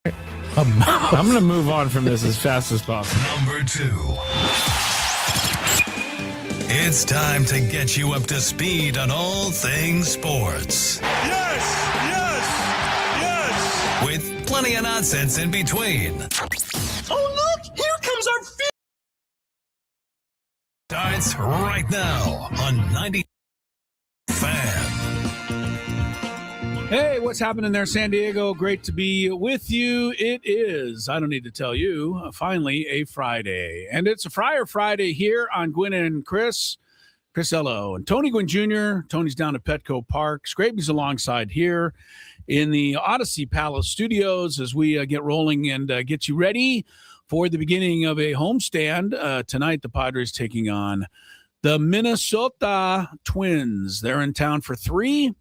I'm going to move on from this as fast as possible. Number 2. It's time to get you up to speed on all things sports. Yes! With plenty of nonsense in between. Oh, look! Here comes our Starts right now on 90 Fan. Hey, what's happening there, San Diego? Great to be with you. It is, I don't need to tell you, finally a Friday. And it's a Friar Friday here on Gwynn and Chris. Chris Ello and Tony Gwynn Jr. Tony's down at Petco Park. Scraby's alongside here in the Odyssey Palace Studios as we get rolling and get you ready for the beginning of a homestand. Tonight, the Padres taking on the Minnesota Twins. They're in town for 3.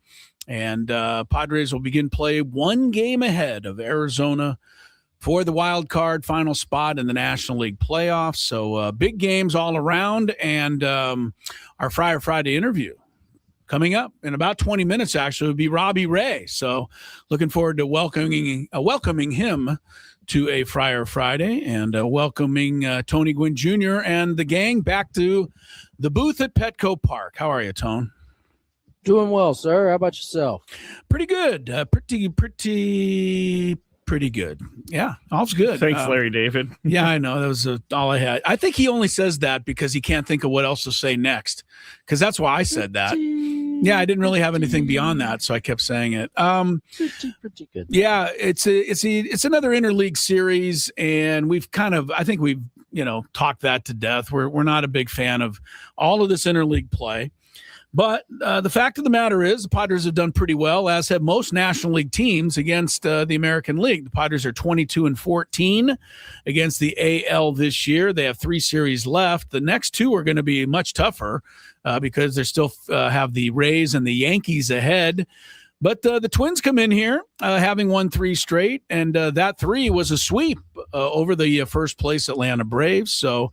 And Padres will begin play 1 game ahead of Arizona for the wild card final spot in the National League playoffs. So big games all around. And our Friar Friday interview coming up in about 20 minutes, actually, would be Robbie Ray. So looking forward to welcoming him to a Friar Friday and welcoming Tony Gwynn Jr. and the gang back to the booth at Petco Park. How are you, Tone? Doing well, sir. How about yourself? Pretty good. Pretty good. Yeah, all's good. Thanks, Larry David. Yeah, I know. That was all I had. I think he only says that because he can't think of what else to say next, because that's why I said that. Yeah, I didn't really have anything beyond that, so I kept saying it. Pretty good. Yeah, it's another interleague series, and I think we've talked that to death. We're not a big fan of all of this interleague play. But the fact of the matter is the Padres have done pretty well, as have most National League teams against the American League. The Padres are 22-14 against the AL this year. They have 3 series left. The next 2 are going to be much tougher because they still have the Rays and the Yankees ahead. But the Twins come in here having won 3 straight, and that 3 was a sweep over the first place Atlanta Braves. So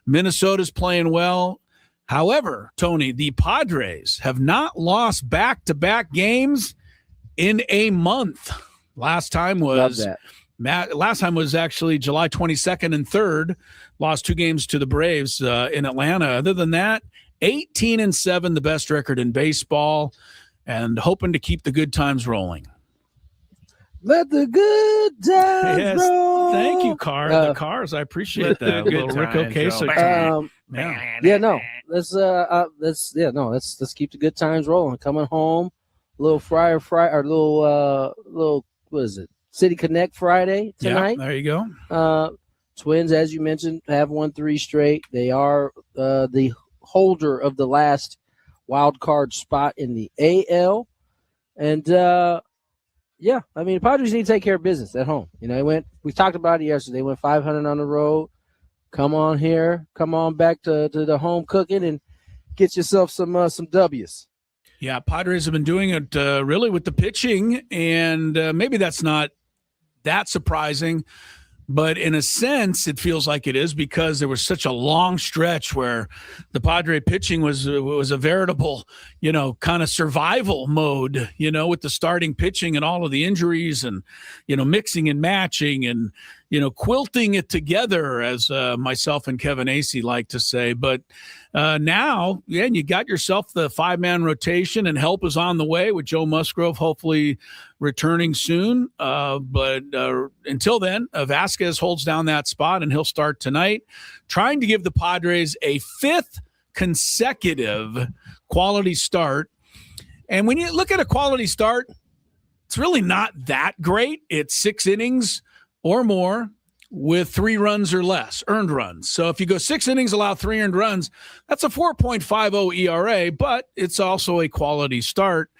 Minnesota's playing well. However, Tony, the Padres have not lost back-to-back games in a month. Last time was actually July 22nd and 3rd. Lost 2 games to the Braves in Atlanta. Other than that, 18-7, the best record in baseball, and hoping to keep the good times rolling. Let the good times roll. Thank you, the Cars. I appreciate that. A little Rick Ocasek. Let's keep the good times rolling. Coming home, little Friday, or little what is it? City Connect Friday tonight. Yeah, there you go. Twins, as you mentioned, have won 3 straight. They are the holder of the last wild card spot in the AL, and the Padres need to take care of business at home. We talked about it yesterday. They went 500 on the road. Come on back to the home cooking and get yourself some W's. Yeah, Padres have been doing it really with the pitching, and maybe that's not that surprising, but in a sense, it feels like it is because there was such a long stretch where the Padre pitching was a veritable, kind of survival mode, with the starting pitching and all of the injuries and, mixing and matching and, quilting it together, as myself and Kevin Acey like to say. But now, you got yourself the 5-man rotation, and help is on the way with Joe Musgrove hopefully returning soon. But until then, Vasquez holds down that spot, and he'll start tonight, trying to give the Padres a 5th consecutive quality start. And when you look at a quality start, it's really not that great. It's 6 innings or more with 3 runs or less, earned runs. So if you go 6 innings, allow 3 earned runs, that's a 4.50 ERA, but it's also a quality start.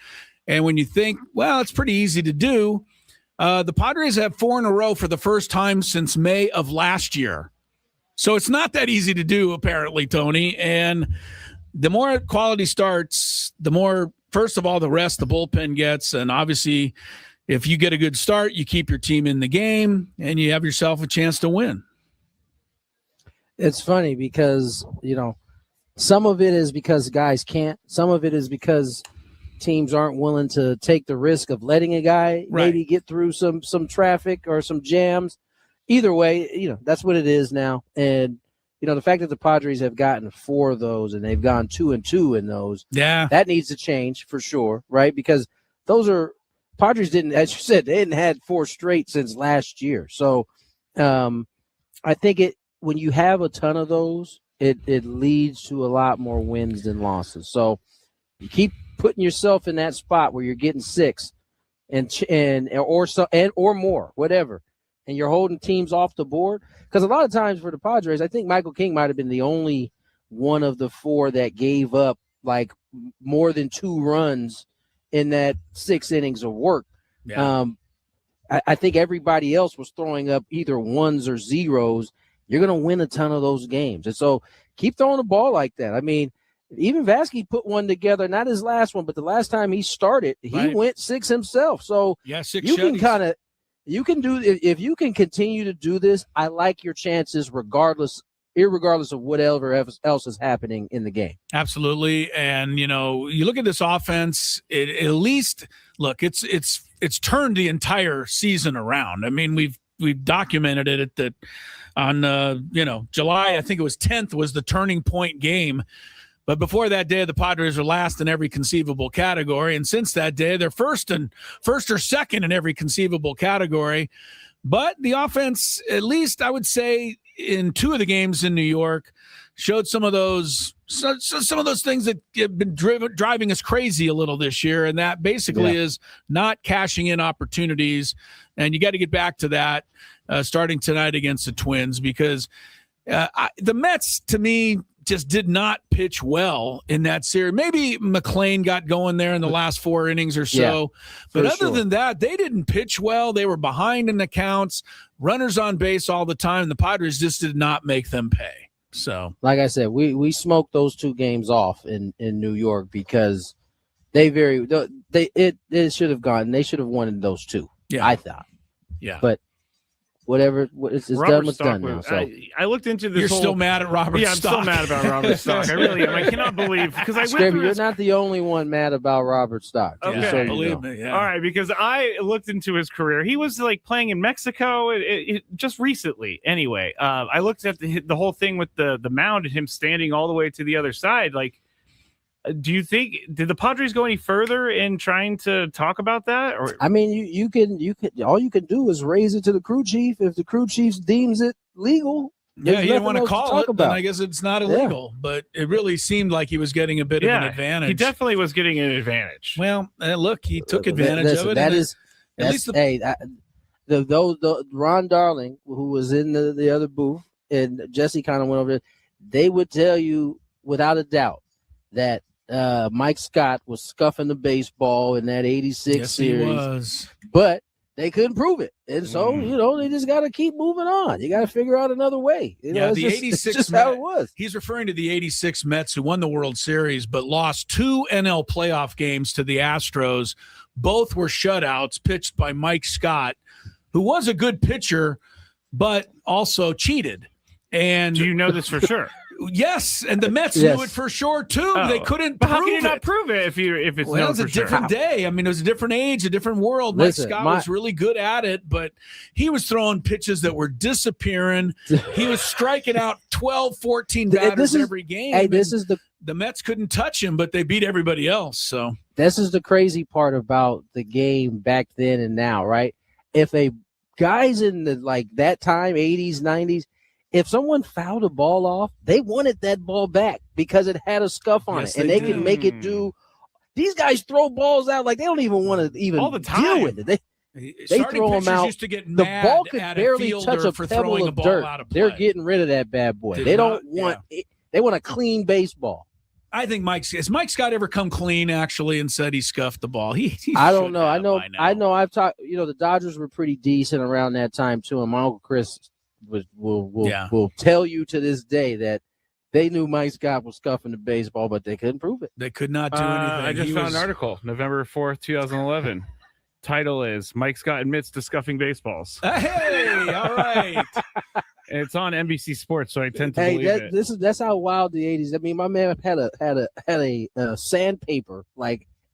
And when you think, well, it's pretty easy to do, the Padres have 4 in a row for the first time since May of last year. So it's not that easy to do, apparently, Tony. And the more quality starts, the more, first of all, the rest the bullpen gets. And obviously, if you get a good start, you keep your team in the game, and you have yourself a chance to win. It's funny because, some of it is because guys can't. Some of it is because teams aren't willing to take the risk of letting a guy maybe get through some traffic or some jams. Either way, that's what it is now. And the fact that the Padres have gotten 4 of those and they've gone 2-2 in those, that needs to change for sure, right? Because those are Padres didn't, as you said, they hadn't had 4 straight since last year. So I think when you have a ton of those, it leads to a lot more wins than losses. So you keep putting yourself in that spot where you're getting 6 or more, whatever, and you're holding teams off the board. Because a lot of times for the Padres, I think Michael King might have been the only one of the 4 that gave up like more than 2 runs in that 6 innings of work. Yeah. I think everybody else was throwing up either 1s or 0s. You're going to win a ton of those games. And so keep throwing the ball like that. I mean, even Vasquez put one together, not his last one, but the last time he started, he went 6 himself. So 6 you can if you can continue to do this, I like your chances irregardless of whatever else is happening in the game. Absolutely. And, you look at this offense, at least look, it's turned the entire season around. I mean, we've documented it on July, I think it was 10th was the turning point game. But before that day, the Padres were last in every conceivable category. And since that day, they're first or second in every conceivable category. But the offense, at least I would say in 2 of the games in New York, showed some of those things that have been driving us crazy a little this year. And that basically is not cashing in opportunities. And you got to get back to that starting tonight against the Twins, because the Mets, to me, just did not pitch well in that series. Maybe McLean got going there in the last 4 innings or so. But other than that, they didn't pitch well. They were behind in the counts, runners on base all the time. The Padres just did not make them pay. So, like I said, we smoked those 2 games off in New York because it should have gone. They should have won those 2. Yeah, I thought. Yeah, but whatever, it's done. What's done now. So I looked into this. You're still mad at Robert Stock. I'm still mad about Robert Stock. I really am. I cannot believe because you're not the only one mad about Robert Stock. Okay, so believe me. Yeah. All right, because I looked into his career. He was like playing in Mexico just recently. Anyway, I looked at the whole thing with the mound and him standing all the way to the other side. Like, do you think did the Padres go any further in trying to talk about that? Or I mean, you can all you can do is raise it to the crew chief. If the crew chief deems it legal, he didn't want to call it. Then I guess it's not illegal. But it really seemed like he was getting a bit of an advantage. He definitely was getting an advantage. Well, look, he took advantage of it. The Ron Darling, who was in the other booth, and Jesse kind of went over there. They would tell you without a doubt that Mike Scott was scuffing the baseball in that 86 series. He was. But they couldn't prove it. And so, they just got to keep moving on. You got to figure out another way. The 86 it's just how it was. He's referring to the 86 Mets who won the World Series but lost 2 NL playoff games to the Astros. Both were shutouts pitched by Mike Scott, who was a good pitcher but also cheated. And do you know this for sure? Yes, and the Mets knew it for sure too. Oh. They couldn't. But how can you not prove it if it's known for sure? It was a different day. I mean, it was a different age, a different world. Mike Scott was really good at it, but he was throwing pitches that were disappearing. He was striking out 12, 14 batters every game. Hey, the Mets couldn't touch him, but they beat everybody else. So this is the crazy part about the game back then and now, right? If a guys in the that time, 80s, 90s. If someone fouled a ball off, they wanted that ball back because it had a scuff on it, and they could make it do. These guys throw balls out like they don't even want to even all the time. Deal with it. They throw them out. Used to get the ball could barely touch a pebble of dirt. They're getting rid of that bad boy. They don't want. They want a clean baseball. I think has Mike Scott ever come clean actually and said he scuffed the ball? I don't know. I know. I've talked. The Dodgers were pretty decent around that time too, and my Uncle Chris will tell you to this day that they knew Mike Scott was scuffing the baseball, but they couldn't prove it. They could not do anything. I just found an article, November 4th, 2011. Title is Mike Scott admits to scuffing baseballs. Hey, all right. And it's on NBC Sports, so I tend to believe it. That's how wild the 80s. I mean, my man had a sandpaper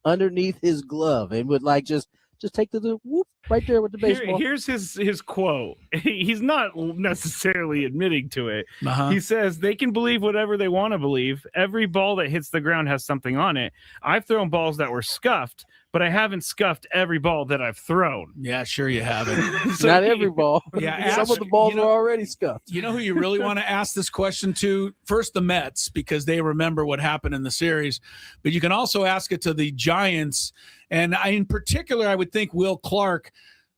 underneath his glove and would like just take the whoop right there with the baseball. Here's his quote. He's not necessarily admitting to it. He says they can believe whatever they want to believe. Every ball that hits the ground has something on it. I've thrown balls that were scuffed, but I haven't scuffed every ball that I've thrown. Yeah, sure you haven't. So Not every ball. Yeah, Some of the balls were already scuffed. You know who you really want to ask this question to? First, the Mets, because they remember what happened in the series. But you can also ask it to the Giants. And in particular, I would think Will Clark.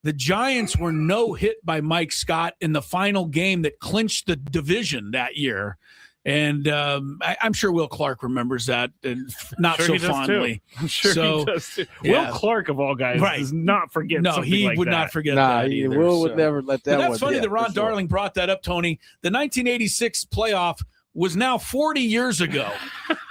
The Giants were no hit by Mike Scott in the final game that clinched the division that year. And I'm sure Will Clark remembers that, and not so fondly. I'm sure he does too. Yeah. Will Clark, of all guys, does not forget. No, something he like would that. not forget Nah, that either. Will would never let that. But that's funny that Ron Darling brought that up, Tony. The 1986 playoff was now 40 years ago,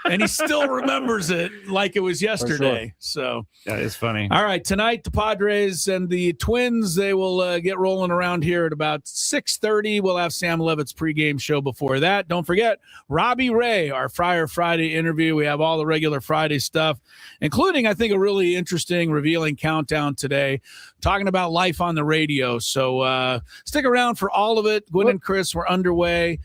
and he still remembers it like it was yesterday. So that is funny. All right, tonight the Padres and the Twins, they will get rolling around here at about 6:30. We'll have Sam Levitt's pregame show before that. Don't forget Robbie Ray, our Friar Friday interview. We have all the regular Friday stuff, including, I think, a really interesting revealing countdown today, talking about life on the radio. So stick around for all of it. Gwynn and Chris, we're underway.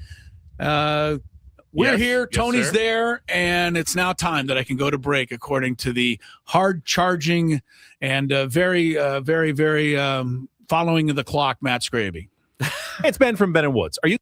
We're here. Tony's there, and it's now time that I can go to break, according to the hard-charging and very following the clock, Matt Scraby. It's Ben from Ben & Woods. Are you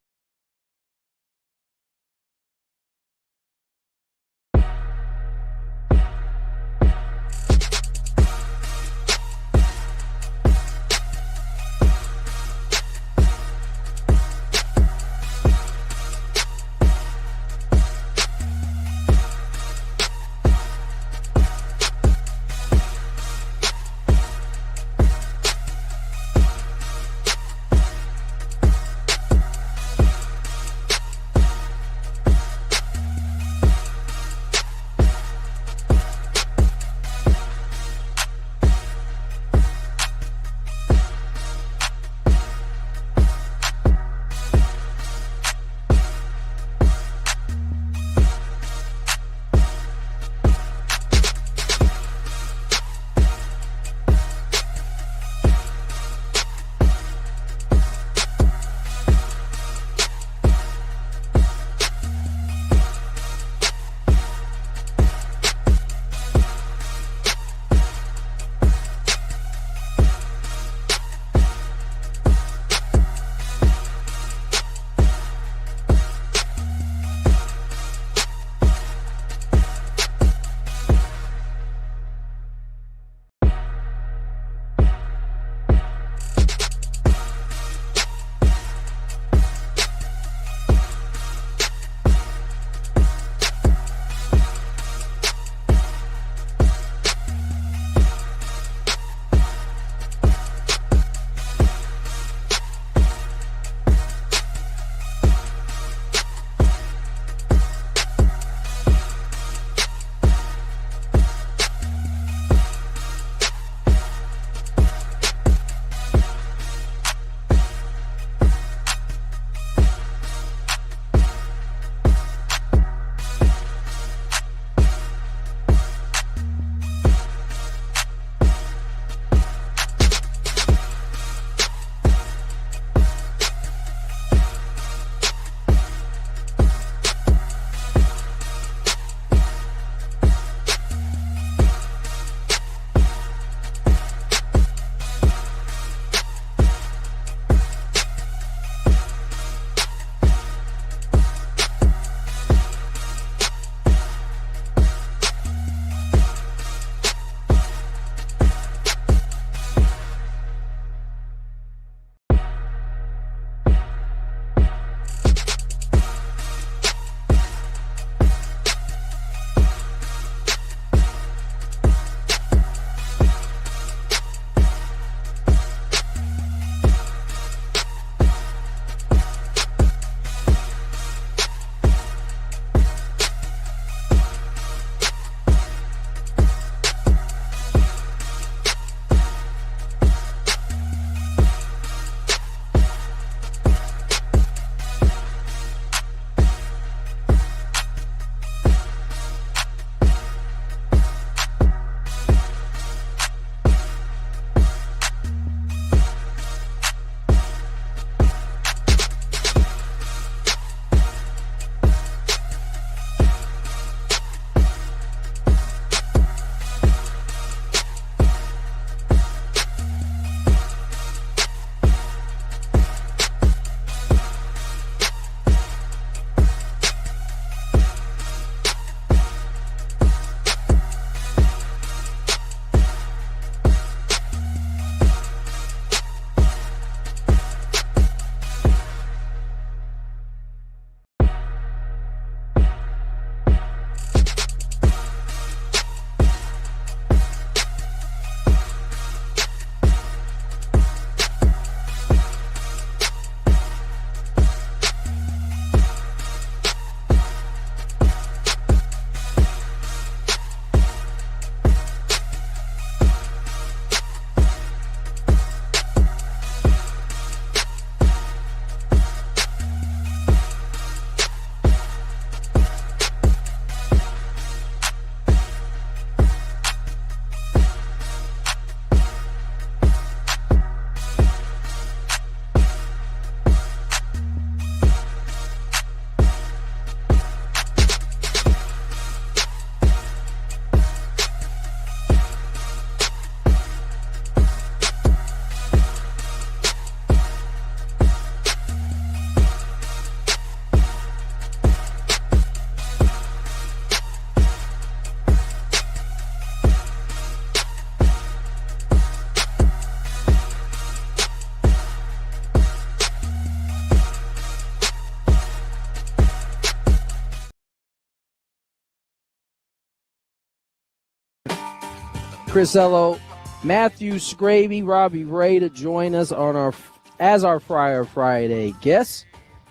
Chris Ello, Matthew Scraby, Robbie Ray to join us on as our Friday guests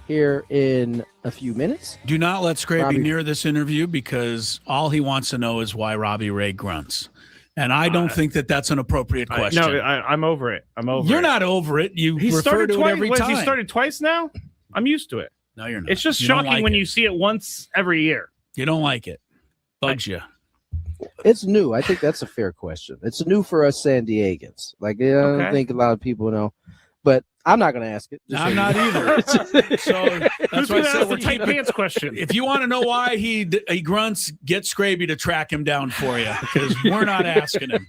here in a few minutes. Do not let Scraby Robbie near this interview because all he wants to know is why Robbie Ray grunts. And I don't think that that's an appropriate question. I'm over it. You're not over it. You He refer started to it twice. every What, time. he started twice now? I'm used to it. No, you're not. It's just You don't shocking like when it. you see it once every year. You don't like it. Bugs you. It's new. I think that's a fair question. It's new for us San Diegans. Like, I don't think a lot of people know. But I'm not going to ask it. No, I'm not either. So that's why I said the tight pants question. if you want to know why he grunts, get Scraby to track him down for you because we're not asking him.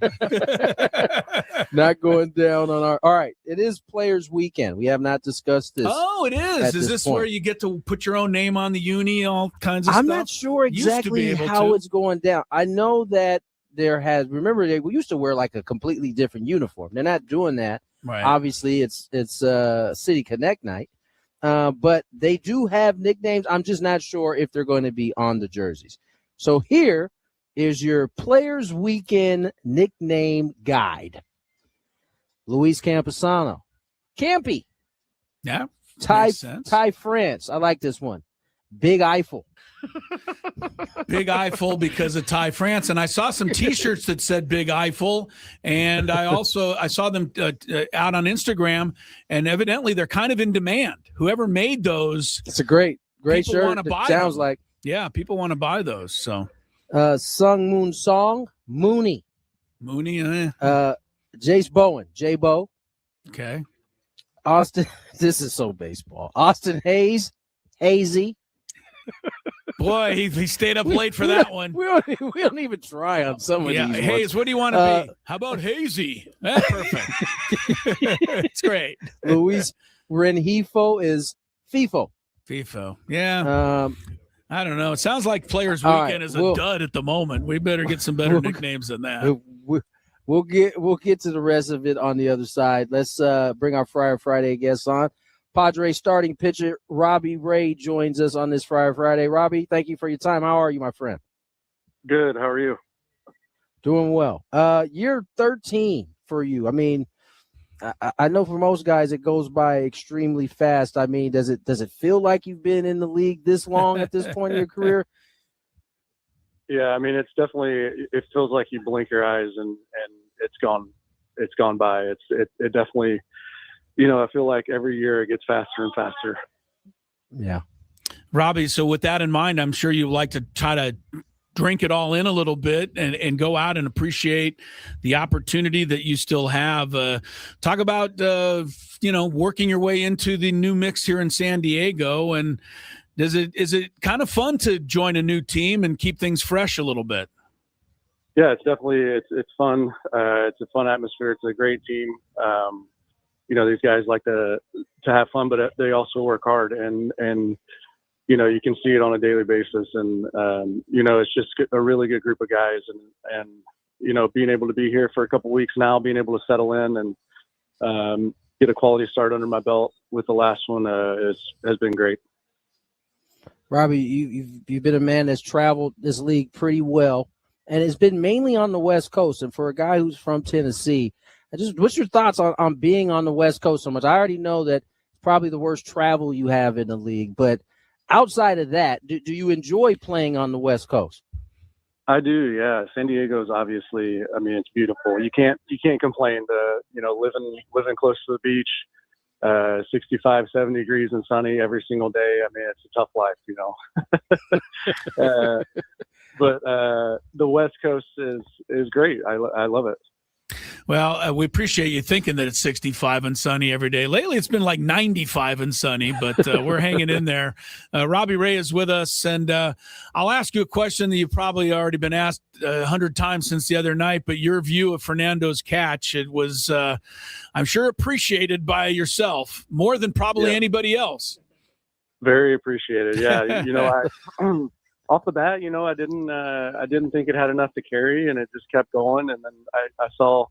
Not going down on our. All right. It is Players Weekend. We have not discussed this. Oh, it is. Is this where you get to put your own name on the uni, all kinds of stuff? I'm not sure exactly how it's going down. I know that remember, we used to wear like a completely different uniform. They're not doing that. Right. Obviously, it's City Connect night, but they do have nicknames. I'm just not sure if they're going to be on the jerseys. So here is your Players Weekend nickname guide. Luis Camposano, Campy, Yeah. Ty France. I like this one. Big Eiffel. Big Eiffel because of Ty France, and I saw some T-shirts that said Big Eiffel, and I saw them out on Instagram, and evidently they're kind of in demand. Whoever made those, it's a great shirt. Want to buy sounds them. like people want to buy those. So Sung Moon Song, Mooney, Jace Bowen, J-Bo, okay, Austin. This is so baseball. Austin Hayes, Hazy. Boy, he stayed up late for that one. We don't even try on some of these. Hayes, what do you want to be? How about Hazy? Perfect. It's great. Luis Rengifo is FIFO. FIFO. Yeah. I don't know. It sounds like Players Weekend is a dud at the moment. We better get some better nicknames than that. We'll get to the rest of it on the other side. Let's bring our Friday guests on. Padres starting pitcher Robbie Ray joins us on this Friday. Robbie, thank you for your time. How are you, my friend? Good. How are you? Doing well. Year 13 for you. I mean, I know for most guys it goes by extremely fast. I mean, does it feel like you've been in the league this long at this point in your career? Yeah, I mean, it feels like you blink your eyes and it's gone by. It definitely. I feel like every year it gets faster and faster. Yeah. Robbie, so with that in mind, I'm sure you like to try to drink it all in a little bit and go out and appreciate the opportunity that you still have. Talk about, working your way into the new mix here in San Diego. And is it kind of fun to join a new team and keep things fresh a little bit? Yeah, it's definitely, it's fun. It's a fun atmosphere. It's a great team. These guys like to have fun, but they also work hard and you can see it on a daily basis. And, it's just a really good group of guys and being able to be here for a couple of weeks now, being able to settle in and get a quality start under my belt with the last one has been great. Robbie, you've been a man that's traveled this league pretty well, and it's been mainly on the West Coast. And for a guy who's from Tennessee, what's your thoughts on being on the West Coast so much? I already know that it's probably the worst travel you have in the league, but outside of that, do you enjoy playing on the West Coast? I do, yeah. San Diego's obviously, I mean, it's beautiful. You can't complain. Living close to the beach, 65, 70 degrees and sunny every single day. I mean, it's a tough life, But the West Coast is great. I love it. Well, we appreciate you thinking that it's 65 and sunny every day. Lately, it's been like 95 and sunny, but we're hanging in there. Robbie Ray is with us, and I'll ask you a question that you've probably already been asked 100 times since the other night, but your view of Fernando's catch, it was, I'm sure, appreciated by yourself more than probably anybody else. Very appreciated. Yeah, off the bat, I didn't think it had enough to carry, and it just kept going. And then I saw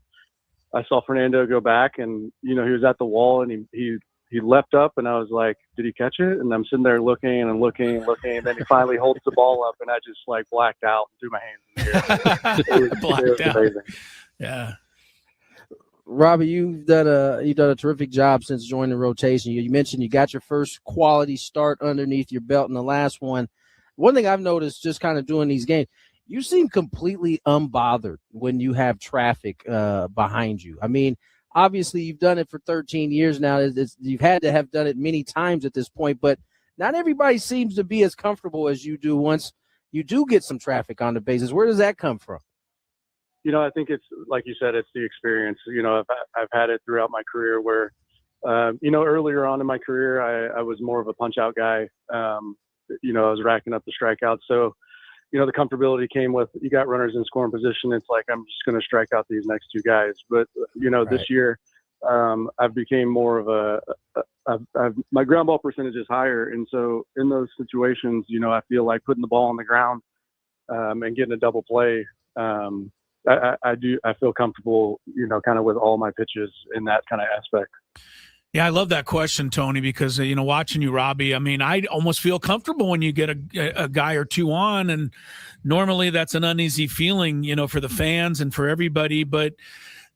Fernando go back, and he was at the wall, and he leapt up, and I was like, "Did he catch it?" And I'm sitting there looking, and then he finally holds the ball up, and I just blacked out and threw my hands in the air. It was amazing. Yeah. Robbie, you've done a terrific job since joining the rotation. You mentioned you got your first quality start underneath your belt in the last one. One thing I've noticed just kind of doing these games, you seem completely unbothered when you have traffic behind you. I mean, obviously you've done it for 13 years now. You've had to have done it many times at this point, but not everybody seems to be as comfortable as you do once you do get some traffic on the bases. Where does that come from? I think it's like you said, it's the experience. I've had it throughout my career where, earlier on in my career, I was more of a punch out guy. I was racking up the strikeouts. So, the comfortability came with, you got runners in scoring position. It's like, I'm just going to strike out these next two guys. But, Right. This year, I've became more of my ground ball percentage is higher. And so in those situations, I feel like putting the ball on the ground and getting a double play. I feel comfortable, kind of with all my pitches in that kind of aspect. Yeah, I love that question, Tony, because, watching you, Robbie, I mean, I almost feel comfortable when you get a guy or two on, and normally that's an uneasy feeling, for the fans and for everybody. But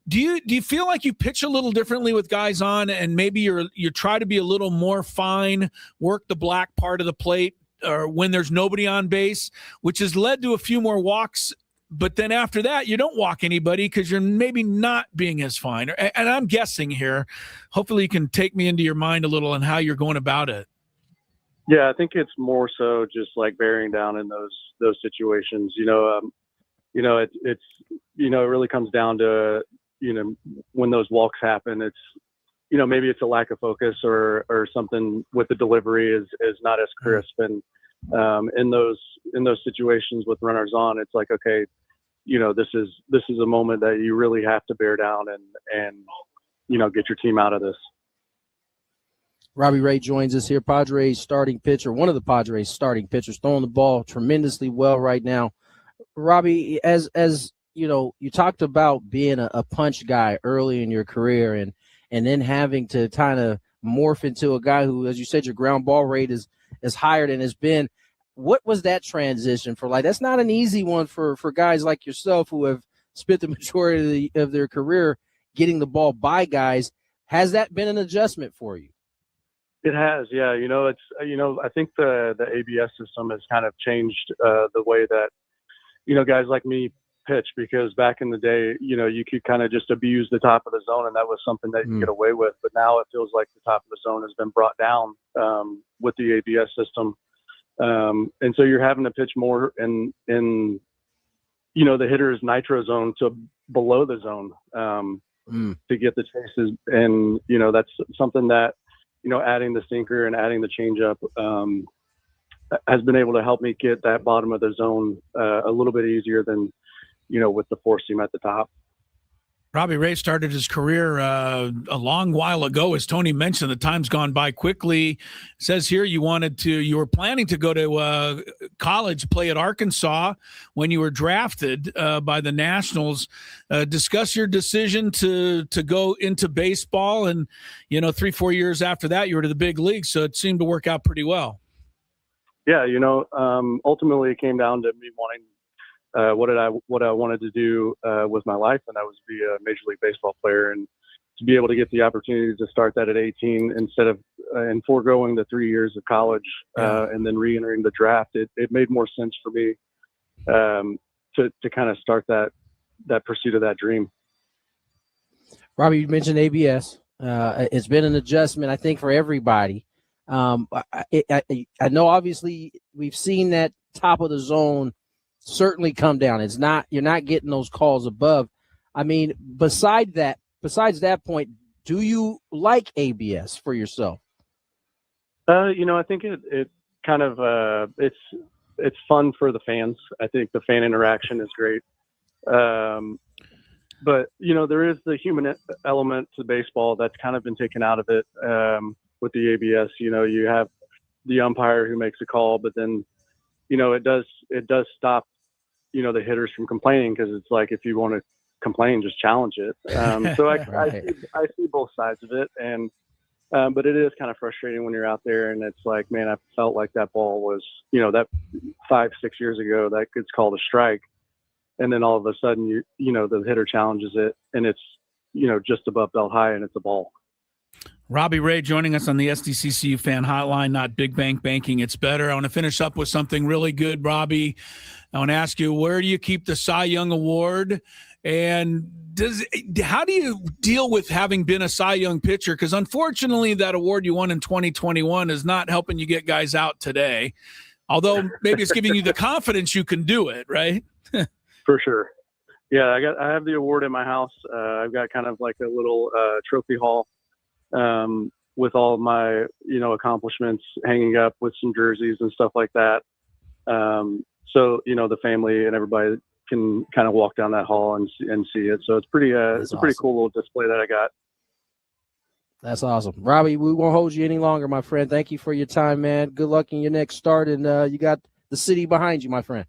do you feel like you pitch a little differently with guys on, and maybe you try to be a little more fine, work the black part of the plate, or when there's nobody on base, which has led to a few more walks? But then after that, you don't walk anybody because you're maybe not being as fine. And I'm guessing here. Hopefully you can take me into your mind a little and how you're going about it. Yeah, I think it's more so just like bearing down in those situations. It really comes down to, when those walks happen, it's, maybe it's a lack of focus or something with the delivery is not as crisp. And in those situations with runners on, it's like, okay, this is a moment that you really have to bear down and get your team out of this. Robbie Ray joins us here, Padres starting pitcher, one of the Padres starting pitchers, throwing the ball tremendously well right now. Robbie, as you talked about being a punch guy early in your career and then having to kind of morph into a guy who, as you said, your ground ball rate is higher than has been. What was that transition for? Like, that's not an easy one for guys like yourself who have spent the majority of their career getting the ball by guys. Has that been an adjustment for you? It has, yeah. I think the ABS system has kind of changed the way that, guys like me pitch, because back in the day, you could kind of just abuse the top of the zone, and that was something that you could get away with. But now it feels like the top of the zone has been brought down with the ABS system. And so you're having to pitch more in the hitter's nitro zone to below the zone to get the chases. And, that's something that, adding the sinker and adding the changeup has been able to help me get that bottom of the zone a little bit easier than, with the four seam at the top. Robbie Ray started his career a long while ago. As Tony mentioned, the time's gone by quickly. It says here you were planning to go to college, play at Arkansas when you were drafted by the Nationals. Discuss your decision to go into baseball, and 3-4 years after that, you were to the big leagues. So it seemed to work out pretty well. Yeah, ultimately it came down to me wanting what I wanted to do with my life, and that was be a Major League Baseball player, and to be able to get the opportunity to start that at 18 instead of and foregoing the 3 years of college and then re-entering the draft, it made more sense for me to kind of start that pursuit of that dream. Robbie, you mentioned ABS. It's been an adjustment, I think, for everybody. I know obviously we've seen that top of the zone certainly come down. You're not getting those calls above. I mean, besides that point, do you like ABS for yourself? I think it kind of it's fun for the fans. I think the fan interaction is great. But there is the human element to baseball that's kind of been taken out of it with the ABS. You have the umpire who makes a call, but then it does stop, the hitters from complaining, because it's like, if you want to complain, just challenge it. So I see both sides of it, and but it is kind of frustrating when you're out there and it's like, man, I felt like that ball was, that 5-6 years ago that gets called a strike. and then all of a sudden the hitter challenges it, and it's just above belt high, and it's a ball. Robbie Ray joining us on the SDCCU fan hotline, not Big Bank Banking. It's better. I want to finish up with something really good, Robbie. I want to ask you, where do you keep the Cy Young Award? And how do you deal with having been a Cy Young pitcher? Because unfortunately, that award you won in 2021 is not helping you get guys out today. Although maybe it's giving you the confidence you can do it, right? For sure. Yeah, I have the award in my house. I've got kind of like a little trophy hall with all of my accomplishments hanging up with some jerseys and stuff like that. So the family and everybody can kind of walk down that hall and see it. So it's pretty it's a pretty cool little display that I got. That's awesome. Robbie, we won't hold you any longer, my friend. Thank you for your time, man. Good luck in your next start, and you got the city behind you, my friend.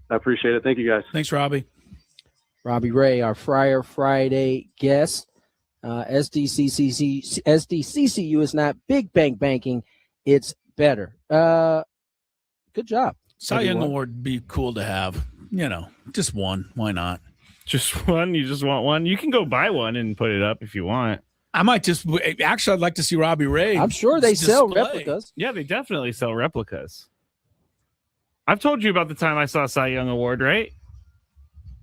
I appreciate it. Thank you, guys. Thanks, Robbie. Robbie Ray, our Friar Friday guest. SDCCU is not Big Bank Banking. It's better. Good job. Cy Young Award would be cool to have. Just one. Why not? Just one? You just want one? You can go buy one and put it up if you want. I might just actually. I'd like to see Robbie Ray. I'm sure they sell display. replicas. Yeah, they definitely sell replicas. I've told you about the time I saw Cy Young Award, right?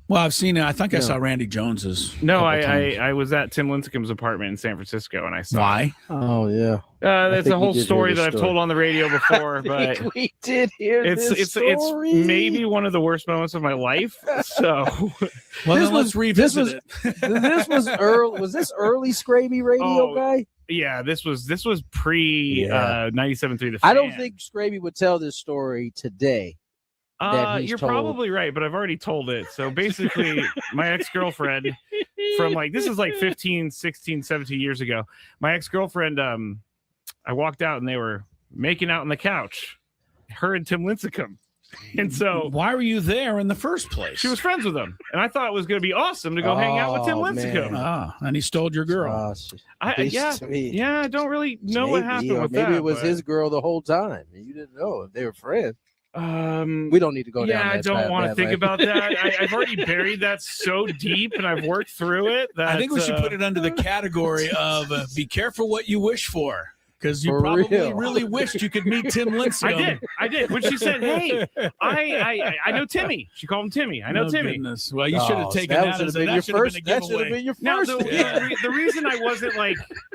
Well, I've seen it. I think I saw Randy Jones's. No, I was at Tim Lincecum's apartment in San Francisco, and I saw. Why? Oh yeah, that's a whole story that I've told on the radio before, but we did hear it's maybe one of the worst moments of my life. So, let's revisit it. This was early. Was this early Scraby radio guy? Yeah, this was pre 97.3 The Fan. I don't think Scraby would tell this story today. You're probably right, but I've already told it. So basically, my ex-girlfriend from this is 15, 16, 17 years ago. My ex-girlfriend, I walked out and they were making out on the couch, her and Tim Lincecum. And so why were you there in the first place? She was friends with him. And I thought it was going to be awesome to go hang out with Tim Lincecum. And he stole your girl. I don't really know what happened with that. Maybe it was his girl the whole time. You didn't know if they were friends. We don't need to go down. I don't want to think about that. I've already buried that so deep, and I've worked through it. That, I think we should put it under the category of be careful what you wish for, because you probably really wished you could meet Tim Lincecum. I did. When she said, "Hey, I know Timmy," she called him Timmy. I know Timmy. Goodness. Well, you should have taken that as that should have been a giveaway. That should have been your Now, first. the reason I wasn't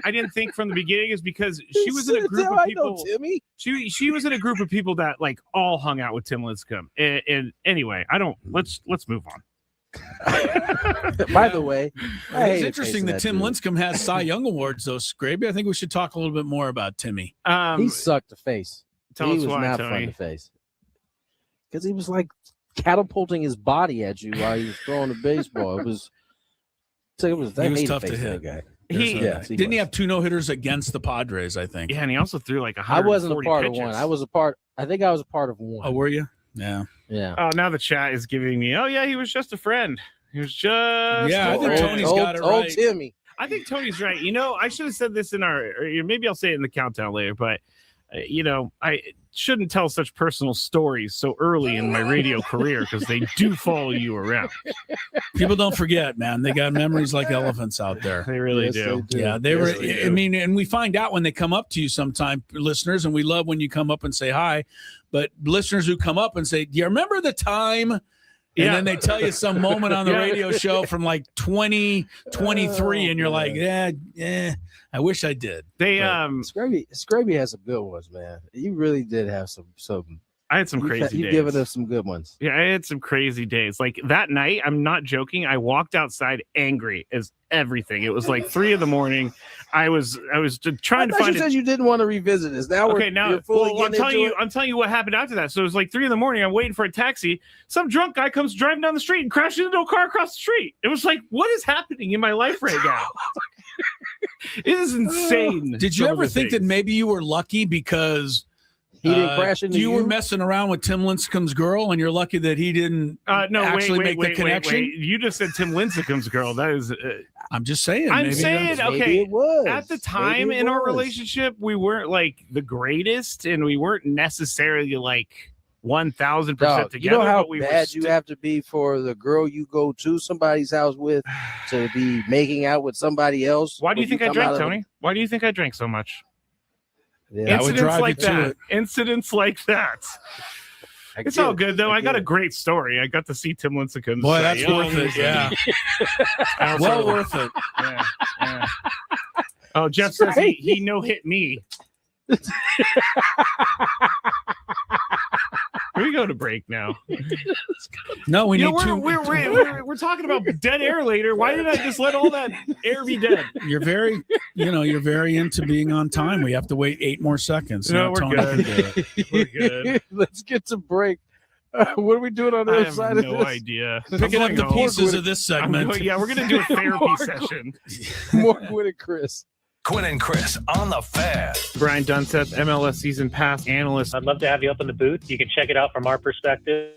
I didn't think from the beginning is because she was in a group of people. Timmy. She was in a group of people that all hung out with Tim Lincecum. And anyway, let's move on. By the way, it's interesting that Tim Lincecum has Cy Young Awards, though, Scraby. I think we should talk a little bit more about Timmy. He sucked the face. Tell he us was why, not Tony. fun to face. Because he was catapulting his body at you while he was throwing the baseball. It was tough to hit. That guy. Didn't he have 2 no-hitters against the Padres, I think? Yeah, and he also threw 140 I wasn't a part pitches. of one. I think I was a part of one. Oh, were you? Yeah. Oh, now the chat is giving me, he was just a friend. He was just I think Tony's got it right. Old Timmy. I think Tony's right. I should have said this in maybe I'll say it in the countdown later, but I shouldn't tell such personal stories so early in my radio career because they do follow you around. People don't forget, man. They got memories like elephants out there. They really do. Yeah, they were. I mean, and we find out when they come up to you sometime, listeners, and we love when you come up and say hi. But listeners who come up and say, "Do you remember the time?" And then they tell you some moment on the radio show from 2023, and you're like, yeah, I wish I did. Scraby has some good ones, man. You really did have some. I had some crazy days. You've given us some good ones. Yeah, I had some crazy days. That night, I'm not joking. I walked outside angry as everything. It was 3 a.m. I was trying to find. You said you didn't want to revisit this. Now I'm telling you what happened after that. So it was 3 a.m. I'm waiting for a taxi. Some drunk guy comes driving down the street and crashes into a car across the street. It was what is happening in my life right now? It is insane. Did you ever think that maybe you were lucky because he didn't crash into you? You were messing around with Tim Lincecum's girl, and you're lucky that he didn't make the connection? Wait. You just said Tim Lincecum's girl. That is. I'm just saying. Maybe it was. At the time in our relationship, we weren't the greatest, and we weren't necessarily 1,000% Dog, together. you know how but we were bad you have to be for the girl you go to somebody's house with to be making out with somebody else? Why do you when think I come out drank, of Tony? Why do you think I drank so much? Yeah, That would Incidents drive you like to that. it. Incidents like that. It's all good though. I got a great story. I got to see Tim Lincecum. Boy, that's worth it. Yeah. Well worth it. Yeah. Oh, Jeff says he no hit me. We go to break now. No, we need to. We're talking about dead air later. Why did I just let all that air be dead? You're very into being on time. We have to wait 8 more seconds. No, Now we're Tony good. can do it. We're good. Let's get to break. What are we doing on the I other have side no of this? idea. Picking up I'm the going pieces home. of this I'm segment. going- yeah, we're gonna do a therapy session. More Gwynn and Chris. Gwynn and Chris on the Fan. Brian Dunseth, MLS season pass analyst. I'd love to have you up in the booth. You can check it out from our perspective.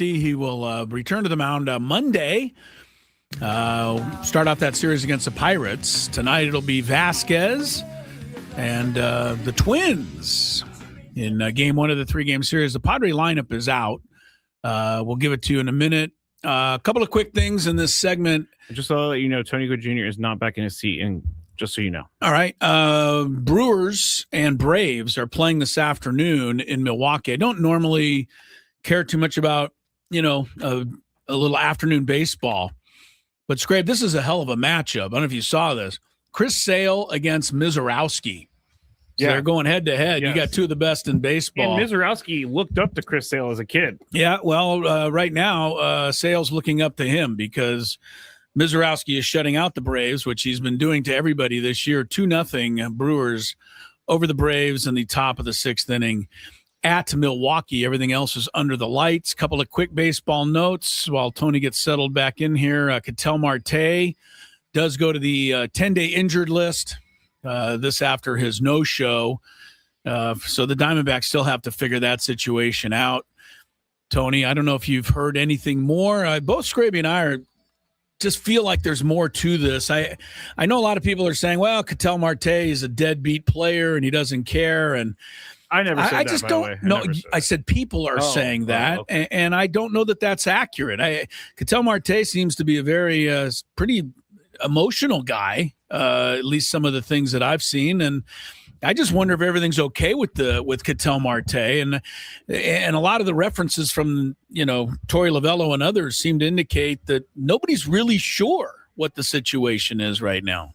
lefty. He will return to the mound Monday. Start off that series against the Pirates. Tonight it'll be Vasquez and the Twins in game one of the 3-game series. The Padre lineup is out. We'll give it to you in a minute. A couple of quick things in this segment. Just to let you know, Tony Gwynn Jr. is not back in his seat, and just so you know. All right. Brewers and Braves are playing this afternoon in Milwaukee. I don't normally care too much about, a little afternoon baseball. But, Scrape, this is a hell of a matchup. I don't know if you saw this. Chris Sale against Mizorowski. So they're going head-to-head. Yes. You got two of the best in baseball. And Mizorowski looked up to Chris Sale as a kid. Yeah, well, right now, Sale's looking up to him because Mizorowski is shutting out the Braves, which he's been doing to everybody this year. 2-0 Brewers over the Braves in the top of the 6th inning at Milwaukee. Everything else is under the lights. Couple of quick baseball notes while Tony gets settled back in here. Ketel Marte does go to the 10-day injured list. This after his no-show. So the Diamondbacks still have to figure that situation out. Tony, I don't know if you've heard anything more. Both Scraby and I just feel like there's more to this. I know a lot of people are saying, well, Ketel Marte is a deadbeat player and he doesn't care. And I never said I that, just by don't the way. know. I said people are saying that, okay. and I don't know that that's accurate. Ketel Marte seems to be a very pretty emotional guy, at least some of the things that I've seen, and I just wonder if everything's okay with Ketel Marte, and a lot of the references from Torey Lovello and others seem to indicate that nobody's really sure what the situation is right now.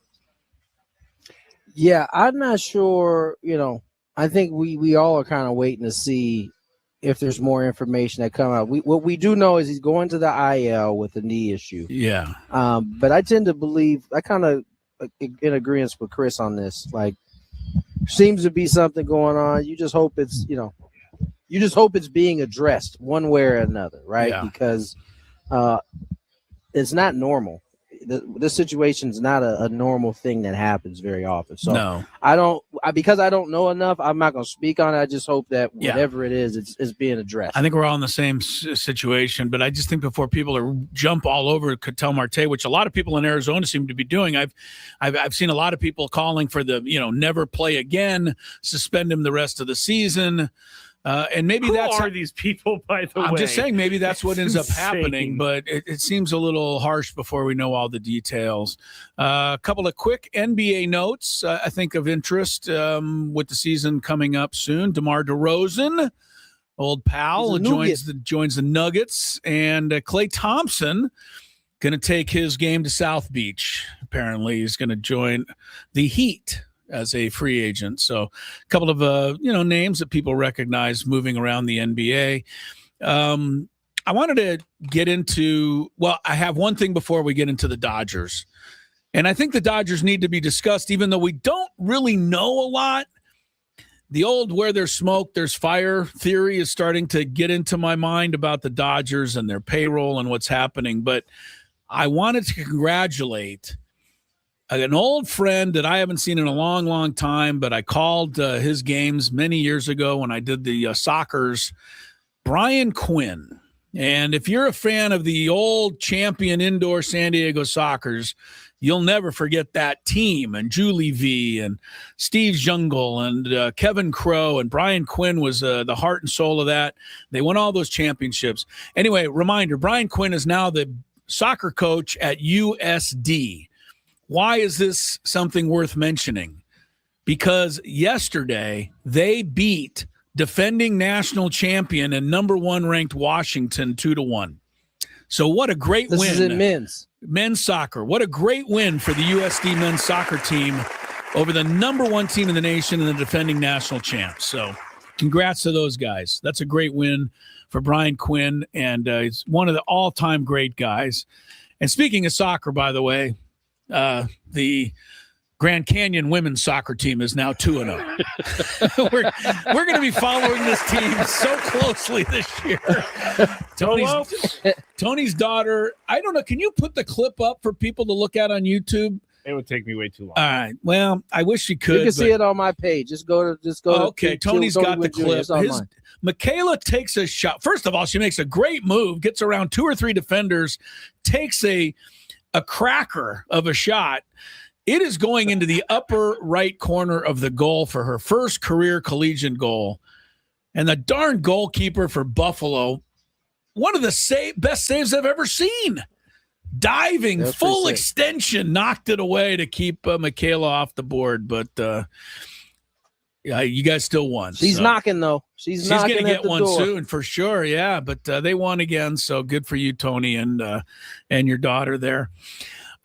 Yeah, I'm not sure. I think we all are kind of waiting to see if there's more information that come out. What we do know is he's going to the IL with a knee issue. Yeah. But I tend to believe, I kind of in agreement with Chris on this. Like, seems to be something going on. You just hope it's being addressed one way or another, right? Yeah. Because it's not normal. This situation is not a normal thing that happens very often. So no. Because I don't know enough, I'm not going to speak on it. I just hope that whatever it is, it's being addressed. I think we're all in the same situation, but I just think before people jump all over Ketel Marte, which a lot of people in Arizona seem to be doing, I've seen a lot of people calling for the never play again, suspend him the rest of the season. And maybe Who are these people, by the way? I'm just saying maybe that's what ends up happening, but it seems a little harsh before we know all the details. A couple of quick NBA notes, I think, of interest with the season coming up soon. DeMar DeRozan, old pal, joins the Nuggets, and Klay Thompson going to take his game to South Beach. Apparently, he's going to join the Heat as a free agent. So a couple of, names that people recognize moving around the NBA. I wanted to get into, I have one thing before we get into the Dodgers. And I think the Dodgers need to be discussed, even though we don't really know a lot. The old where there's smoke, there's fire theory is starting to get into my mind about the Dodgers and their payroll and what's happening. But I wanted to congratulate an old friend that I haven't seen in a long, long time, but I called his games many years ago when I did the Sockers, Brian Quinn. And if you're a fan of the old champion indoor San Diego Sockers, you'll never forget that team, and Julie V and Steve Jungle and Kevin Crow, and Brian Quinn was the heart and soul of that. They won all those championships. Anyway, reminder, Brian Quinn is now the soccer coach at USD. Why is this something worth mentioning? Because yesterday they beat defending national champion and number 1 ranked Washington 2-1. So what a great win. This is in men's soccer. What a great win for the USD men's soccer team over the number 1 team in the nation and the defending national champs. So congrats to those guys. That's a great win for Brian Quinn, and he's one of the all-time great guys. And speaking of soccer, by the way, the Grand Canyon women's soccer team is now 2-0. We're going to be following this team so closely this year. Tony's daughter, I don't know, can you put the clip up for people to look at on YouTube? It would take me way too long. All right. Well, I wish you could. You can see it on my page. Just go to. Okay, Tony's got the Jr. clip. It's online. Michaela takes a shot. First of all, she makes a great move, gets around 2 or 3 defenders, takes a cracker of a shot. It is going into the upper right corner of the goal for her first career collegiate goal. And the darn goalkeeper for Buffalo, one of the best saves I've ever seen. Diving, That's full extension, knocked it away to keep Michaela off the board. But yeah, you guys still won. She's knocking, though. She's knocking going to at get the one door. soon for sure. Yeah, but they won again. So good for you, Tony, and your daughter there.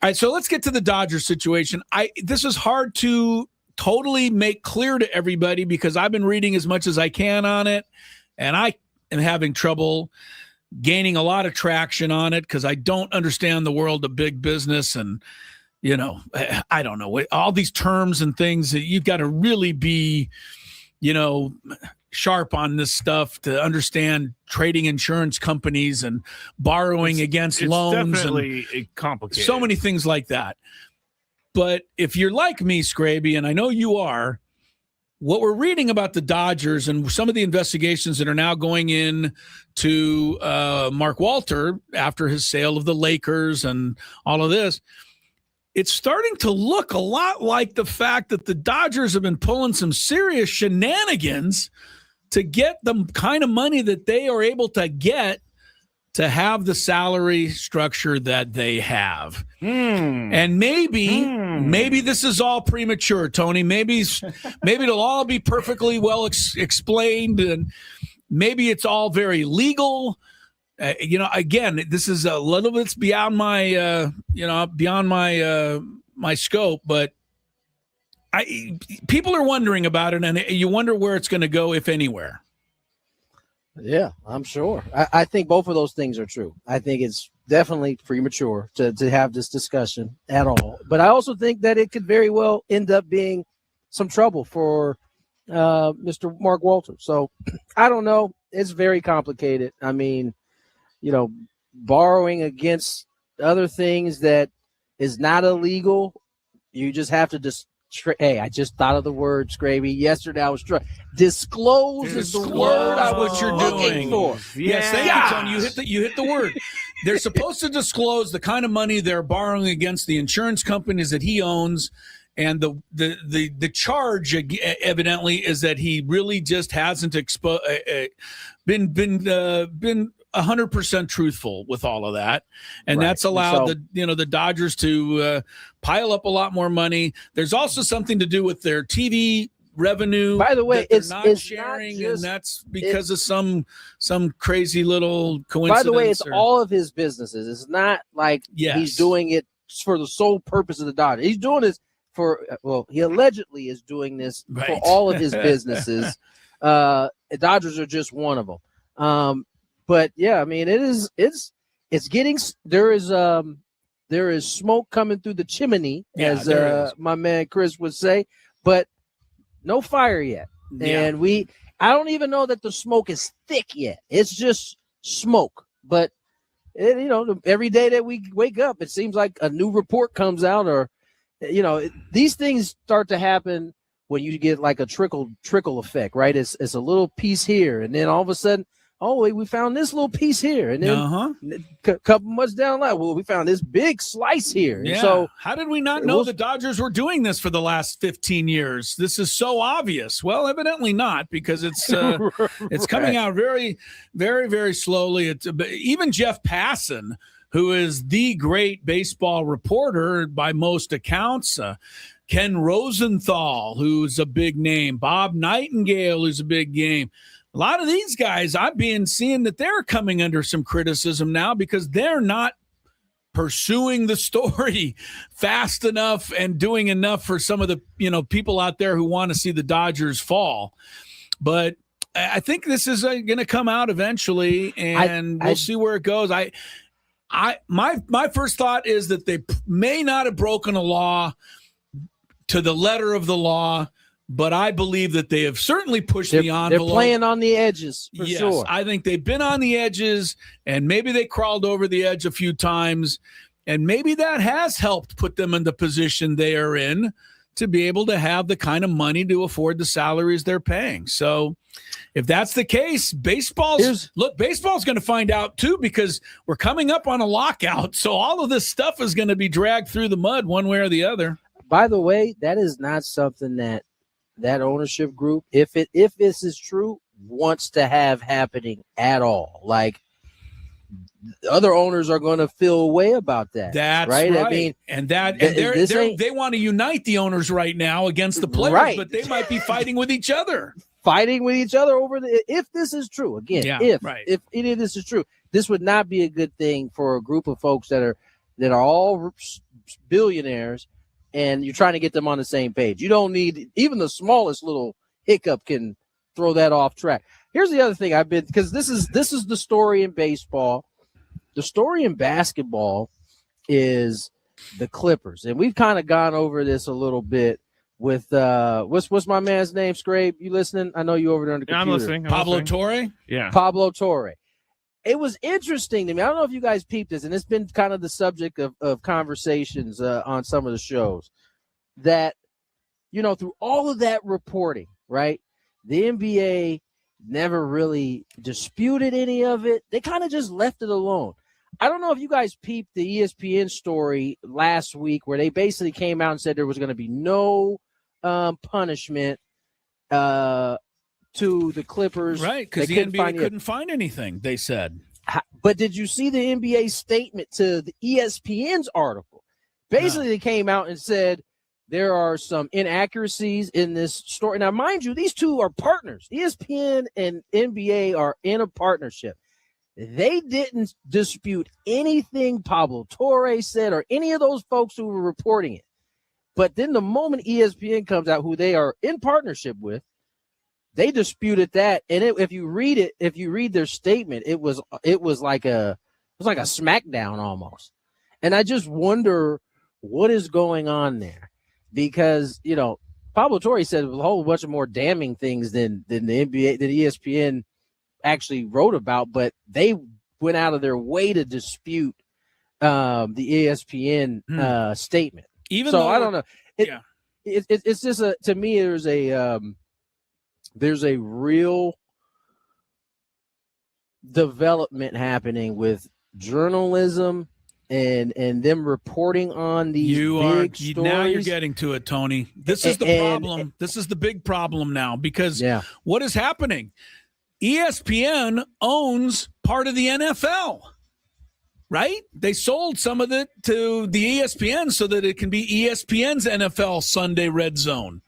All right, so let's get to the Dodgers situation. This is hard to totally make clear to everybody because I've been reading as much as I can on it, and I am having trouble gaining a lot of traction on it because I don't understand the world of big business and, I don't know, all these terms and things that you've got to really be, sharp on this stuff to understand trading insurance companies and borrowing against loans. It's definitely complicated. So many things like that. But if you're like me, Scraby, and I know you are, what we're reading about the Dodgers and some of the investigations that are now going in to Mark Walter after his sale of the Lakers and all of this, it's starting to look a lot like the fact that the Dodgers have been pulling some serious shenanigans to get the kind of money that they are able to get to have the salary structure that they have. And maybe this is all premature, Tony. Maybe it'll all be perfectly well explained, and maybe it's all very legal. Again, this is a little bit beyond my, my scope, but people are wondering about it, and you wonder where it's going to go, if anywhere. Yeah, I'm sure. I think both of those things are true. I think it's definitely premature to have this discussion at all. But I also think that it could very well end up being some trouble for Mr. Mark Walter. So I don't know. It's very complicated. I mean, borrowing against other things that is not illegal, you just have to hey, I just thought of the word, Scraby. Yesterday I was trying. Disclose is the word I was what you're looking doing for. Yes, thank you, Tony. You hit the word. They're supposed to disclose the kind of money they're borrowing against the insurance companies that he owns, and the charge evidently is that he really just hasn't been 100% truthful with all of that, and Right. that's allowed the Dodgers to pile up a lot more money. There's also something to do with their TV revenue. By the way, that they're it's not not sharing, just- and that's because of some crazy little coincidence. By the way, it's all of his businesses. It's not like Yes. he's doing it for the sole purpose of the Dodgers. He's doing this he allegedly is doing this for Right. all of his businesses. Dodgers are just one of them. But yeah, I mean, it's getting, there is smoke coming through the chimney, Yeah, as there is. my man Chris would say, but no fire yet. Yeah. And I don't even know that the smoke is thick yet. It's just smoke. But every day that we wake up, it seems like a new report comes out, or these things start to happen when you get like a trickle effect, right? It's a little piece here, and then all of a sudden, oh wait, we found this little piece here, and then a couple months down the line, well, we found this big slice here. And Yeah. so how did we not know the Dodgers were doing this for the last 15 years? This is so obvious. Well, evidently not, because it's it's coming out very, very, very slowly. It's even Jeff Passan, who is the great baseball reporter by most accounts, Ken Rosenthal, who's a big name, Bob Nightingale, who's a big name. A lot of these guys, I've been seeing that they're coming under some criticism now because they're not pursuing the story fast enough and doing enough for some of the people out there who want to see the Dodgers fall. But I think this is going to come out eventually, and we'll see where it goes. My first thought is that they may not have broken a law to the letter of the law, but I believe that they have certainly pushed the envelope. They're playing on the edges for Yes, sure. I think they've been on the edges, and maybe they crawled over the edge a few times. And maybe that has helped put them in the position they are in to be able to have the kind of money to afford the salaries they're paying. So if that's the case, baseball's going to find out too, because we're coming up on a lockout. So all of this stuff is going to be dragged through the mud one way or the other. By the way, that is not something that ownership group, if this is true, wants to have happening at all. Like, other owners are going to feel a way about that. That's right. I mean, they want to unite the owners right now against the players, right. But they might be fighting with each other. Fighting with each other over if this is true. Again, if any of this is true, this would not be a good thing for a group of folks that are all billionaires, and you're trying to get them on the same page. You don't need even the smallest little hiccup can throw that off track. Here's the other thing because this is the story in baseball. The story in basketball is the Clippers, and we've kind of gone over this a little bit with what's my man's name, Scrape? You listening? I know you over there on the computer. I'm listening. Pablo Torre? Yeah. Pablo Torre. It was interesting to me. I don't know if you guys peeped this, and it's been kind of the subject of conversations on some of the shows, that, through all of that reporting, right, the NBA never really disputed any of it. They kind of just left it alone. I don't know if you guys peeped the ESPN story last week where they basically came out and said there was going to be no punishment to the Clippers. Right, because the NBA couldn't find anything, they said. But did you see the NBA statement to the ESPN's article? Basically, They came out and said there are some inaccuracies in this story. Now, mind you, these two are partners. ESPN and NBA are in a partnership. They didn't dispute anything Pablo Torre said or any of those folks who were reporting it. But then the moment ESPN comes out, who they are in partnership with, they disputed that. And if you read their statement, it was like a smackdown almost. And I just wonder what is going on there, because Pablo Torre said a whole bunch of more damning things than the NBA, than ESPN actually wrote about, but they went out of their way to dispute the ESPN statement. I don't know. It's just to me, there's a real development happening with journalism and them reporting on these big stories. Now you're getting to it, Tony. This is the problem. This is the big problem now, because what is happening? ESPN owns part of the NFL, right? They sold some of it to the ESPN so that it can be ESPN's NFL Sunday Red Zone,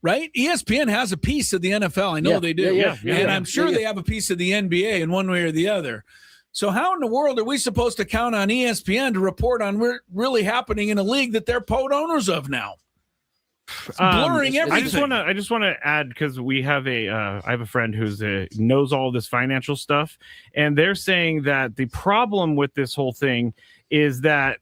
right? ESPN has a piece of the NFL. I know they do. And I'm sure they have a piece of the NBA in one way or the other. So how in the world are we supposed to count on ESPN to report on what's really happening in a league that they're owners of now? It's blurring everything. I just want to add, because we have I have a friend who's knows all this financial stuff, and they're saying that the problem with this whole thing is that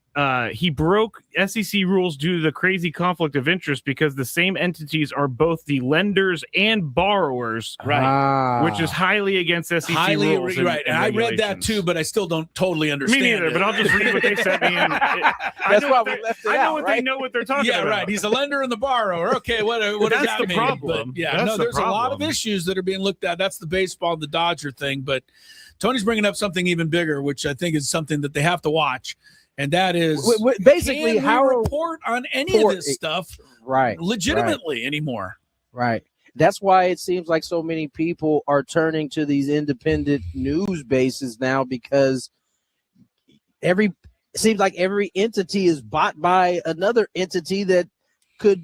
he broke SEC rules due to the crazy conflict of interest, because the same entities are both the lenders and borrowers, right? Which is highly against SEC rules. Right, and I read that too, but I still don't totally understand. Me neither, but I'll just read what they sent me. I know they know what they're talking about. Yeah, right. He's a lender and the borrower. Okay, what does that mean? Problem. But, there's a lot of issues that are being looked at. That's the baseball, the Dodger thing. But Tony's bringing up something even bigger, which I think is something that they have to watch. And that is basically how we report on any of this stuff legitimately anymore. Right. That's why it seems like so many people are turning to these independent news bases now, because it seems like every entity is bought by another entity that could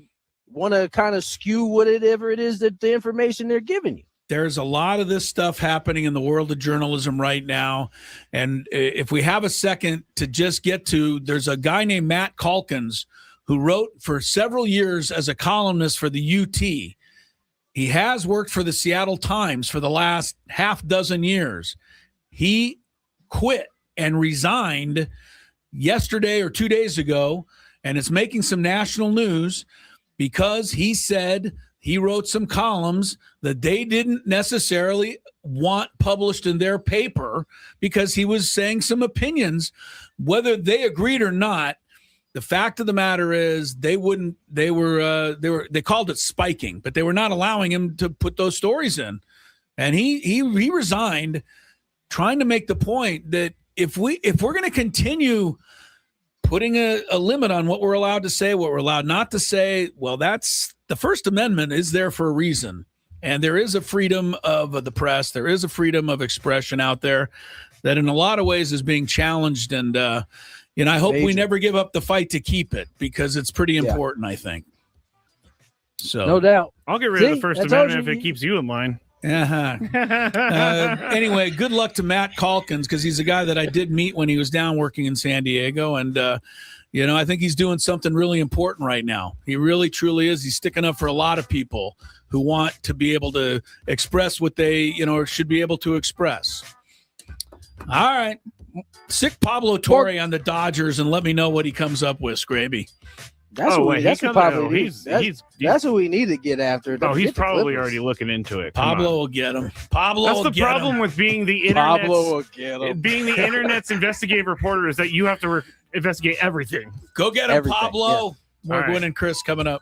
want to kind of skew whatever it is that the information they're giving you. There's a lot of this stuff happening in the world of journalism right now. And if we have a second to just get to, there's a guy named Matt Calkins who wrote for several years as a columnist for the UT. He has worked for the Seattle Times for the last half dozen years. He quit and resigned yesterday or 2 days ago, and it's making some national news because he said he wrote some columns that they didn't necessarily want published in their paper because he was saying some opinions, whether they agreed or not. The fact of the matter is they called it spiking, but they were not allowing him to put those stories in. And he resigned, trying to make the point that if we're going to continue putting a limit on what we're allowed to say, what we're allowed not to say, well, that's the First Amendment is there for a reason. And there is a freedom of the press. There is a freedom of expression out there that in a lot of ways is being challenged. And, I hope we never give up the fight to keep it because it's pretty important, I think. So no doubt. I'll get rid of the First Amendment if it keeps you in line. Anyway, good luck to Matt Calkins because he's a guy that I did meet when he was down working in San Diego. And, I think he's doing something really important right now. He really, truly is. He's sticking up for a lot of people who want to be able to express what they, should be able to express. All right. Sick Pablo Torre on the Dodgers and let me know what he comes up with, Scraby. That's what we need to get after. He's probably already looking into it. Pablo will get him. That's the problem with being the internet's investigative reporter is that you have to investigate everything. Go get him, Pablo. More Gwynn and Chris coming up.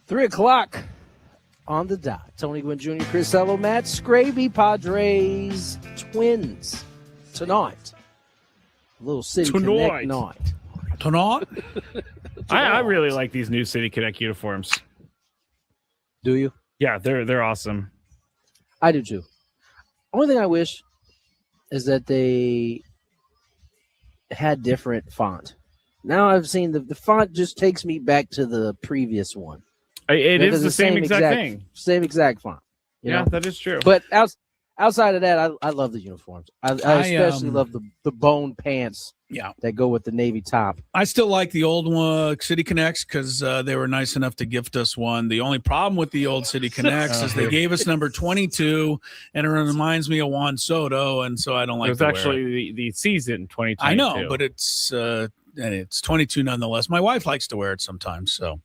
3 o'clock on the dot. Tony Gwynn Jr., Chris Ello, Matt Scraby, Padres, Twins tonight. Little City Connect night. Tonight? I really like these new City Connect uniforms. Do you? Yeah, they're awesome. I do too. Only thing I wish is that they had different font. Now I've seen the font just takes me back to the previous one. It is the same exact thing. Same exact font. You know? That is true. But outside of that, I love the uniforms. I especially love the bone pants. Yeah, that go with the navy top. I still like the old City Connects because they were nice enough to gift us one. The only problem with the old City Connects is they gave us number 22, and it reminds me of Juan Soto, and so I don't like. It was actually the season 22. I know, but it's 22 nonetheless. My wife likes to wear it sometimes, so.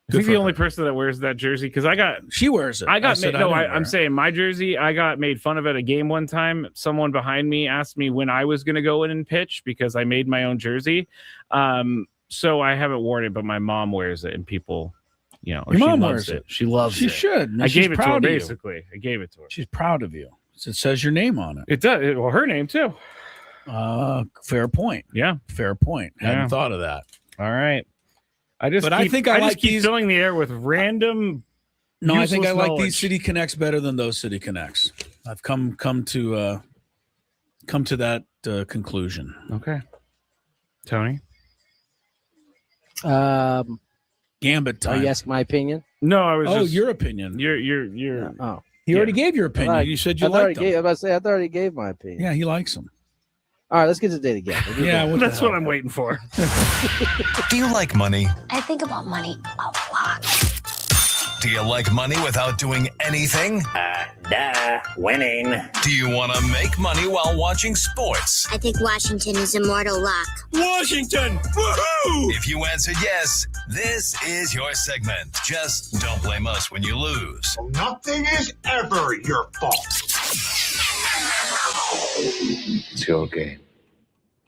I think the only person that wears that jersey, because she wears it. I'm saying my jersey, I got made fun of at a game one time. Someone behind me asked me when I was going to go in and pitch because I made my own jersey. So I haven't worn it, but my mom wears it, and people, your mom wears it. She loves it. She should. I gave it to her, basically. I gave it to her. She's proud of you. It says your name on it. It does. Well, her name, too. Fair point. Yeah. Fair point. Hadn't thought of that. All right. I just keep filling the air with random. No, I think I like these City Connects better than those City Connects. I've come to that conclusion. Okay, Tony. Gambit time. Are you asking my opinion? No, I was. Oh, your opinion. You're. Oh, he already gave your opinion. You said you liked them. I thought he gave my opinion. Yeah, he likes them. All right, let's get to the date again. That's what I'm waiting for. Do you like money? I think about money a lot. Do you like money without doing anything? Winning. Do you want to make money while watching sports? I think Washington is immortal luck. Washington! Woohoo! If you answered yes, this is your segment. Just don't blame us when you lose. Nothing is ever your fault. It's your game.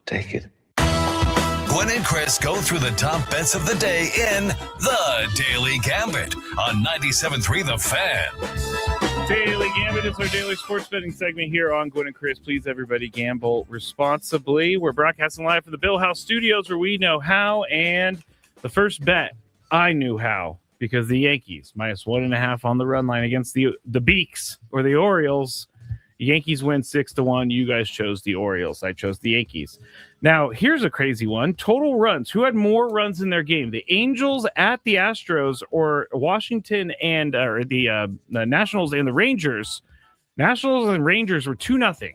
Take it. Gwynn and Chris go through the top bets of the day in The Daily Gambit on 97.3 The Fan. Daily Gambit is our daily sports betting segment here on Gwynn and Chris. Please, everybody, gamble responsibly. We're broadcasting live from the Bill House Studios where we know how. And the first bet, I knew how because the Yankees, -1.5 on the run line against the Beaks or the Orioles. Yankees win 6-1. You guys chose the Orioles. I chose the Yankees. Now, here's a crazy one. Total runs. Who had more runs in their game? The Angels at the Astros or Washington and the Nationals and the Rangers? Nationals and Rangers were 2-0.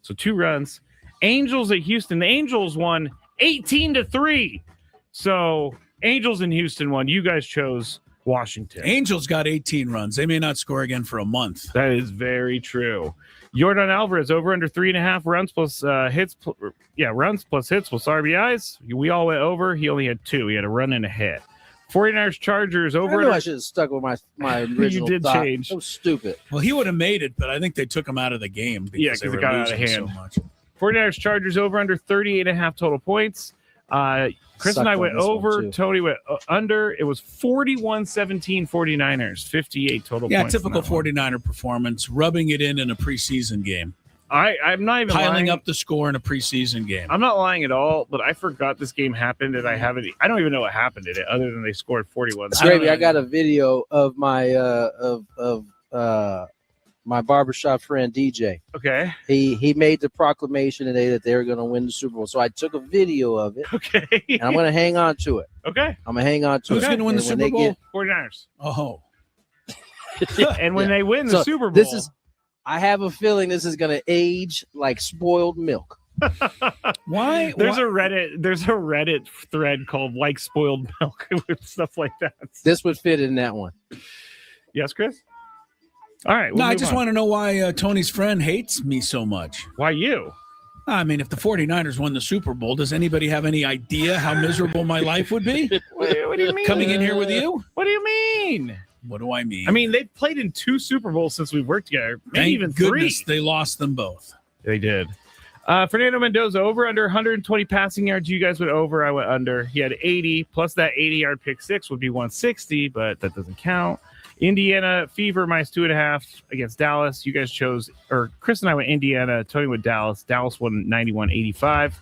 So 2 runs. Angels at Houston. The Angels won 18-3. So Angels in Houston won. You guys chose Washington. Angels got 18 runs. They may not score again for a month. That is very true. Jordan Alvarez over under 3.5 runs plus hits. Runs plus hits plus RBIs. We all went over. He only had 2. He had a run and a hit. 49ers Chargers over. I knew I should have stuck with my original. You did thought. change. So stupid. Well, he would have made it, but I think they took him out of the game because they were it got out of losing hand. so much. 49ers Chargers over under 38.5 total points. Chris and I went over. Tony went under. It was 41-17 49ers, 58 total points. Yeah, typical 49er performance, rubbing it in a preseason game. I'm not even piling up the score in a preseason game. I'm not lying at all, but I forgot this game happened, and I don't even know what happened in it other than they scored 41. I got a video of my my barbershop friend DJ. Okay. He made the proclamation today that they were going to win the Super Bowl. So I took a video of it. Okay. And I'm going to hang on to it. Okay. I'm going to hang on to Who's it. going to win the Super Bowl? 49ers. Oh. And when they win the Super Bowl. I have a feeling this is going to age like spoiled milk. Why? There's a Reddit thread called "Like Spoiled Milk" with stuff like that. This would fit in that one. Yes, Chris. All right. I just want to know why Tony's friend hates me so much. Why you? I mean, if the 49ers won the Super Bowl, does anybody have any idea how miserable my life would be? What do you mean? Coming in here with you? What do you mean? What do I mean? I mean, they've played in 2 Super Bowls since we've worked together. Maybe Thank even goodness 3. They lost them both. They did. Fernando Mendoza over under 120 passing yards. You guys went over. I went under. He had 80 plus that 80-yard pick six would be 160, but that doesn't count. Indiana Fever minus 2.5 against Dallas. You guys chose, or Chris and I went Indiana. Tony went Dallas. Dallas won 91-85.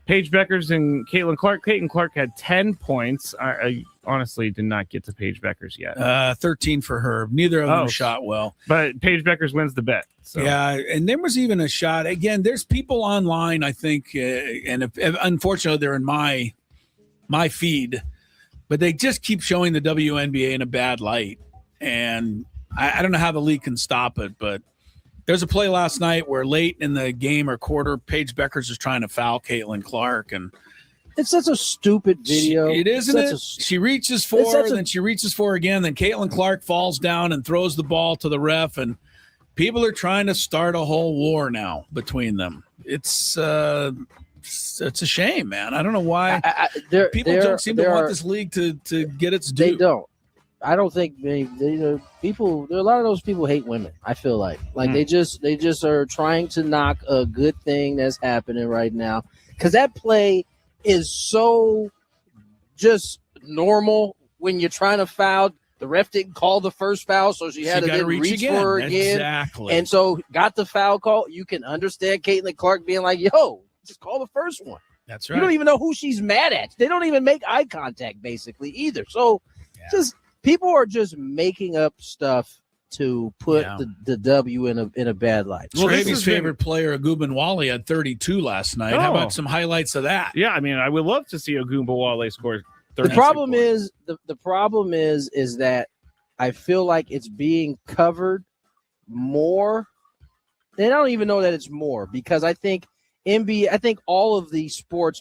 Paige Beckers and Caitlin Clark. Caitlin Clark had 10 points. I honestly did not get to Paige Beckers yet. 13 for her. Neither of them shot well. But Paige Beckers wins the bet. So. Yeah, and there was even a shot. Again, there's people online, I think, and if, unfortunately they're in my feed, but they just keep showing the WNBA in a bad light. And I don't know how the league can stop it, but there's a play last night where late in the game or quarter, Paige Beckers is trying to foul Caitlin Clark, and it's such a stupid video. She reaches for her, then she reaches for her again. Then Caitlin Clark falls down and throws the ball to the ref, and people are trying to start a whole war now between them. It's a shame, man. I don't know why people don't seem to want this league to get its due. They don't. I don't think people. There are a lot of those people hate women. I feel like they just are trying to knock a good thing that's happening right now, because that play is so just normal. When you're trying to foul, the ref didn't call the first foul, so she had to then reach for her again. Exactly. And so got the foul call. You can understand Caitlin Clark being like, "Yo, just call the first one." That's right. You don't even know who she's mad at. They don't even make eye contact basically either. So just. People are just making up stuff to put the W in a bad light. Well, Travy's favorite player, Agubanwale, had 32 last night. How about some highlights of that? Yeah, I mean, I would love to see Agubanwale score 30. The problem is that I feel like it's being covered more. And I don't even know that it's more, because I think all of these sports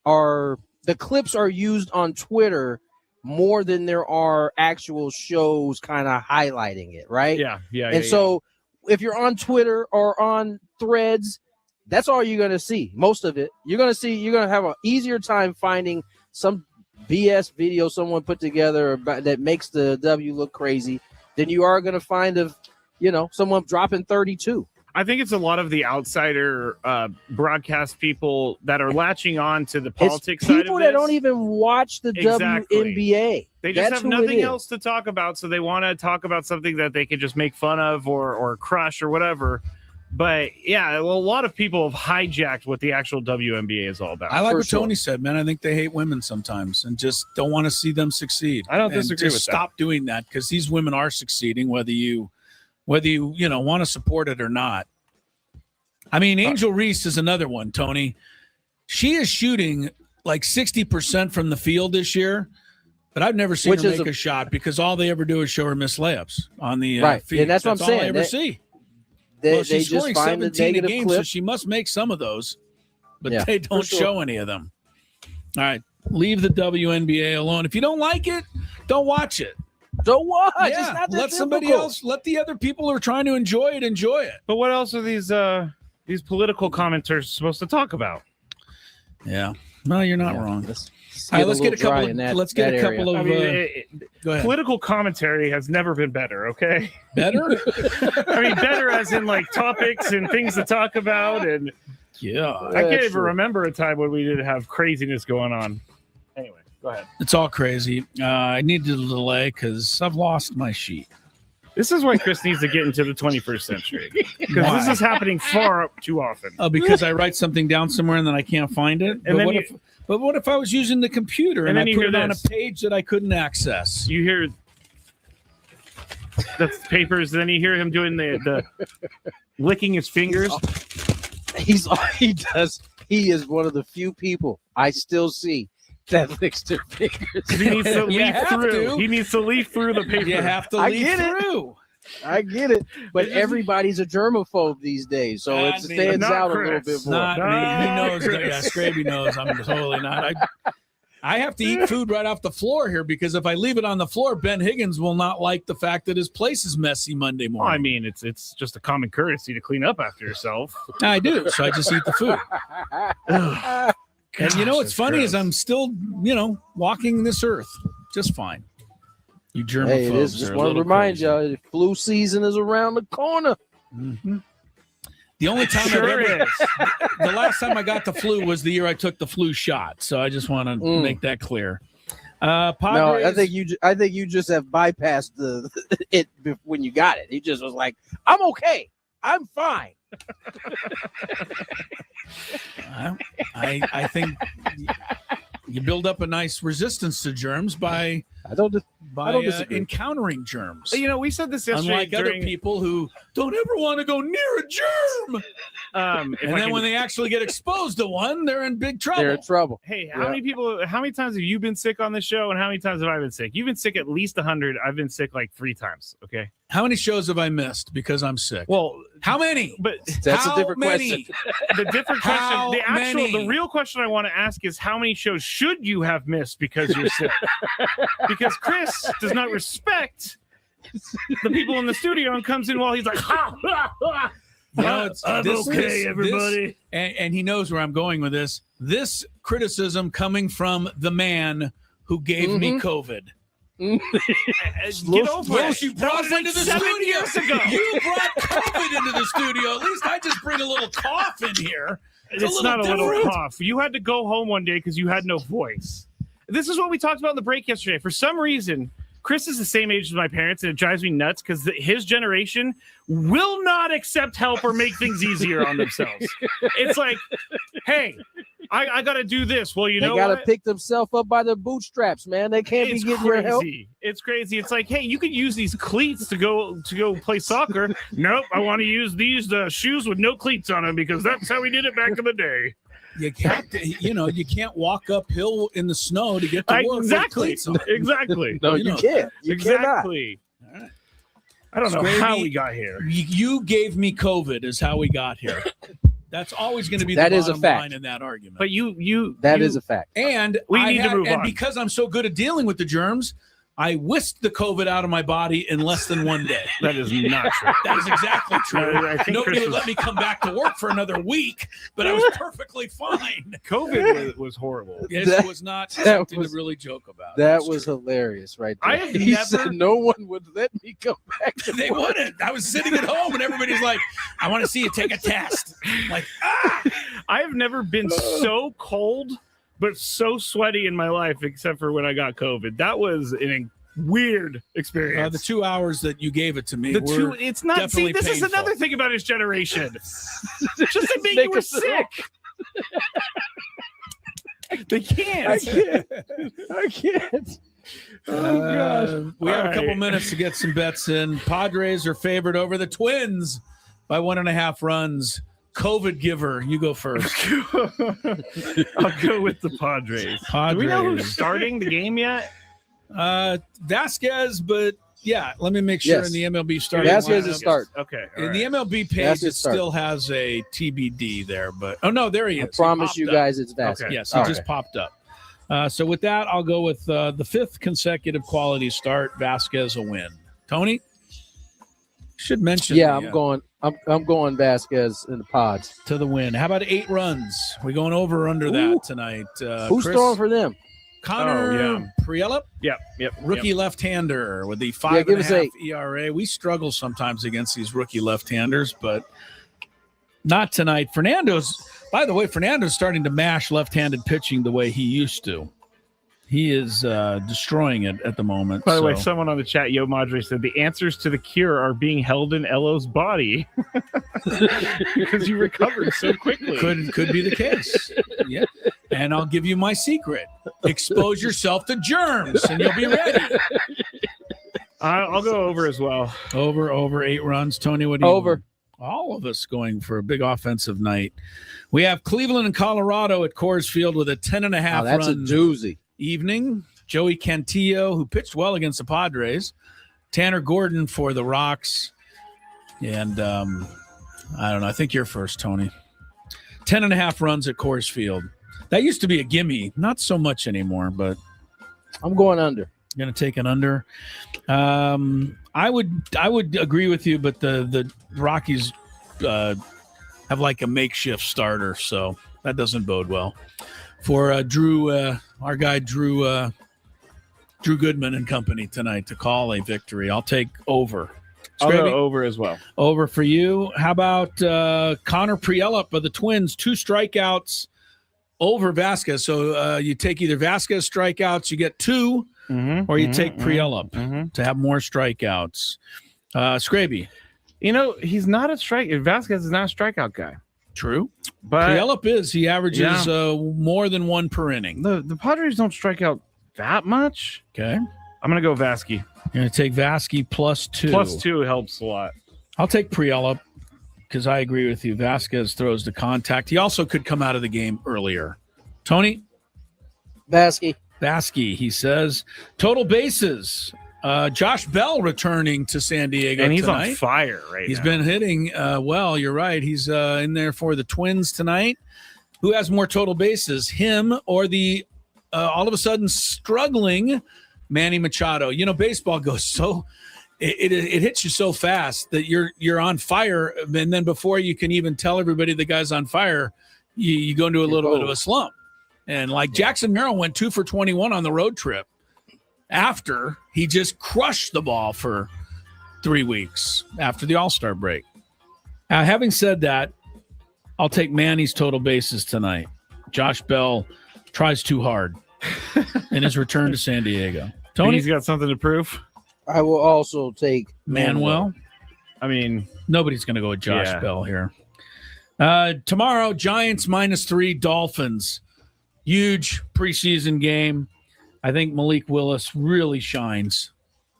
are the clips are used on Twitter more than there are actual shows kind of highlighting it, right? Yeah. So if you're on Twitter or on Threads, that's all you're going to see. Most of it. You're going to have an easier time finding some BS video someone put together that makes the W look crazy than you are going to find of, someone dropping 32. I think it's a lot of the outsider broadcast people that are latching on to the politics side of this. People that don't even watch the WNBA. They just have nothing else to talk about, so they want to talk about something that they can just make fun of or crush or whatever. But, yeah, a lot of people have hijacked what the actual WNBA is all about. I like what Tony said, man. I think they hate women sometimes and just don't want to see them succeed. I don't disagree with that. Stop doing that, because these women are succeeding, whether you want to support it or not. I mean, Angel Reese is another one, Tony. She is shooting like 60% from the field this year, but I've never seen her make a shot, because all they ever do is show her miss layups on the field. And that's what I'm saying. All I ever see. She's scoring 17 a game, so she must make some of those, but they don't show any of them. All right, leave the WNBA alone. If you don't like it, don't watch it. Don't watch. Yeah, it's not that let somebody else. Let the other people who are trying to enjoy it. But what else are these political commenters supposed to talk about? Yeah. No, you're not wrong. All right, let's get a couple of. Go ahead. Political commentary has never been better. Okay. Better. I mean, better as in like topics and things to talk about, and I can't even remember a time when we didn't have craziness going on. Anyway, go ahead. It's all crazy. I needed a delay because I've lost my sheet. This is why Chris needs to get into the 21st century, because this is happening far too often. Oh, because I write something down somewhere and then I can't find it. But what if I was using the computer and I put it on a page that I couldn't access? You hear the papers, then you hear him doing the licking his fingers. He does. He is one of the few people I still see that licks their fingers. He needs to leaf through. He needs to leaf through the paper. You have to leaf through. I get it, but everybody's a germaphobe these days, so it stands out a little bit more. Not me. He knows. Yeah, Scraby knows. I'm totally not. I have to eat food right off the floor here, because if I leave it on the floor, Ben Higgins will not like the fact that his place is messy Monday morning. Well, I mean, it's just a common courtesy to clean up after yourself. I do, so I just eat the food. And you know what's funny is I'm still, walking this earth just fine. You germaphobes. Hey, just want to remind y'all, flu season is around the corner. Mm-hmm. The only time Sure I've ever, is. the last time I got the flu was the year I took the flu shot. So I just want to make that clear. No, Padres, I think you just have bypassed it when you got it. He just was like, "I'm okay, I'm fine." I think you build up a nice resistance to germs by disagree. encountering germs. You know, we said this yesterday. Unlike other people who don't ever want to go near a germ. And then when they actually get exposed to one, they're in big trouble. They're in trouble. Hey, how many times have you been sick on this show, and how many times have I been sick? You've been sick at least 100. I've been sick like 3 times. Okay. How many shows have I missed because I'm sick? Well, how many? But that's how a different many? question. The different How question, many? the real question I want to ask is how many shows should you have missed because you're sick? Because Chris does not respect the people in the studio and comes in while he's like, ha, ha, ha. I'm okay, everybody. And he knows where I'm going with this. This criticism coming from the man who gave me COVID. Get over it. You brought it into the 7 studio. years ago. You brought COVID into the studio. At least I just bring a little cough in here. It's not a little cough. You had to go home one day because you had no voice. This is what we talked about in the break yesterday. For some reason, Chris is the same age as my parents, and it drives me nuts because his generation will not accept help or make things easier on themselves. It's like, hey, I got to do this. Well, you know They got what? to pick themselves up by their bootstraps, man. They can't It's be getting your help. crazy. It's crazy. It's like, hey, you could use these cleats to go play soccer. Nope, I want to use these shoes with no cleats on them because that's how we did it back in the day. You have to, you can't walk uphill in the snow to get to work. with Exactly. cleats on. Exactly. No, you can't. You exactly. All right. I don't know Scraby, how we got here. You gave me COVID is how we got here. That's always going to be That the is a bottom fact. line in that argument. But That is a fact. And We need to move and on. because I'm so good at dealing with the germs, I whisked the COVID out of my body in less than 1 day. That is not true. That is exactly true. I think Nobody Chris would let me come back to work for another week, but I was perfectly fine. COVID was horrible. It was not something to really joke about. That That's was true. hilarious, right there. I have He never- said no one would let me come back. To They work. wouldn't. I was sitting at home and everybody's like, I want to see you take a test. I'm like, I have never been so cold but so sweaty in my life except for when I got COVID. That was an weird experience. the 2 hours that you gave it to me were it's not. See, definitely this is painful. another thing about his generation. Just admit Make you were us sick. They can't. I can't. We have All a couple right. minutes to get some bets in. Padres are favored over the Twins by 1.5 runs. COVID giver, you go first. I'll go with the Padres. Do we know who's starting the game yet? Vasquez, but yeah, let me make sure Yes. in the MLB starting Vasquez lineup. is start. Okay. all In right. the MLB page, Vasquez it start. still has a TBD there, but no, there he is. I He promise popped you up. guys it's Vasquez. Okay. Yes, he just popped up. So with that, I'll go with the 5th consecutive quality start. Vasquez a win. Tony should mention. Yeah, the, I'm going Vasquez in the pods. to the win. How about 8 runs? We going over or under that tonight? Who's Chris? throwing for them? Connor Priella, Yep. rookie left-hander with the give us 5.5 8. ERA. We struggle sometimes against these rookie left-handers, but not tonight. By the way, Fernando's starting to mash left-handed pitching the way he used to. He is destroying it at the moment. By the way, so- someone on the chat, Yo Madre, said the answers to the cure are being held in Elo's body because you recovered so quickly. Could be the case. Yeah. And I'll give you my secret. Expose yourself to germs and you'll be ready. I'll go over as well. Over 8 runs. Tony, what do you Over. All of us going for a big offensive night. We have Cleveland and Colorado at Coors Field with a 10.5 Oh, that's a run doozy. evening. Joey Cantillo, who pitched well against the Padres. Tanner Gordon for the Rocks. And I don't know. I think you're first, Tony. 10.5 runs at Coors Field. That used to be a gimme. Not so much anymore, but I'm going under. going to take an under. I would agree with you, but the Rockies have like a makeshift starter, so that doesn't bode well for Drew. Our guy Drew Goodman and company tonight to call a victory. I'll take over. I'll go Scraby? over as well. Over for you. How about Connor Prielup of the Twins? 2 strikeouts over Vasquez. So you take either Vasquez strikeouts, you get 2, or you take Prielup to have more strikeouts. Scraby. You know, he's not a strike. Vasquez is not a strikeout guy. True. But Prielup is. He averages more than 1 per inning. the Padres don't strike out that much. Okay. I'm going to go Vasquez. You're going to take Vasquez +2. +2 helps a lot. I'll take Prielup because I agree with you. Vasquez throws the contact. He also could come out of the game earlier. Tony? Vasquez. Vasquez, he says. Total bases. Josh Bell returning to San Diego And he's tonight. on fire right He's now. been hitting well. You're right. He's in there for the Twins tonight. Who has more total bases, him or the all of a sudden struggling Manny Machado? You know, baseball goes so it hits you so fast that you're on fire, and then before you can even tell everybody the guy's on fire, you go into a little bit of a slump. And like Jackson Merrill went 2 for 21 on the road trip after he just crushed the ball for 3 weeks after the All-Star break. Now, having said that, I'll take Manny's total bases tonight. Josh Bell tries too hard in his return to San Diego. Tony? He's got something to prove. I will also take Manuel? I mean, nobody's going to go with Josh Bell here. Tomorrow, Giants -3, Dolphins. Huge preseason game. I think Malik Willis really shines.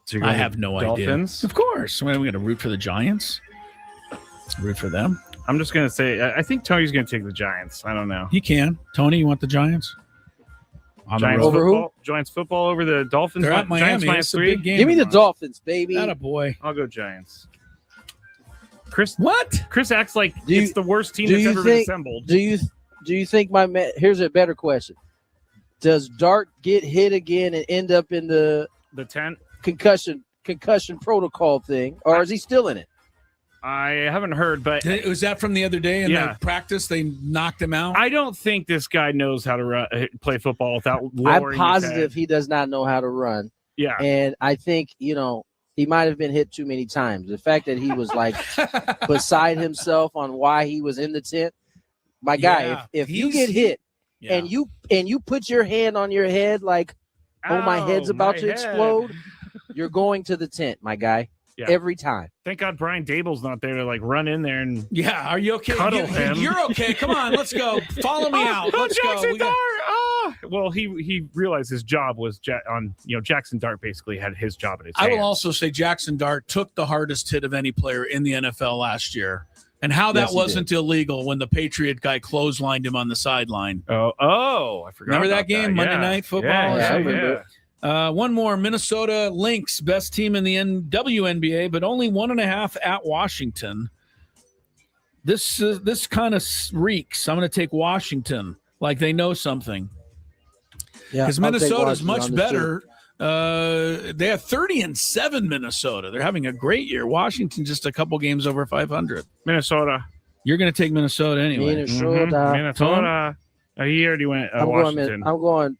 So I have no Dolphins? idea. Of course. We're going to root for the Giants. Root for them. I'm just going to say, I think Tony's going to take the Giants. I don't know. He can. Tony, you want the Giants? Giants over football, Giants football over the Dolphins. They're at Giants Miami. It's a -3. big game. Give me the Dolphins, baby. Attaboy. I'll go Giants. Chris, what? Chris acts like Do you- it's the worst team do that's you ever been think- assembled. Do you think here's a better question. Does Dart get hit again and end up in the tent concussion protocol thing, or is he still in it? I haven't heard, but Was that from the other day in the practice? They knocked him out? I don't think this guy knows how to play football without I'm lowering positive his head. he does not know how to run. Yeah. And I think, he might have been hit too many times. The fact that he was like beside himself on why he was in the tent. My guy, Yeah, if you get hit and you put your hand on your head like, oh, my head's about to explode, you're going to the tent, my guy. Yeah. Every time. Thank God Brian Dable's not there to like run in there and are you okay? Cuddle him. You're okay. Come on, let's go. Follow me out. Let's go. Jackson We got- Dart! Well, he realized his job was Jackson Dart basically had his job in his I will hands. also say Jackson Dart took the hardest hit of any player in the NFL last year. And how that Yes, he wasn't illegal when the Patriot guy clotheslined him on the sideline. Oh, I forgot. Remember that about game, Monday Yeah. Night Football? Yeah, I remember. One more, Minnesota Lynx, best team in the WNBA, but only 1.5 at Washington. This kind of reeks. I'm going to take Washington like they know something. Yeah, Because I'll take Minnesota's Washington much on this too. better. They have 30-7 Minnesota. They're having a great year. Washington just a couple games over 500. Minnesota. You're going to take Minnesota anyway. Minnesota. Minnesota. He already went Washington. I'm going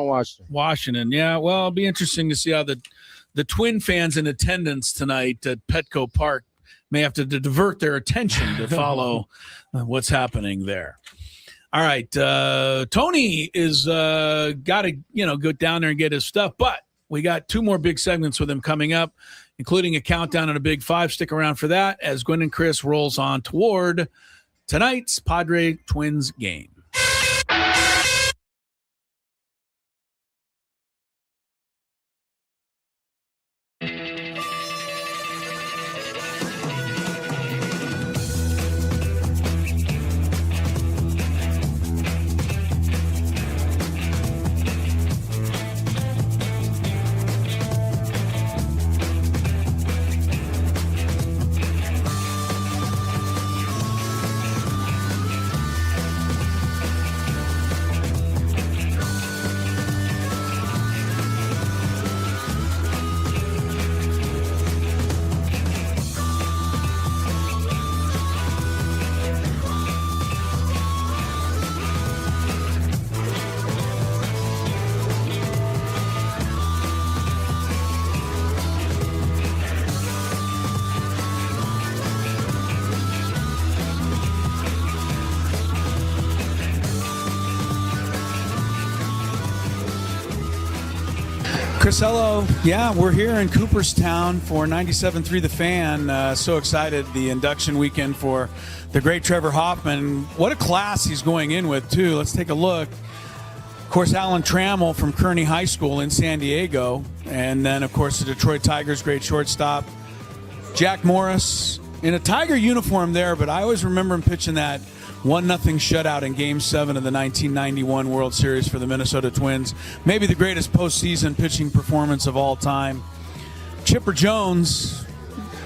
Washington. Washington, yeah. Well, it'll be interesting to see how the Twin fans in attendance tonight at Petco Park may have to divert their attention to follow what's happening there. All right, Tony is got to go down there and get his stuff, but we got 2 more big segments with him coming up, including a countdown and a big 5. Stick around for that as Gwynn and Chris rolls on toward tonight's Padre Twins game. Chris, hello. Yeah, we're here in Cooperstown for 97.3 The Fan. So excited, the induction weekend for the great Trevor Hoffman. What a class he's going in with, too. Let's take a look. Of course, Alan Trammell from Kearney High School in San Diego. And then, of course, the Detroit Tigers' great shortstop, Jack Morris, in a Tiger uniform there, but I always remember him pitching that 1-0 shutout in Game 7 of the 1991 World Series for the Minnesota Twins. Maybe the greatest postseason pitching performance of all time. Chipper Jones,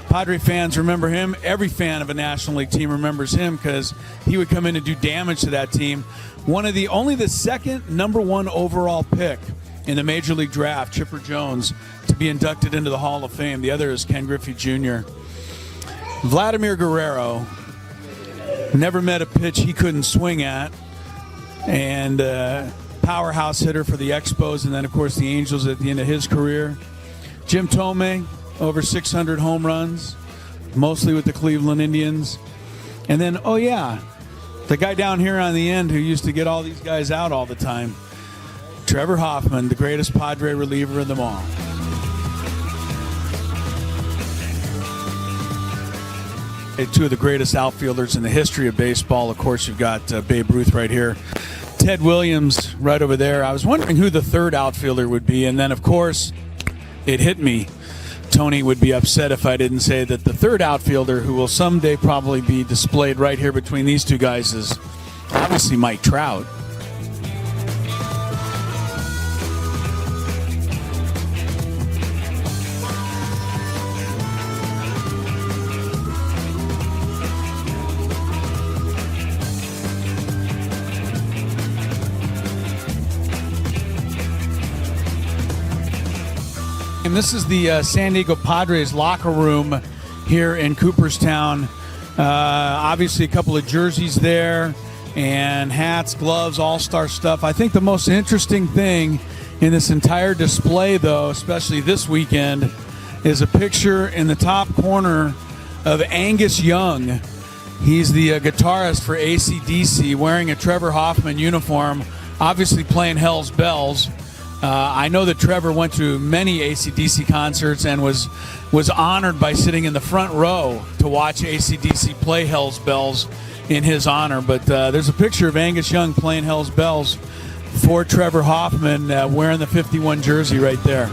Padre fans remember him. Every fan of a National League team remembers him because he would come in and do damage to that team. Only the second number 1 overall pick in the Major League Draft, Chipper Jones, to be inducted into the Hall of Fame. The other is Ken Griffey Jr. Vladimir Guerrero never met a pitch he couldn't swing at, and powerhouse hitter for the Expos, and then, of course, the Angels at the end of his career. Jim Thome, over 600 home runs, mostly with the Cleveland Indians. And then, oh, yeah, the guy down here on the end who used to get all these guys out all the time, Trevor Hoffman, the greatest Padre reliever of them all. Two of the greatest outfielders in the history of baseball. Of course, you've got Babe Ruth right here. Ted Williams right over there. I was wondering who the third outfielder would be. And then, of course, it hit me. Tony would be upset if I didn't say that the third outfielder, who will someday probably be displayed right here between these two guys, is obviously Mike Trout. And this is the San Diego Padres locker room here in Cooperstown. Obviously, a couple of jerseys there and hats, gloves, all-star stuff. I think the most interesting thing in this entire display, though, especially this weekend, is a picture in the top corner of Angus Young. He's the guitarist for AC/DC, wearing a Trevor Hoffman uniform, obviously playing Hell's Bells. I know that Trevor went to many AC/DC concerts and was honored by sitting in the front row to watch AC/DC play Hell's Bells in his honor. But there's a picture of Angus Young playing Hell's Bells for Trevor Hoffman, wearing the 51 jersey right there.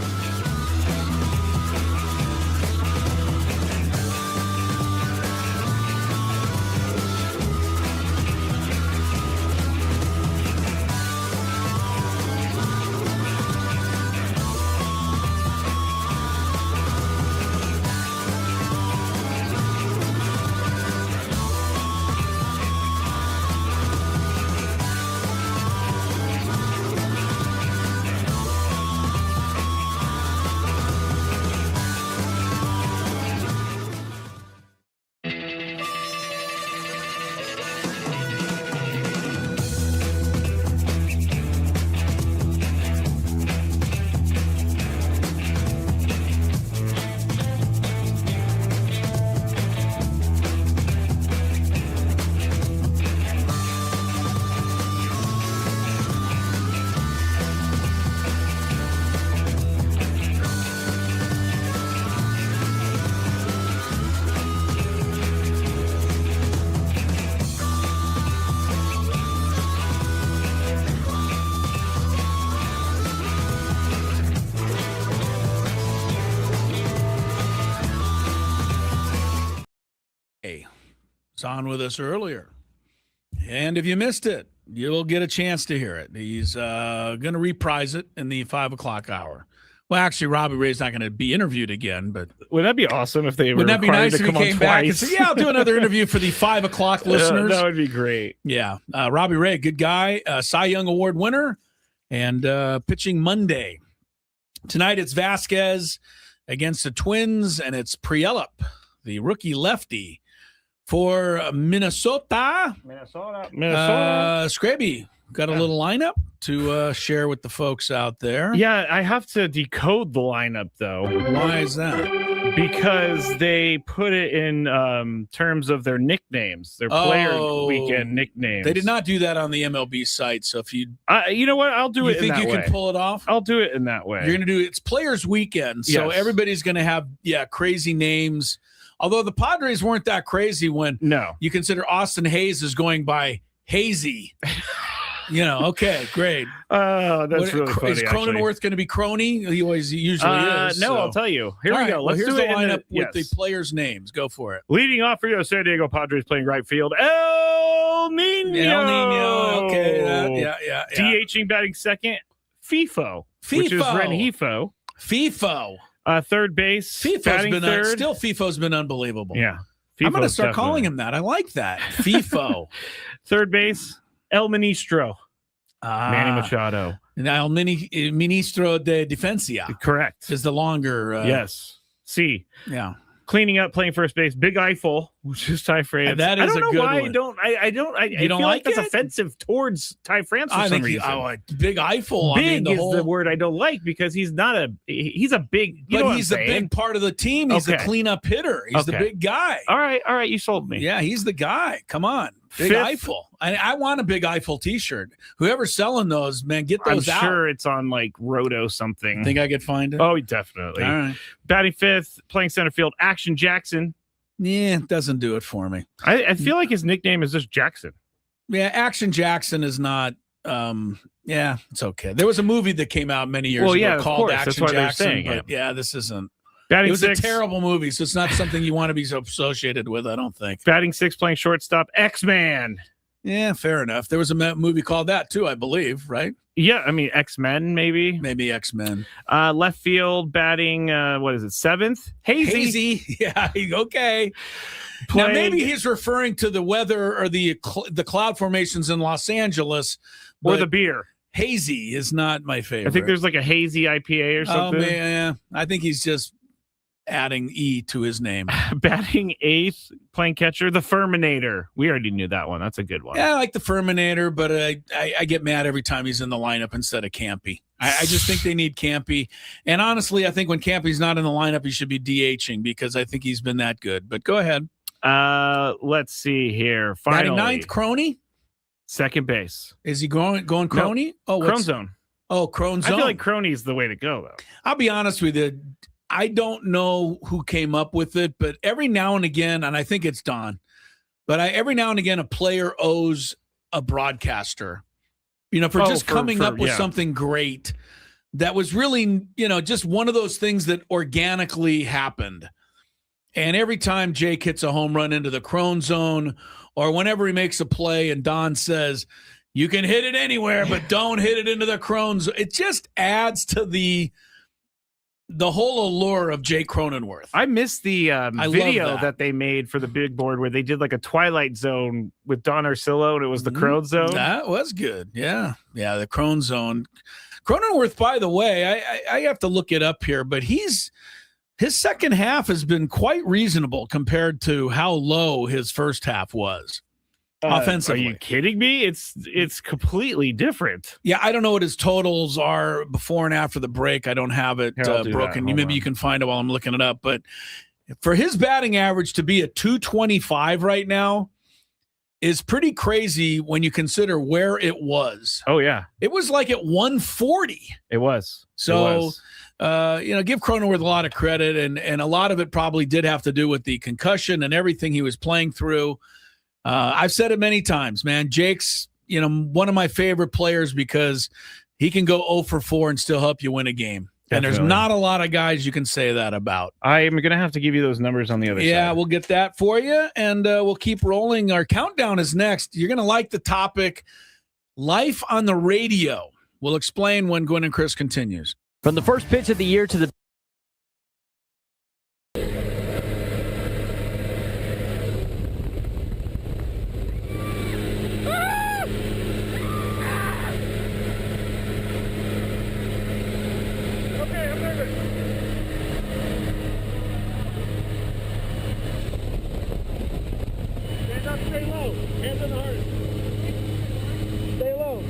Was on with us earlier. And if you missed it, you'll get a chance to hear it. He's going to reprise it in the 5 o'clock hour. Well, actually, Robbie Ray's not going to be interviewed again, but would that be awesome if they were? Wouldn't that be nice if he came back and twice? said, "Yeah, I'll do another interview for the 5 o'clock listeners"? That would be great. Yeah, Robbie Ray, good guy, Cy Young Award winner, and pitching Monday. Tonight it's Vasquez against the Twins, and it's Prielup, the rookie lefty, for Minnesota. Scraby, got a little lineup to share with the folks out there. Yeah, I have to decode the lineup, though. Why is that? Because they put it in terms of their nicknames, their player weekend nicknames. They did not do that on the MLB site. So if you know what, I'll do it in that way. You think you can pull it off? I'll do it in that way. You're going to do it's Players Weekend. So everybody's going to have crazy names. Although the Padres weren't that crazy when you consider Austin Hayes is going by Hazy. Okay, great. Oh, that's really funny. Is Cronenworth going to be Crony? He usually is. No, I'll tell you. Here we go. Let's here's do the it lineup with the players' names. Go for it. Leading off for your San Diego Padres playing right field, El Nino. Okay, yeah. DHing batting second, FIFO, which is Rengifo. FIFO. Third base, FIFO's batting been third. Still, FIFO's been unbelievable. Yeah. I'm going to start calling him that. I like that. FIFO. Third base, El Ministro. Manny Machado. El Ministro de Defensa. Correct. Is the longer. Yes. C. Yeah. Cleaning up, playing first base, Big Eiffel, which is Ty France. That is I don't a know good why one. I feel like that's it? offensive towards Ty France for some reason. Big Eiffel. Big is the word I don't like because he's a big. But he's the big part of the team. He's the cleanup hitter. He's the big guy. All right. You sold me. Yeah, he's the guy. Come on. Big Eiffel. I want a Big Eiffel t-shirt. Whoever's selling those, man, get those out. I'm sure it's on like Roto something. Think I could find it? Oh, definitely. All right. Batting fifth, playing center field, Action Jackson. Yeah, it doesn't do it for me. I feel like his nickname is just Jackson. Yeah, Action Jackson is not it's okay. There was a movie that came out many years ago called Action Jackson. But this isn't. It was a terrible movie, so it's not something you want to be so associated with, I don't think. Batting sixth, playing shortstop, X-Man. Yeah, fair enough. There was a movie called that too, I believe, right? Yeah, I mean X-Men, maybe. Maybe X-Men. Left field, batting, seventh? Hazy. Yeah, okay. Now, maybe he's referring to the weather or the cloud formations in Los Angeles. Or the beer. Hazy is not my favorite. I think there's like a hazy IPA or something. Oh, man, yeah. I think he's just adding E to his name. Batting eighth, playing catcher, the Furminator. We already knew that one. That's a good one. Yeah, I like the Furminator, but I get mad every time he's in the lineup instead of Campy. I just think they need Campy. And honestly, I think when Campy's not in the lineup, he should be DHing because I think he's been that good. But go ahead. Let's see here. Finally. Batting ninth, Crony? Second base. Is he going Crony? No. Crone Zone. Oh, Crone Zone. I feel like Crony's the way to go, though. I'll be honest with you. I don't know who came up with it, but every now and again, and I think it's Don, but every now and again, a player owes a broadcaster, for coming up with something great that was really, just one of those things that organically happened. And every time Jake hits a home run into the Crone Zone, or whenever he makes a play and Don says, you can hit it anywhere, but don't hit it into the Crone Zone, it just adds to the whole allure of Jake Cronenworth. I missed the video that they made for the big board where they did like a Twilight Zone with Don Arcillo, and it was the Crone Zone. That was good. Yeah, the Crone Zone. Cronenworth, by the way, I have to look it up here, but his second half has been quite reasonable compared to how low his first half was. Offensively. Are you kidding me? It's completely different. Yeah, I don't know what his totals are before and after the break. I don't have it broken. Maybe you can find it while I'm looking it up. But for his batting average to be at 225 right now is pretty crazy when you consider where it was. Oh, yeah. It was like at 140. It was. So, give Cronenworth a lot of credit. And a lot of it probably did have to do with the concussion and everything he was playing through. I've said it many times, man. Jake's, one of my favorite players because he can go 0 for 4 and still help you win a game. Definitely. And there's not a lot of guys you can say that about. I am going to have to give you those numbers on the other side. Yeah, we'll get that for you, and we'll keep rolling. Our countdown is next. You're going to like the topic, life on the radio. We'll explain when Gwynn and Chris continues. From the first pitch of the year to the Stay low. Hands on the heart. Stay low.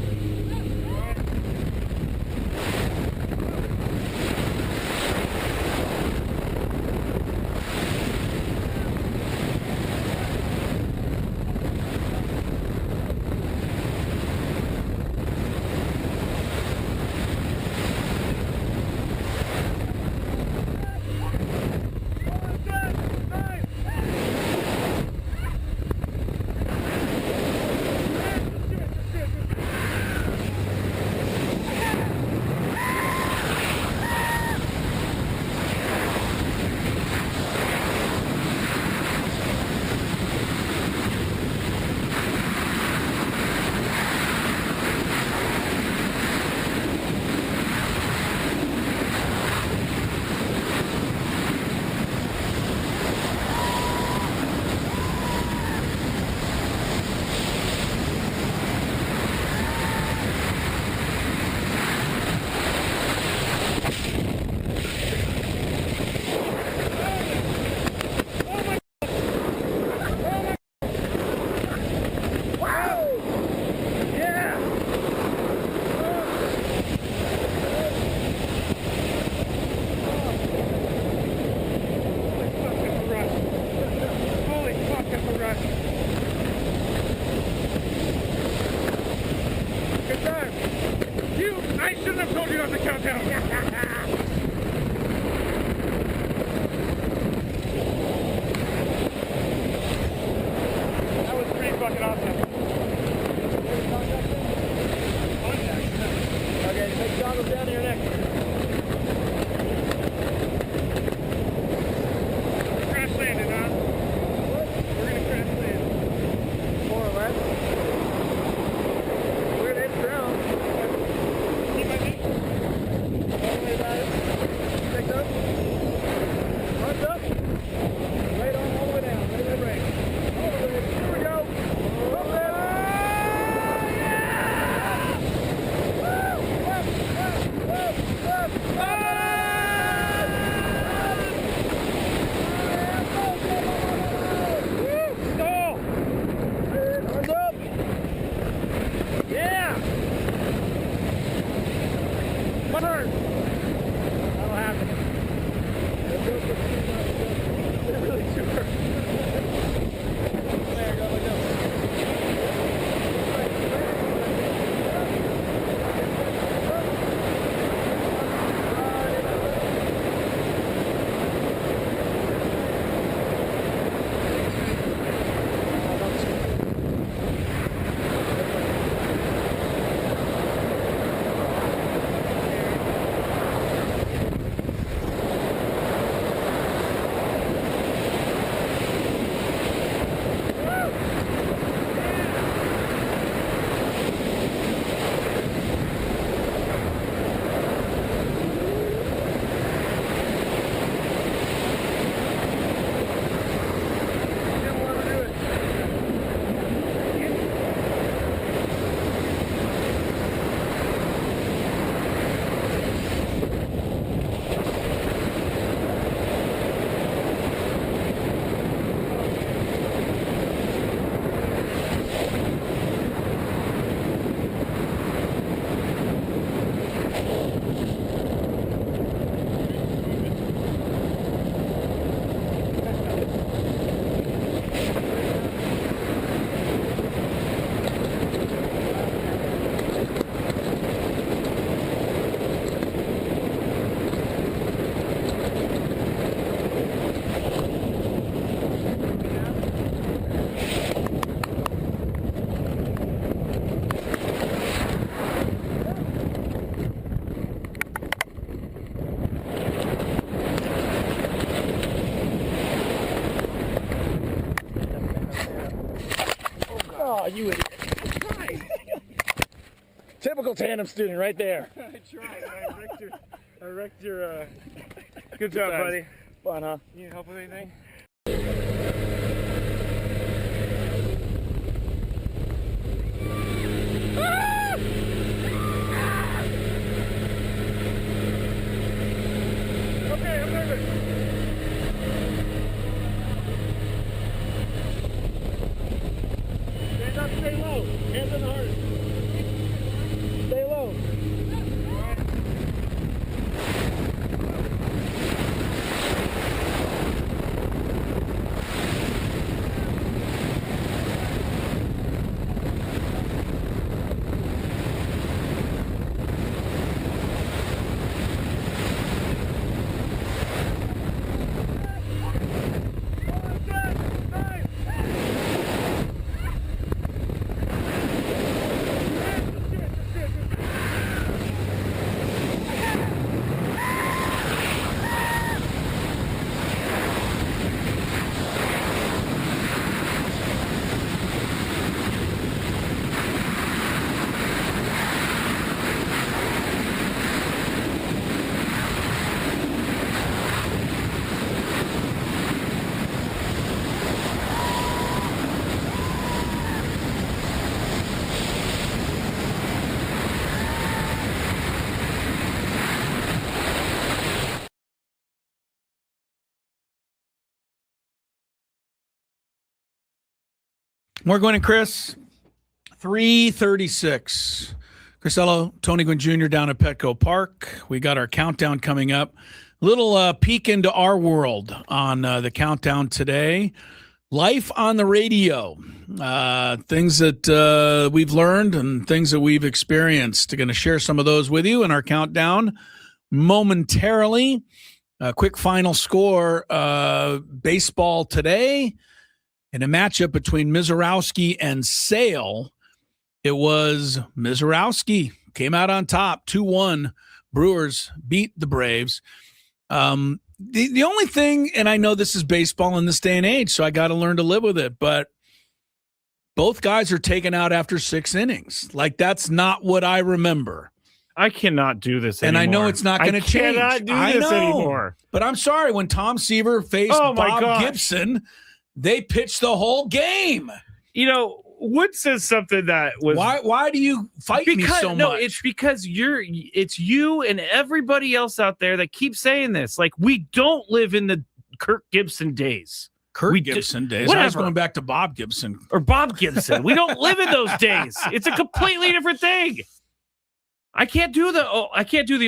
fucking off now. Okay, take goggles down to your neck. Crash landing, huh? What? We're gonna crash land. More or less. We're gonna hit the ground. Keep my knee. Don't worry about it. Pick up. Arms up. Right on all the way down. Right, right, right. All the way. Here we go. Up there. Yeah! Woo! Up, up, up, up. Woo! Stall. And arms up. Yeah! My turn. That'll happen. They're really sure. There, go, let go. Oh, you idiot. Typical tandem student right there. I tried. I wrecked your good job, buddy. Fun, huh? You need help with anything? Okay, I'm nervous. Stand up, stay low. Hands on the heart. Stay low. More Gwynn and Chris, 3:36. Crisello, Tony Gwynn Jr. down at Petco Park. We got our countdown coming up. Little peek into our world on the countdown today. Life on the radio, things that we've learned and things that we've experienced. Going to share some of those with you in our countdown momentarily. A quick final score, baseball today. In a matchup between Mizorowski and Sale, it was Mizorowski came out on top, 2-1. Brewers beat the Braves. The only thing, and I know this is baseball in this day and age, so I got to learn to live with it, but both guys are taken out after 6 innings. Like, that's not what I remember. I cannot do this anymore. And I know it's not going to change. I cannot do this anymore. But I'm sorry, when Tom Seaver faced Bob Gibson, they pitched the whole game. You know, Wood says something that was why do you fight me so much? It's because it's you and everybody else out there that keep saying this. Like, we don't live in the Kirk Gibson days. Gibson days. I was going back to Bob Gibson. Or Bob Gibson. We don't live in those days. It's a completely different thing. I can't do the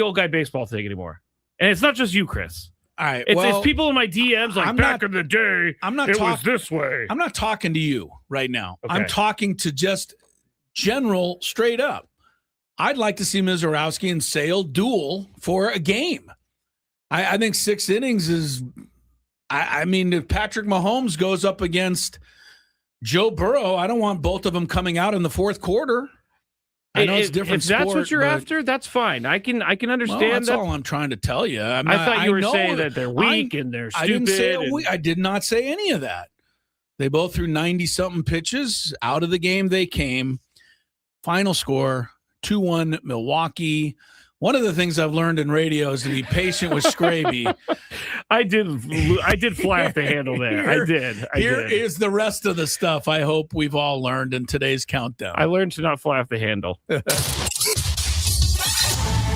old guy baseball thing anymore. And it's not just you, Chris. All right. It's people in my DMs like, back in the day, it was this way. I'm not talking to you right now. Okay. I'm talking to just general straight up. I'd like to see Mizorowski and Sale duel for a game. I think 6 innings is I mean, if Patrick Mahomes goes up against Joe Burrow, I don't want both of them coming out in the fourth quarter. I know it's different. If that's what you're after, that's fine. I can understand. Well, that's all I'm trying to tell you. I thought you were saying that they're weak and they're stupid. I didn't say I did not say any of that. They both threw 90-something pitches. Out of the game they came. Final score, 2-1 Milwaukee. One of the things I've learned in radio is to be patient with Scraby. I did fly off the handle there. I did. Here is the rest of the stuff I hope we've all learned in today's countdown. I learned to not fly off the handle.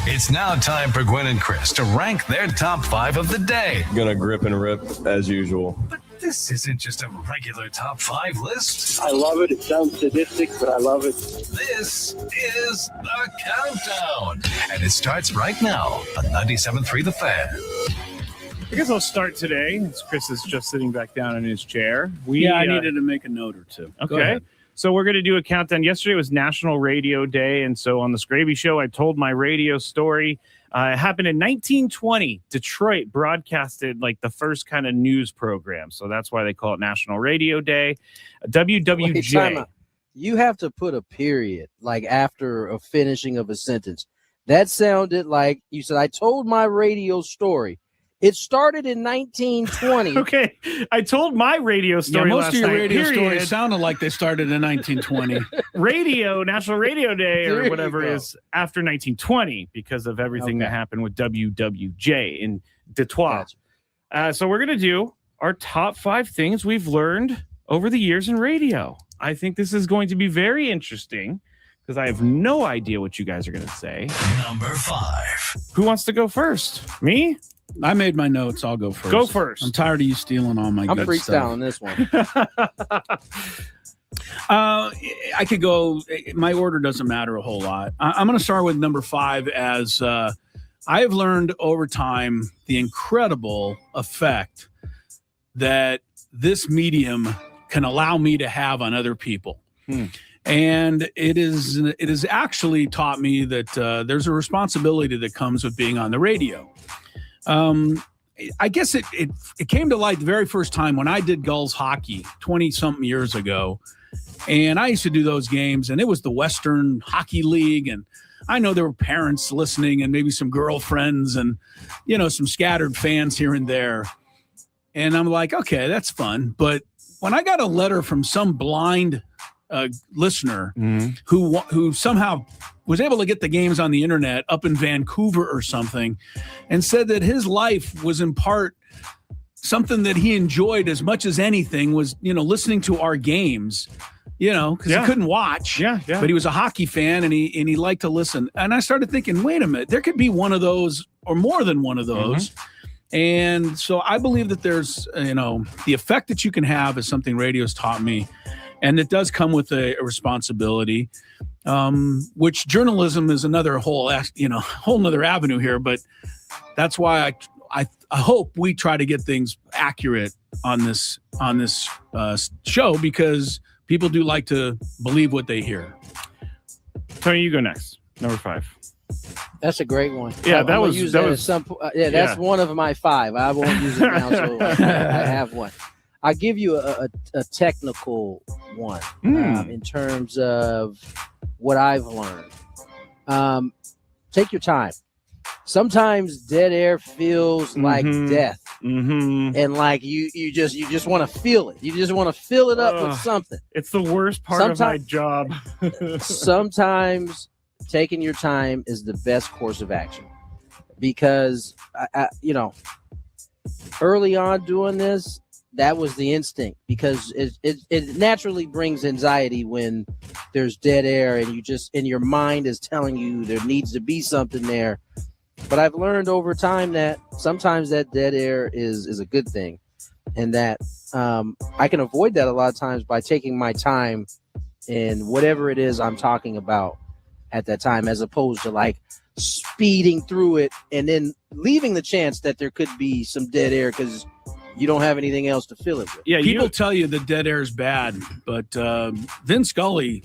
It's now time for Gwynn and Chris to rank their top 5 of the day. Gonna grip and rip as usual. But this isn't just a regular top 5 list. I love it. It sounds sadistic, but I love it. This is the countdown. And it starts right now on 97.3 The Fan. I guess I'll start today. As Chris is just sitting back down in his chair. I needed to make a note or two. Okay. So we're going to do a countdown. Yesterday was National Radio Day, and so on the Scraby Show, I told my radio story. It happened in 1920. Detroit broadcasted like the first kind of news program, so that's why they call it National Radio Day. WWJ. Wait, you have to put a period like after a finishing of a sentence. That sounded like you said, I told my radio story. It started in 1920. Okay, I told my radio story. Most of your radio period. stories sounded like they started in 1920. National Radio Day, or whatever is after 1920 because of everything that happened with WWJ in Detroit. Gotcha. So we're gonna do our top 5 things we've learned over the years in radio. I think this is going to be very interesting because I have no idea what you guys are gonna say. Number 5. Who wants to go first? Me? I made my notes. I'll go first. Go first. I'm tired of you stealing all my good stuff. I'm freestyling this one. I could go. My order doesn't matter a whole lot. I'm going to start with number 5 as I have learned over time the incredible effect that this medium can allow me to have on other people. And it has actually taught me that there's a responsibility that comes with being on the radio. I guess it came to light the very first time when I did Gulls hockey 20-something years ago. And I used to do those games, and it was the Western Hockey League. And I know there were parents listening and maybe some girlfriends and, some scattered fans here and there. And I'm like, okay, that's fun. But when I got a letter from some blind listener who somehow was able to get the games on the internet up in Vancouver or something, and said that his life was in part something that he enjoyed as much as anything was, listening to our games, because he couldn't watch, but he was a hockey fan and he liked to listen. And I started thinking, wait a minute, there could be one of those or more than one of those. And so I believe that there's, the effect that you can have is something radio's taught me. And it does come with a responsibility, which journalism is another whole nother avenue here. But that's why I hope we try to get things accurate on this show, because people do like to believe what they hear. Tony, you go next. Number 5. That's a great one. Yeah, that's one of my 5. I won't use it now, so I have one. I'll give you a technical one in terms of what I've learned. Take your time. Sometimes dead air feels like death, and like you just want to feel it. You just want to fill it up with something. It's the worst part of my job. Sometimes taking your time is the best course of action, because early on doing this, that was the instinct, because it naturally brings anxiety when there's dead air and your mind is telling you there needs to be something there. But I've learned over time that sometimes that dead air is a good thing, and that I can avoid that a lot of times by taking my time in whatever it is I'm talking about at that time, as opposed to like speeding through it and then leaving the chance that there could be some dead air because you don't have anything else to fill it with. Yeah, people tell you the dead air is bad, but Vin Scully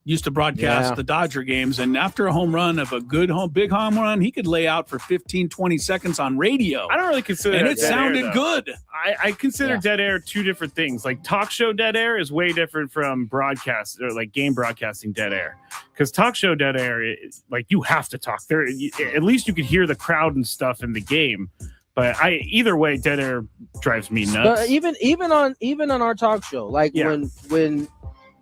used to broadcast the Dodger games, and after a home run of a good big home run, he could lay out for 15, 20 seconds on radio. I don't really consider and that it dead sounded air, though. good. I consider dead air two different things. Like talk show dead air is way different from broadcast or like game broadcasting dead air. Because talk show dead air, like you have to talk there. At least you could hear the crowd and stuff in the game. But either way, dead air drives me nuts. But even on our talk show, like when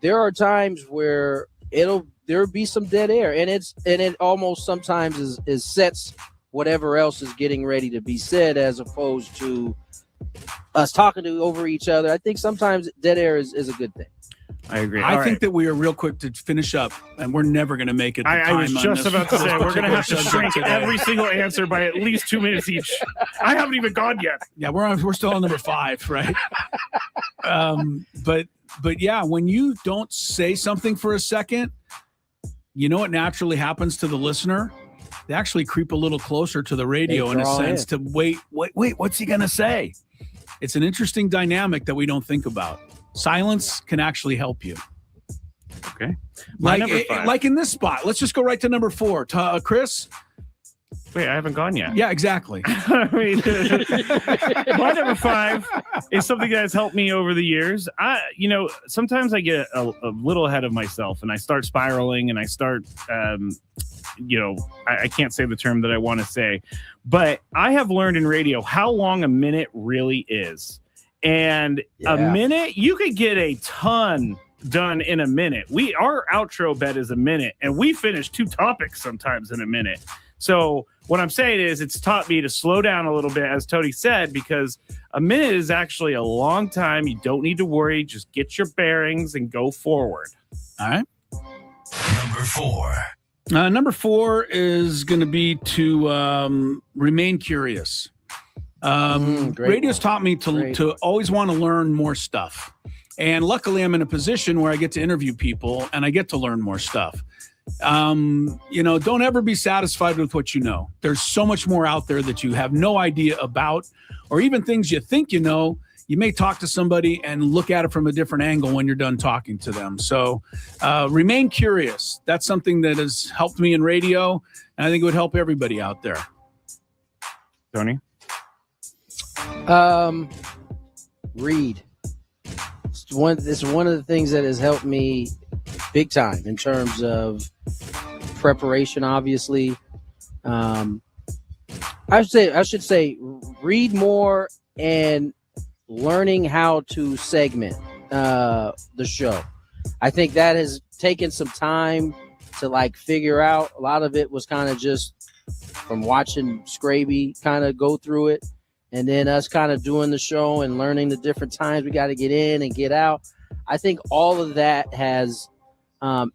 there are times where there'll be some dead air, and it almost sometimes is sets whatever else is getting ready to be said, as opposed to us talking over each other. I think sometimes dead air is a good thing. I agree. I think that we are real quick to finish up, and we're never going to make it. I was just about to say, we're going to have to shrink every single answer by at least 2 minutes each. I haven't even gone yet. Yeah, we're still on number 5, right? But yeah, when you don't say something for a second, you know what naturally happens to the listener? They actually creep a little closer to the radio in a sense to wait, what's he going to say? It's an interesting dynamic that we don't think about. Silence can actually help you. Okay. Like in this spot. Let's just go right to number 4. Chris? Wait, I haven't gone yet. Yeah, exactly. I mean, my number 5 is something that has helped me over the years. Sometimes I get a little ahead of myself and I start spiraling and I start, I can't say the term that I want to say, but I have learned in radio how long a minute really is. And a minute, you could get a ton done in a minute. Our outro bet is a minute, and we finish 2 topics sometimes in a minute. So what I'm saying is it's taught me to slow down a little bit, as Tony said, because a minute is actually a long time. You don't need to worry. Just get your bearings and go forward. All right. Number 4. Number 4 is going to be to remain curious. Radio's taught me to always want to learn more stuff. And luckily I'm in a position where I get to interview people and I get to learn more stuff. Don't ever be satisfied with what you know. There's so much more out there that you have no idea about, or even things you think you know. You may talk to somebody and look at it from a different angle when you're done talking to them. So remain curious. That's something that has helped me in radio, and I think it would help everybody out there. Tony? Read. It's one of the things that has helped me big time in terms of preparation. Obviously, I should say read more and learning how to segment the show. I think that has taken some time to figure out. A lot of it was kind of just from watching Scraby kind of go through it. And then us kind of doing the show and learning the different times we got to get in and get out. I think all of that has,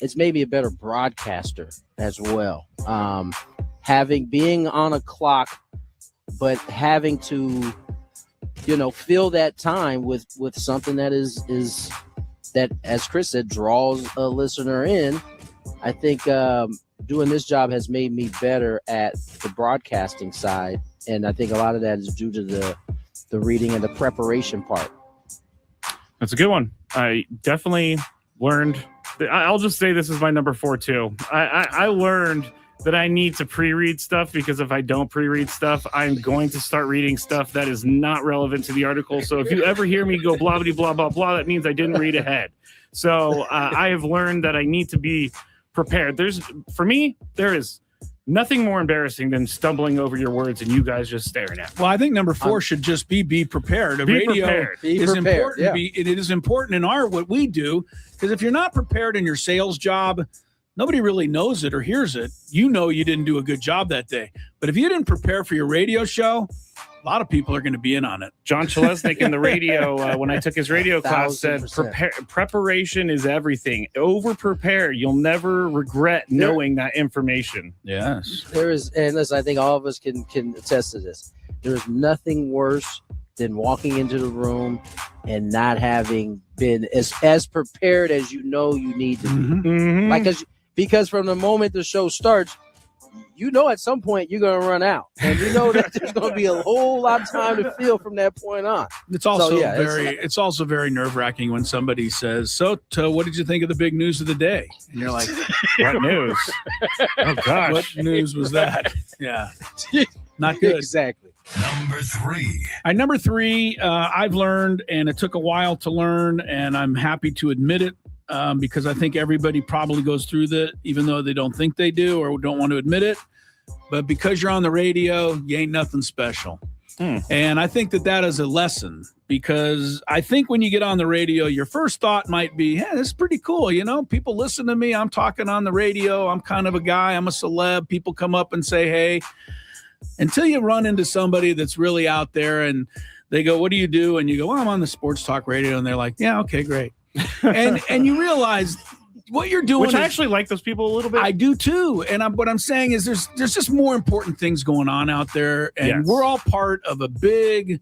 it's made me a better broadcaster as well. Being on a clock, but having to, fill that time with something that is that, as Chris said, draws a listener in. I think doing this job has made me better at the broadcasting side. And I think a lot of that is due to the reading and the preparation part. That's a good one. I definitely learned. I'll just say this is my number 4 too. I learned that I need to pre-read stuff, because if I don't pre-read stuff, I'm going to start reading stuff that is not relevant to the article. So if you ever hear me go blah, blah, blah, blah, blah, that means I didn't read ahead. So I have learned that I need to be prepared. For me, there is nothing more embarrassing than stumbling over your words and you guys just staring at me. Well, I think number 4 should just be prepared. Radio is important. Yeah. It is important in what we do, because if you're not prepared in your sales job, nobody really knows it or hears it. You know you didn't do a good job that day. But if you didn't prepare for your radio show, a lot of people are going to be in on it. John Chalesnik in the radio, when I took his radio class, said 1000%. Preparation is everything. Over-prepare. You'll never regret knowing that information. Yes. There is, and listen, I think all of us can attest to this. There is nothing worse than walking into the room and not having been as prepared as you know you need to be. Mm-hmm. Like, because from the moment the show starts, you know at some point you're going to run out, and you know that there's going to be a whole lot of time to feel from that point on. It's also it's also very nerve-wracking when somebody says, "So, what did you think of the big news of the day?" And you're like, "What news? Oh gosh, what news was that?" Yeah, not good. Exactly. Number 3. I've learned, and it took a while to learn, and I'm happy to admit it, because I think everybody probably goes through that, even though they don't think they do or don't want to admit it. But because you're on the radio, you ain't nothing special. And I think that is a lesson, because I think when you get on the radio, your first thought might be, hey, this is pretty cool. You know, people listen to me. I'm talking on the radio. I'm kind of a guy. I'm a celeb. People come up and say, hey, until you run into somebody that's really out there and they go, what do you do? And you go, well, I'm on the sports talk radio. And they're like, yeah, okay, great. and you realize what you're doing. Which I actually like those people a little bit. I do too. And what I'm saying is there's just more important things going on out there. And we're all part of a big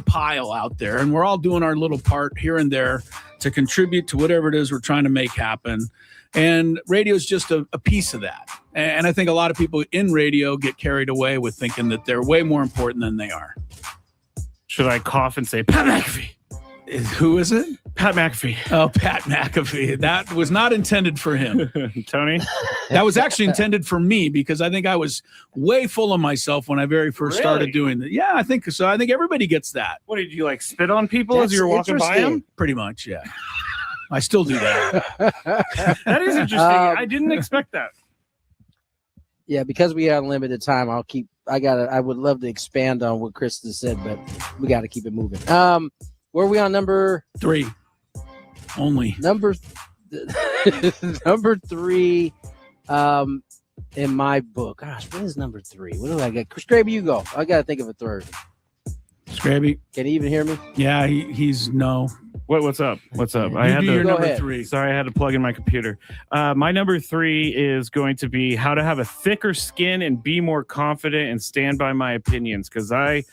pile out there. And we're all doing our little part here and there to contribute to whatever it is we're trying to make happen. And radio is just a piece of that. And I think a lot of people in radio get carried away with thinking that they're way more important than they are. Should I cough and say, Pat McAfee? Who is it? Pat McAfee. Oh, Pat McAfee. That was not intended for him. Tony? That was actually intended for me, because I think I was way full of myself when I very first started doing that. Yeah, I think so. I think everybody gets that. What, did you like spit on people as you were walking by them? Pretty much, yeah. I still do that. That is interesting. I didn't expect that. Yeah, because we have limited time, I would love to expand on what Chris just said, but we got to keep it moving. Where are we on number 3? Only. Number 3 in my book. Gosh, what is number 3? What do I get? Scraby, you go. I got to think of a third. Scraby. Can he even hear me? Yeah, he's no. What's up? What's up? I had your number 3. Sorry, I had to plug in my computer. My number 3 is going to be how to have a thicker skin and be more confident and stand by my opinions, because I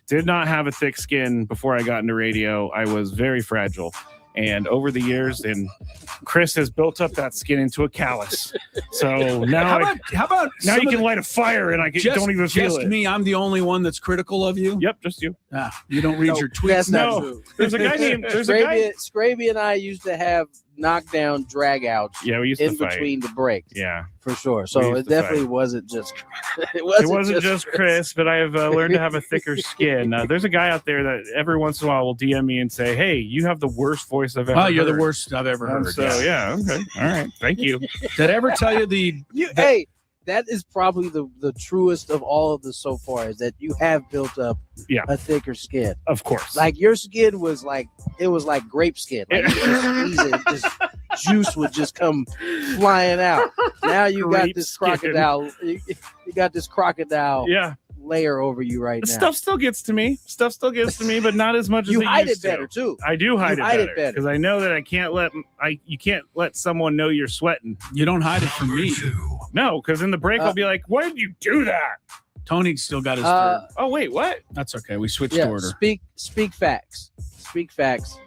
did not have a thick skin before I got into radio. I was very fragile. And over the years, and Chris has built up that skin into a callus. So now, how about now you can light a fire and I don't even feel it. Just me, I'm the only one that's critical of you. Yep, just you. You don't read your tweets. No, there's a guy named Scraby and I used to have knockdown dragouts. Yeah, we used in to fight between the breaks. Yeah, for sure. So it definitely wasn't just. It wasn't just Chris, but I have learned to have a thicker skin. There's a guy out there that every once in a while will DM me and say, "Hey, you have the worst voice I've ever heard." Oh, you're the worst I've ever heard. So yeah, okay, all right, thank you. Did I ever tell you hey, that is probably the truest of all of this so far, is that you have built up a thicker skin. Of course. Like your skin was like grape skin. Like you just squeeze it, just juice would just come flying out. Now you got this crocodile. You got this crocodile layer over you right now. Stuff still gets to me, but not as much as you hide used it better too. I do hide it better because I know that you can't let someone know you're sweating. You don't hide it from me. No, because in the break I'll be like, "Why did you do that?" Tony still got his third. Oh wait, what? That's okay. We switched order. Speak facts. Speak facts.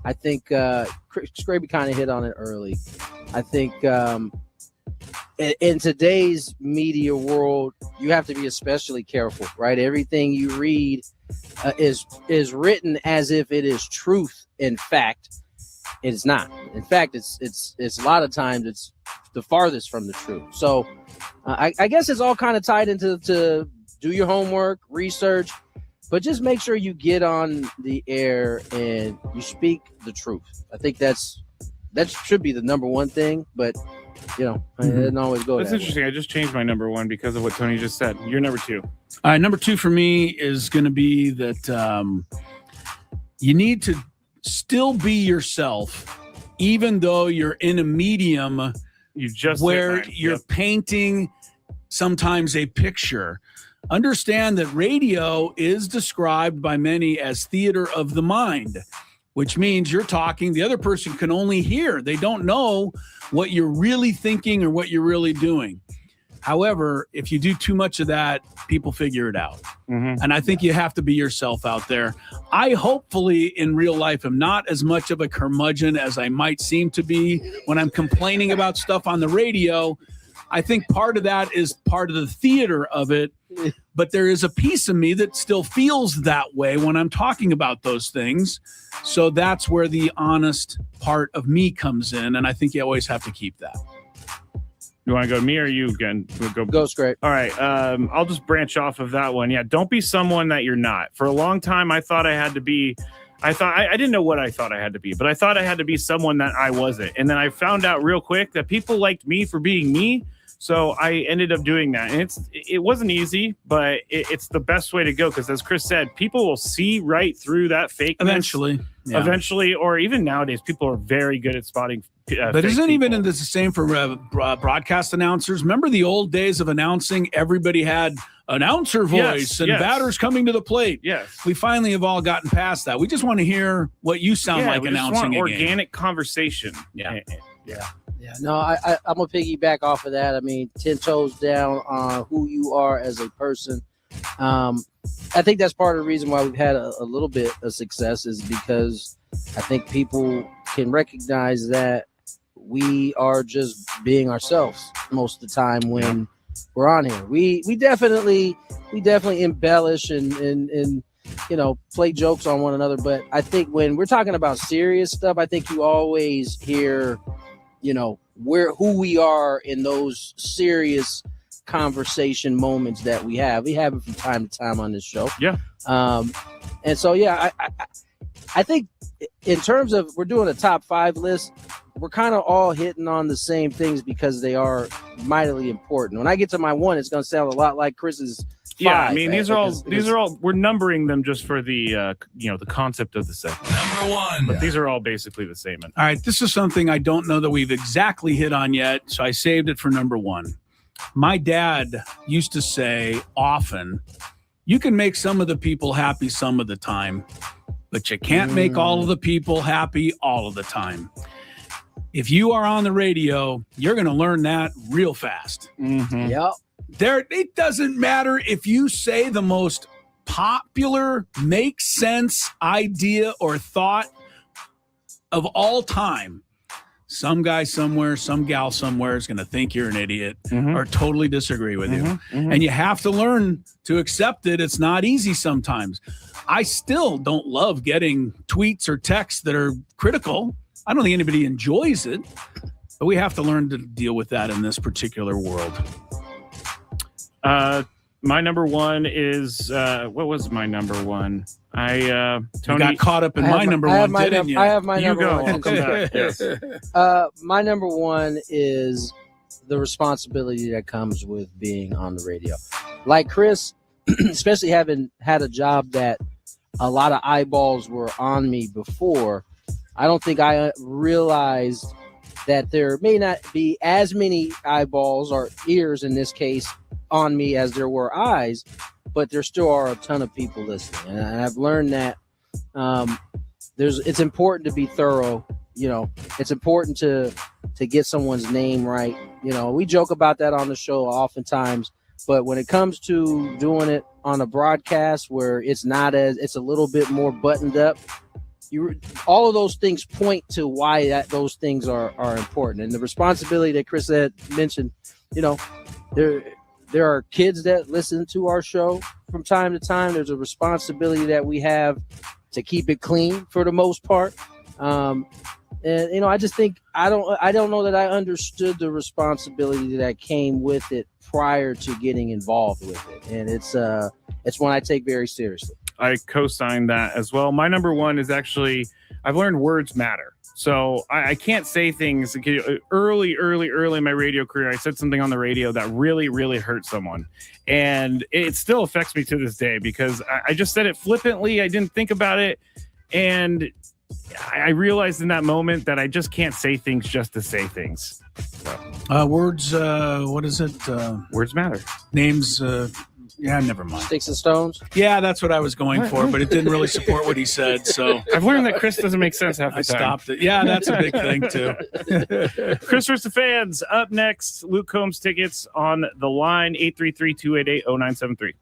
I think Scraby kind of hit on it early. I think in today's media world, you have to be especially careful, right? Everything you read is written as if it is truth. In fact, it is not. In fact, it's a lot of times it's the farthest from the truth. So I guess it's all kind of tied into to do your homework, research, but just make sure you get on the air and you speak the truth. I think that should be the number one thing, but it doesn't always go. That's interesting. I just changed my number one because of what Tony just said. You're number two. All right, number two for me is going to be that you need to still be yourself, even though you're in a medium where you're painting sometimes a picture. Understand that radio is described by many as theater of the mind, which means you're talking, the other person can only hear. They don't know what you're really thinking or what you're really doing. However, if you do too much of that, people figure it out. Mm-hmm. And I think you have to be yourself out there. I hopefully in real life am not as much of a curmudgeon as I might seem to be when I'm complaining about stuff on the radio. I think part of that is part of the theater of it, but there is a piece of me that still feels that way when I'm talking about those things. So that's where the honest part of me comes in, and I think you always have to keep that. You want to go to me or you again? Go straight. All right. I'll just branch off of that one. Yeah. Don't be someone that you're not. For a long time, I thought I had to be. I didn't know what I thought I had to be, but I thought I had to be someone that I wasn't. And then I found out real quick that people liked me for being me. So I ended up doing that. And it wasn't easy, but it's the best way to go. Because as Chris said, people will see right through that fake. Eventually. Yeah. Eventually, or even nowadays, people are very good at spotting. But isn't even the same for broadcast announcers? Remember the old days of announcing? Everybody had announcer voice and batters coming to the plate. Yes. We finally have all gotten past that. We just want to hear what you sound like announcing a organic conversation. Yeah. No, I'm going to piggyback off of that. I mean, 10 toes down on who you are as a person. I think that's part of the reason why we've had a little bit of success is because I think people can recognize that we are just being ourselves most of the time when we're on here. We definitely embellish and play jokes on one another. But I think when we're talking about serious stuff, I think you always hear, who we are in those serious conversation moments that we have. We have it from time to time on this show. Yeah. And so, I think in terms of we're doing a top 5 list, we're kind of all hitting on the same things because they are mightily important. When I get to my one, it's going to sound a lot like Chris's 5. Yeah, I mean, these are all, we're numbering them just for the, the concept of the segment. Number one. But these are all basically the same. All right, this is something I don't know that we've exactly hit on yet, so I saved it for number one. My dad used to say often, you can make some of the people happy some of the time, but you can't make all of the people happy all of the time. If you are on the radio, you're going to learn that real fast. Mm-hmm. Yep. It doesn't matter if you say the most popular, make sense idea or thought of all time. Some guy somewhere, some gal somewhere is going to think you're an idiot or totally disagree with you. And you have to learn to accept it. It's not easy sometimes. I still don't love getting tweets or texts that are critical. I don't think anybody enjoys it, but we have to learn to deal with that in this particular world. My number one is what was my number one? Tony, you got caught up in my number one, didn't you? I have my number one. I'll come back. Yes. My number one is the responsibility that comes with being on the radio. Like Chris, especially having had a job that a lot of eyeballs were on me before, I don't think I realized that there may not be as many eyeballs or ears in this case on me as there were eyes, but there still are a ton of people listening. And I've learned that it's important to be thorough. It's important to get someone's name right. We joke about that on the show oftentimes, but when it comes to doing it on a broadcast where it's a little bit more buttoned up, all of those things point to why those things are important. And the responsibility that Chris had mentioned, there are kids that listen to our show from time to time. There's a responsibility that we have to keep it clean for the most part. And I just think I don't know that I understood the responsibility that came with it prior to getting involved with it, and it's one I take very seriously. I co-sign that as well. My number one is actually I've learned words matter. So I can't say things early in my radio career. I said something on the radio that really, really hurt someone. And it still affects me to this day because I just said it flippantly. I didn't think about it. And I realized in that moment that I just can't say things just to say things. So. Words, what is it? Words matter. Names, yeah, never mind. Sticks and stones? Yeah, that's what I was going for, but it didn't really support what he said. So I've learned that Chris doesn't make sense half the time. I stopped it. Yeah, that's a big thing, too. Chris versus the fans. Up next, Luke Combs tickets on the line, 833-288-0973.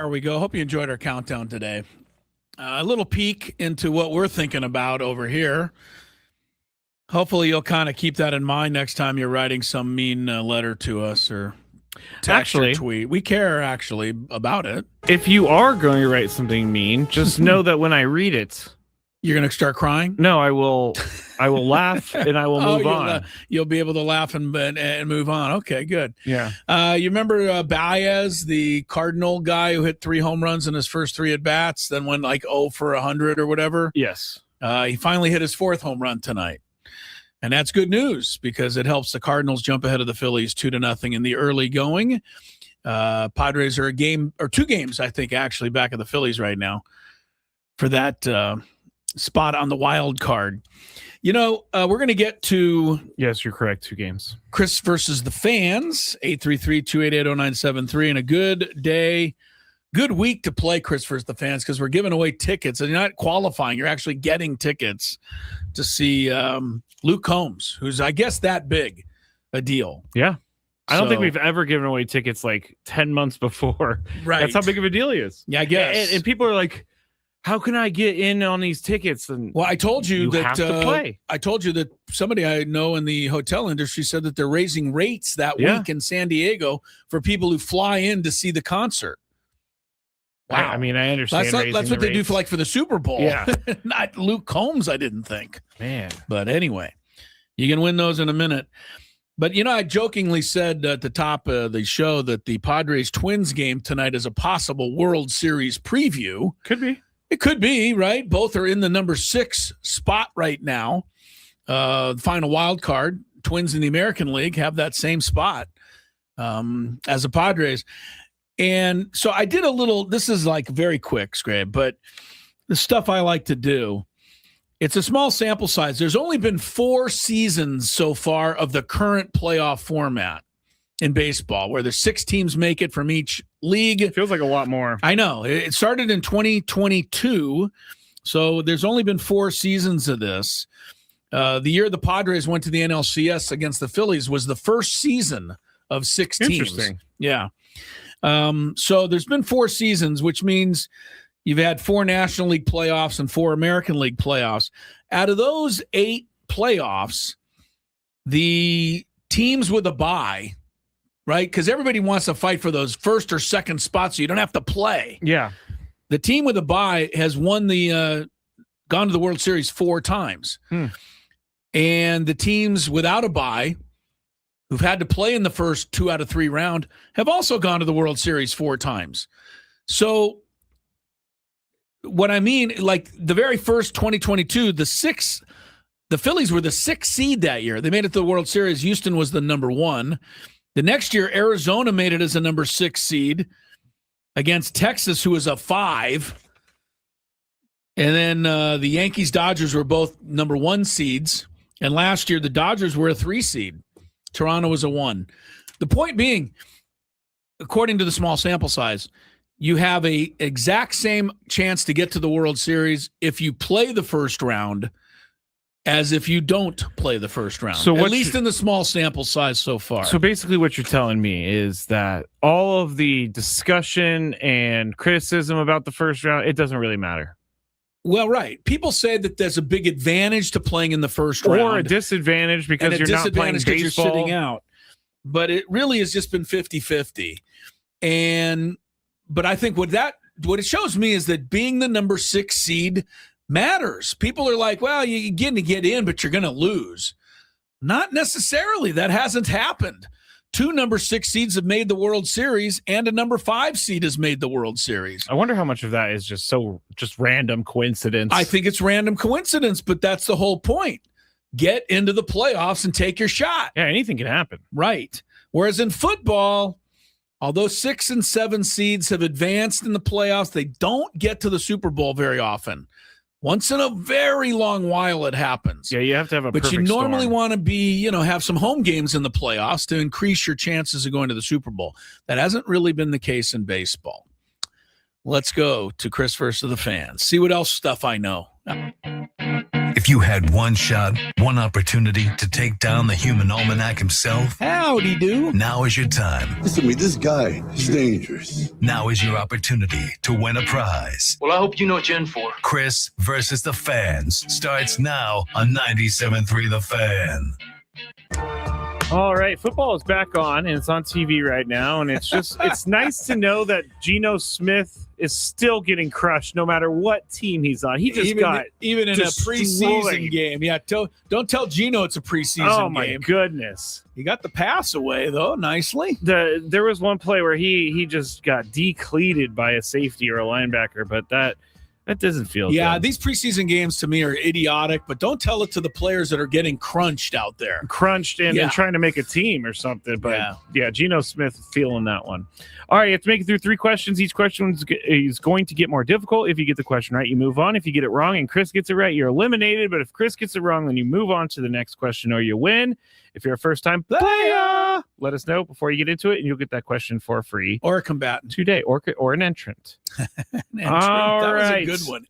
There we go. Hope you enjoyed our countdown today. A little peek into what we're thinking about over here. Hopefully you'll kind of keep that in mind next time you're writing some mean letter to us or text or tweet. We care, actually, about it. If you are going to write something mean, just know that when I read it, you're going to start crying? No, I will laugh and I will move on. You'll be able to laugh and move on. Okay, good. Yeah. You remember Baez, the Cardinal guy who hit 3 home runs in his first 3 at-bats, then went like 0 for 100 or whatever? Yes. He finally hit his 4th home run tonight. And that's good news because it helps the Cardinals jump ahead of the Phillies 2-0 in the early going. Padres are a game or 2 games, I think, actually, back of the Phillies right now for that spot on the wild card. You know, we're going to get to... Yes, you're correct. 2 games. Chris versus the fans, 833-288-0973, and a good day, good week to play Chris versus the fans because we're giving away tickets. And you're not qualifying. You're actually getting tickets to see Luke Combs, who's, I guess, that big a deal. Yeah. I don't think we've ever given away tickets like 10 months before. Right. That's how big of a deal he is. Yeah, I guess. And people are like, how can I get in on these tickets? And well, I told you that have to play. I told you that somebody I know in the hotel industry said that they're raising rates that week in San Diego for people who fly in to see the concert. Wow. I mean, I understand. That's what they do for the Super Bowl. Yeah. Not Luke Combs, I didn't think. Man. But anyway, you can win those in a minute. But, you know, I jokingly said at the top of the show that the Padres-Twins game tonight is a possible World Series preview. Could be. It could be, right? Both are in the number 6 spot right now. Final wild card. Twins in the American League have that same spot as the Padres. And so I did a little, this is like very quick, Scrape, but the stuff I like to do, it's a small sample size. There's only been 4 seasons so far of the current playoff format in baseball, where there's 6 teams make it from each league. It feels like a lot more. I know. It started in 2022, so there's only been 4 seasons of this. The year the Padres went to the NLCS against the Phillies was the first season of 6 teams. Interesting. Yeah. So there's been 4 seasons, which means you've had 4 National League playoffs and 4 American League playoffs. Out of those 8 playoffs, the teams with a bye, right? Because everybody wants to fight for those first or second spots so you don't have to play. Yeah. The team with a bye has won gone to the World Series 4 times. And the teams without a bye, who've had to play in the first 2 out of 3 round, have also gone to the World Series 4 times. So what I mean, like the very first 2022, the Phillies were the 6th seed that year. They made it to the World Series. Houston was the number 1. The next year, Arizona made it as a number 6 seed against Texas, who was a 5. And then the Yankees, Dodgers were both number 1 seeds. And last year, the Dodgers were a 3 seed. Toronto was a 1. The point being, according to the small sample size, you have a exact same chance to get to the World Series if you play the first round as if you don't play the first round. So at least in the small sample size so far. So basically what you're telling me is that all of the discussion and criticism about the first round, it doesn't really matter. Well, right. People say that there's a big advantage to playing in the first round. Or a disadvantage because you're not playing baseball. You're sitting out. But it really has just been 50-50. But I think what it shows me is that being the number 6 seed matters. People are like, well, you're getting to get in, but you're going to lose. Not necessarily. That hasn't happened. 2 number 6 seeds have made the World Series, and a number 5 seed has made the World Series. I wonder how much of that is just random coincidence. I think it's random coincidence, but that's the whole point. Get into the playoffs and take your shot. Yeah, anything can happen. Right. Whereas in football, although 6 and 7 seeds have advanced in the playoffs, they don't get to the Super Bowl very often. Once in a very long while it happens. Yeah, you have to have a But perfect you normally storm. want to be, have some home games in the playoffs to increase your chances of going to the Super Bowl. That hasn't really been the case in baseball. Let's go to Chris versus the fans. See what else stuff I know. If If you had one shot, one opportunity to take down the human almanac himself, howdy do. Now is your time. Listen to me, this guy is dangerous. Now is your opportunity to win a prize. Well, I hope you know what you're in for. Chris versus the Fans starts now on 97.3 The Fan. All right, football is back on, and it's on TV right now, and it's nice to know that Geno Smith is still getting crushed no matter what team he's on. He just even in destroyed. a preseason game. Yeah, don't tell Geno it's a preseason game. Oh my goodness. He got the pass away though, nicely. There was one play where he just got decleated by a safety or a linebacker, but that doesn't feel good. These preseason games to me are idiotic, but don't tell it to the players that are getting crunched out there. Crunched and trying to make a team or something. But Geno Smith feeling that one. All right, you have to make it through 3 questions. Each question is going to get more difficult. If you get the question right, you move on. If you get it wrong and Chris gets it right, you're eliminated. But if Chris gets it wrong, then you move on to the next question or you win. If you're a first-time player, let us know before you get into it, and you'll get that question for free. Or a combatant. Today, or an entrant. All right. Was a good one.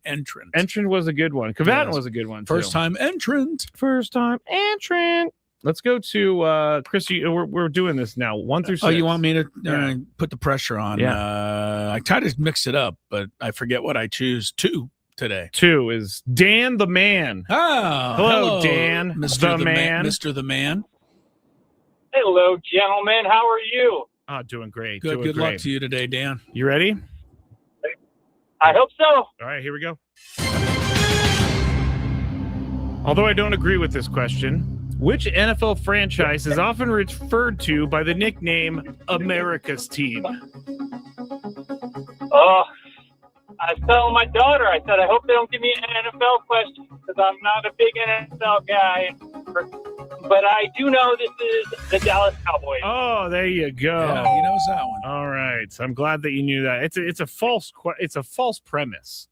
Entrant was a good one. Combatant was a good one, too. First-time entrant. First-time entrant. Let's go to Chris. We're doing this now, 1 through 6. Oh, you want me to put the pressure on? Yeah. I try to mix it up, but I forget what I choose. 2 today. 2 is Dan the Man. Oh, hello Dan, Mr. the Man. Mr. the Man. Hello, gentlemen. How are you? Oh, doing great. Good luck to you today, Dan. You ready? I hope so. All right, here we go. Although I don't agree with this question, which NFL franchise is often referred to by the nickname America's Team? Oh, I was telling my daughter, I said, I hope they don't give me an NFL question because I'm not a big NFL guy. But I do know this is the Dallas Cowboys. Oh, there you go. Yeah, he knows that one. All right. I'm glad that you knew that. It's a false premise.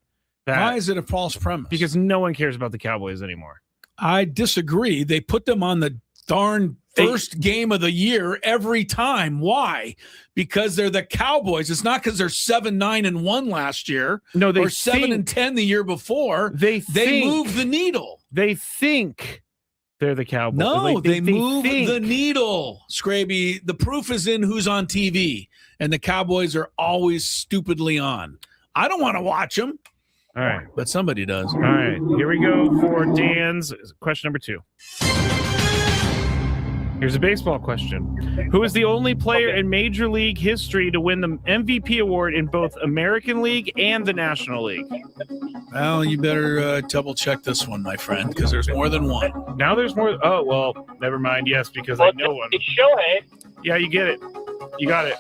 Why is it a false premise? Because no one cares about the Cowboys anymore. I disagree. They put them on the darn first game of the year every time. Why? Because they're the Cowboys. It's not because they're 7-9-1 last year. No, they or 7-10 the year before. They move the needle. They think they're the Cowboys. No, they move the needle, Scraby. The proof is in who's on TV, and the Cowboys are always stupidly on. I don't want to watch them. All right. But somebody does. All right. Here we go for Dan's question number 2. Here's a baseball question. Who is the only player in Major League history to win the MVP award in both American League and the National League? Well, you better double check this one, my friend, because there's more than one. Now there's more. Oh, well, never mind. Yes, because I know one. It's Shohei. Yeah, you get it. You got it.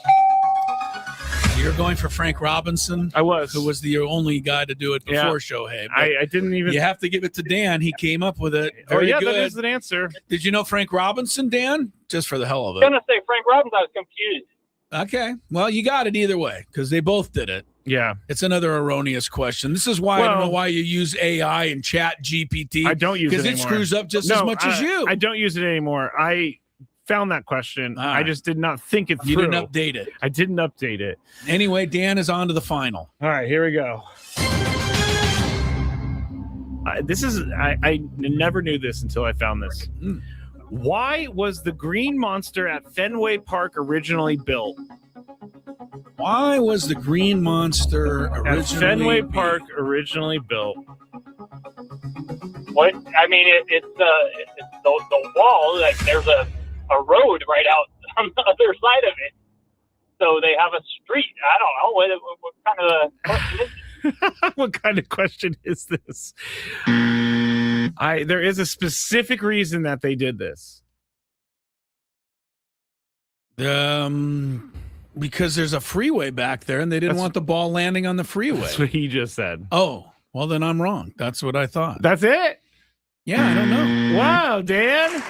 You're going for Frank Robinson? I was. Who was the only guy to do it before Shohei. I didn't even. You have to give it to Dan. He came up with it. Very good. That is an answer. Did you know Frank Robinson, Dan? Just for the hell of it. I was going to say Frank Robinson. I was confused. Okay. Well, you got it either way because they both did it. Yeah. It's another erroneous question. This is why I don't know why you use AI and Chat GPT. I don't use it anymore. Because it screws up just as much as you. I don't use it anymore. I found that question. Right. I just did not think it through. You didn't update it. I didn't update it. Anyway, Dan is on to the final. All right, here we go. I never knew this until I found this. Why was the Green Monster at Fenway Park originally built? Why was the Green Monster originally built? What? I mean, it's the wall. Like there's a road right out on the other side of it. So they have a street. I don't know what kind of question is it? What kind of question is this? There is a specific reason that they did this. Because there's a freeway back there, and they didn't want the ball landing on the freeway. That's what he just said. Oh, well, then I'm wrong. That's what I thought. That's it? Yeah, I don't know. Wow, Dan.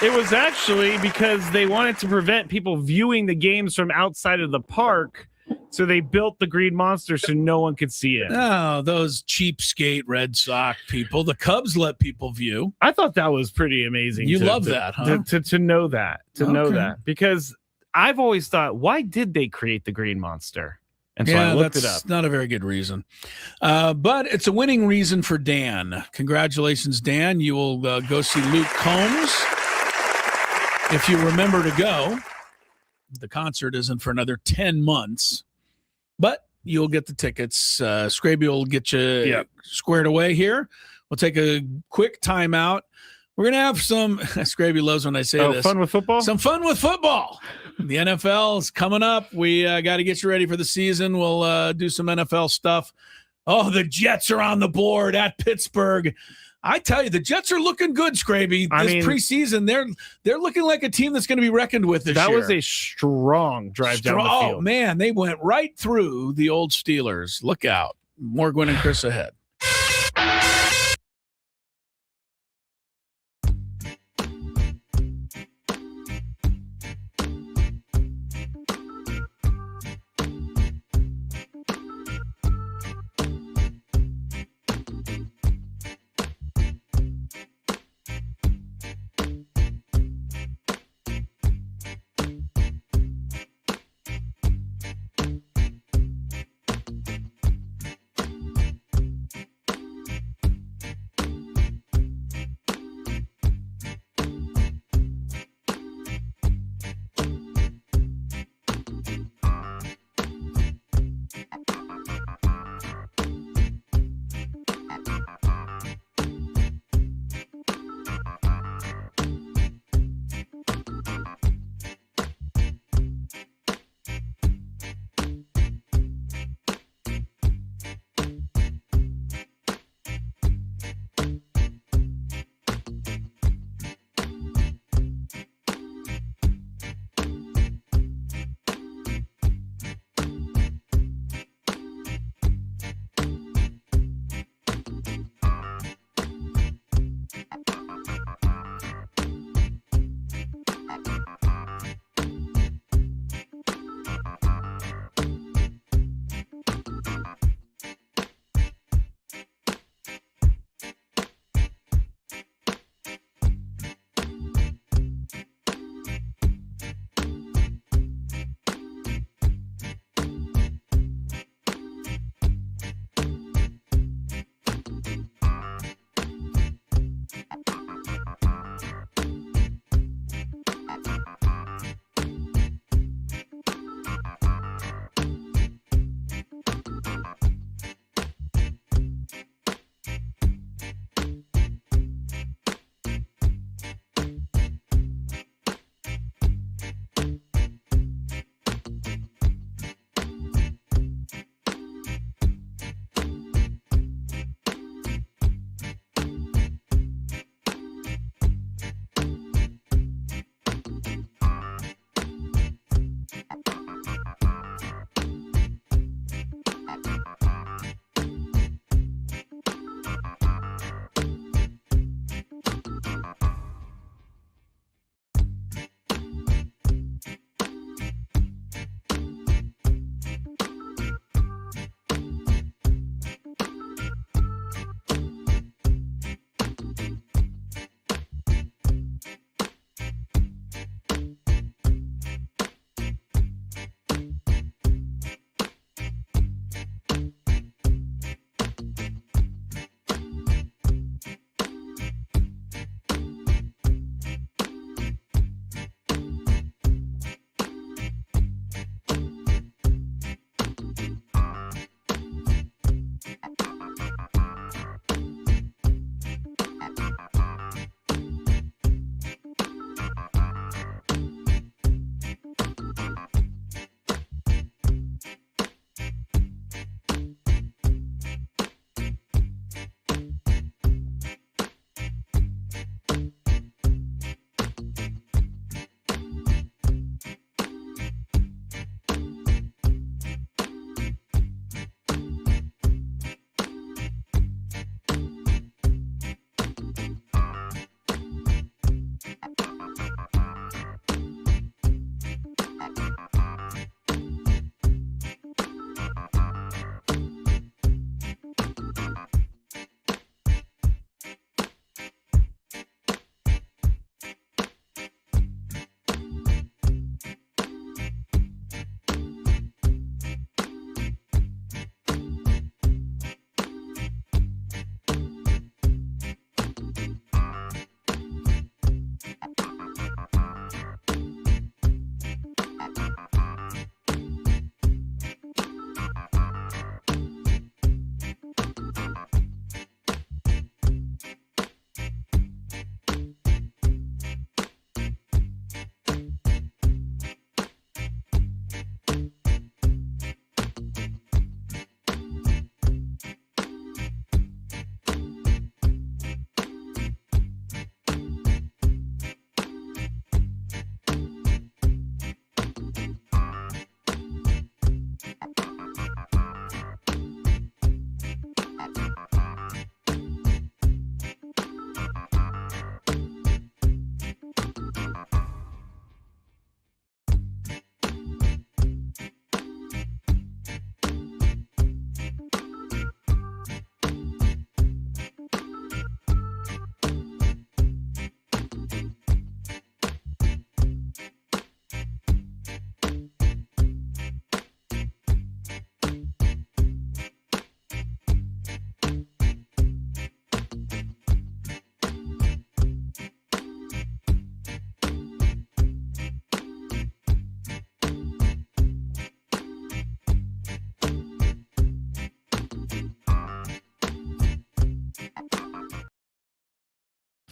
It was actually because they wanted to prevent people viewing the games from outside of the park, so they built the Green Monster so no one could see it. Oh, those cheapskate Red Sox people. The Cubs let people view. I thought that was pretty amazing. You love that, huh? To know that. Know that. Because I've always thought, why did they create the Green Monster? And so I looked it that's up. not a very good reason. But it's a winning reason for Dan. Congratulations, Dan. You will go see Luke Combs. If you remember to go, the concert isn't for another 10 months, but you'll get the tickets. Scraby will get you squared away here. We'll take a quick timeout. We're going to have some, Scraby loves when I say this. Fun with football? Some fun with football. The NFL is coming up. We got to get you ready for the season. We'll do some NFL stuff. Oh, the Jets are on the board at Pittsburgh. I tell you, the Jets are looking good, Scraby. This preseason, they're looking like a team that's going to be reckoned with this year. That was a strong drive down the field. Oh, man, they went right through the old Steelers. Look out. More Gwynn and Chris ahead.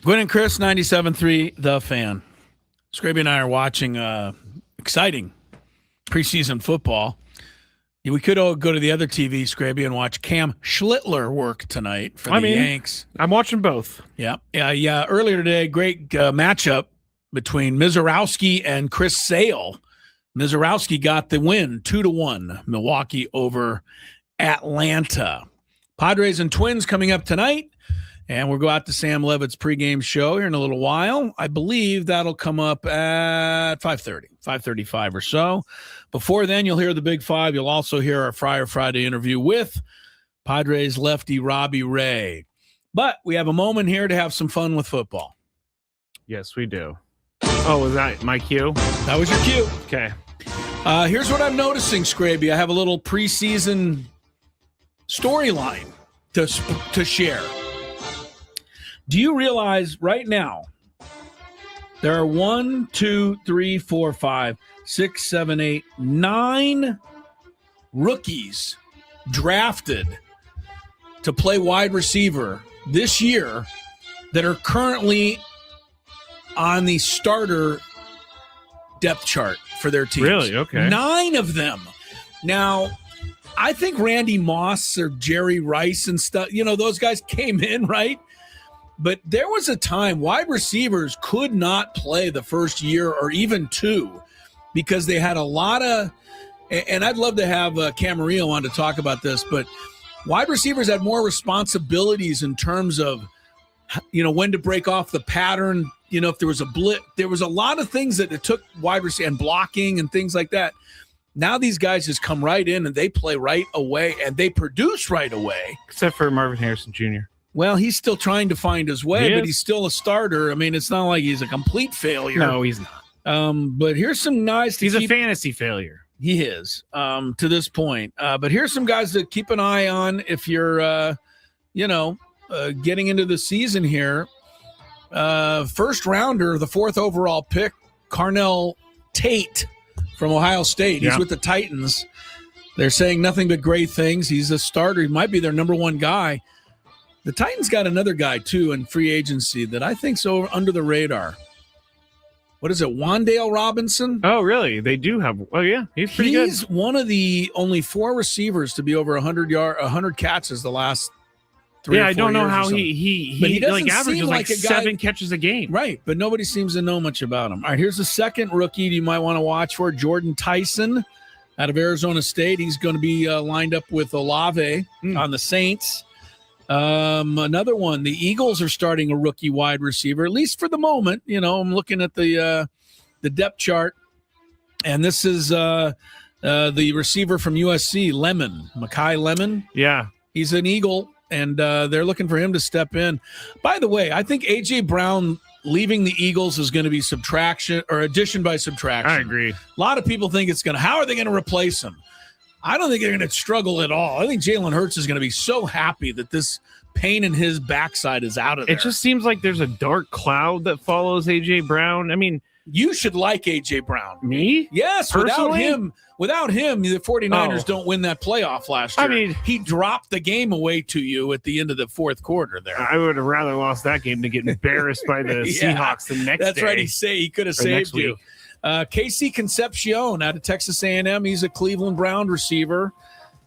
Gwynn and Chris, 97.3 The Fan. Scraby and I are watching exciting preseason football. We could all go to the other TV, Scraby, and watch Cam Schlittler work tonight for the Yanks. I'm watching both. Yeah. Earlier today, great matchup between Mizorowski and Chris Sale. Mizorowski got the win, 2-1, Milwaukee over Atlanta. Padres and Twins coming up tonight, and we'll go out to Sam Levitt's pregame show here in a little while. I believe that'll come up at 5:35 or so. Before then, you'll hear the Big Five. You'll also hear our Friar Friday interview with Padres lefty Robbie Ray. But we have a moment here to have some fun with football. Yes, we do. Oh, was that my cue? That was your cue. Okay. Here's what I'm noticing, Scraby. I have a little preseason storyline to share. Do you realize right now there are 1, 2, 3, 4, 5, 6, 7, 8, 9 rookies drafted to play wide receiver this year that are currently on the starter depth chart for their teams. Really? Okay. 9 of them. Now, I think Randy Moss or Jerry Rice and stuff, those guys came in, right? But there was a time wide receivers could not play the first year or even 2 because they had a lot of, and I'd love to have Camarillo on to talk about this, but wide receivers had more responsibilities in terms of, when to break off the pattern, if there was a blitz. There was a lot of things that it took wide receiver and blocking and things like that. Now these guys just come right in and they play right away and they produce right away. Except for Marvin Harrison Jr. Well, he's still trying to find his way, but he's still a starter. I mean, it's not like he's a complete failure. No, he's not. But here's some guys. He's a fantasy failure. He is to this point. But here's some guys to keep an eye on if you're, getting into the season here. First rounder, the 4th overall pick, Carnell Tate from Ohio State. He's with the Titans. They're saying nothing but great things. He's a starter. He might be their number one guy. The Titans got another guy, too, in free agency that I think's under the radar. What is it, Wan'Dale Robinson? Oh, really? They do have – oh, yeah. He's pretty good. He's one of the only 4 receivers to be over 100 catches the last 3 or 4 years. Yeah, I don't know how but he averages like 7 catches a game. Right, but nobody seems to know much about him. All right, here's the second rookie you might want to watch for, Jordan Tyson out of Arizona State. He's going to be lined up with Olave on the Saints. Another one, the Eagles are starting a rookie wide receiver, at least for the moment. I'm looking at the depth chart, and this is the receiver from USC, Mekhi Lemon. Yeah. He's an Eagle, and they're looking for him to step in. By the way, I think A.J. Brown leaving the Eagles is going to be subtraction or addition by subtraction. I agree. A lot of people think how are they going to replace him? I don't think they're going to struggle at all. I think Jalen Hurts is going to be so happy that this pain in his backside is out of there. It just seems like there's a dark cloud that follows A.J. Brown. I mean, you should like A.J. Brown. Me? Yes. Personally? Without him, the 49ers don't win that playoff last year. I mean, he dropped the game away to you at the end of the 4th quarter there. I would have rather lost that game than get embarrassed by the Seahawks the next day. That's right. He could have saved you. Casey Concepcion out of Texas A&M. He's a Cleveland Brown receiver.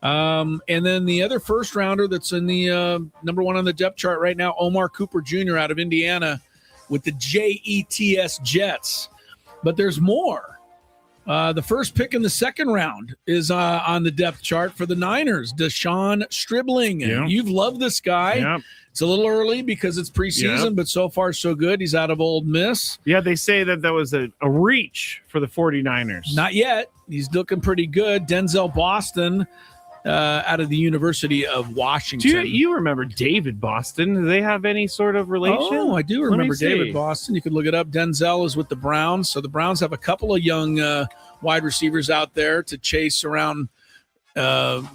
And then the other first rounder that's in the number 1 on the depth chart right now, Omar Cooper Jr. out of Indiana with the Jets. But there's more. The first pick in the 2nd round is on the depth chart for the Niners, Deshaun Stribling. Yeah. You've loved this guy. Yeah. It's a little early because it's preseason, but so far so good. He's out of Ole Miss. Yeah, they say that was a reach for the 49ers. Not yet. He's looking pretty good. Denzel Boston out of the University of Washington. Do you remember David Boston? Do they have any sort of relation? Oh, I do remember David Boston. You could look it up. Denzel is with the Browns. So the Browns have a couple of young wide receivers out there to chase around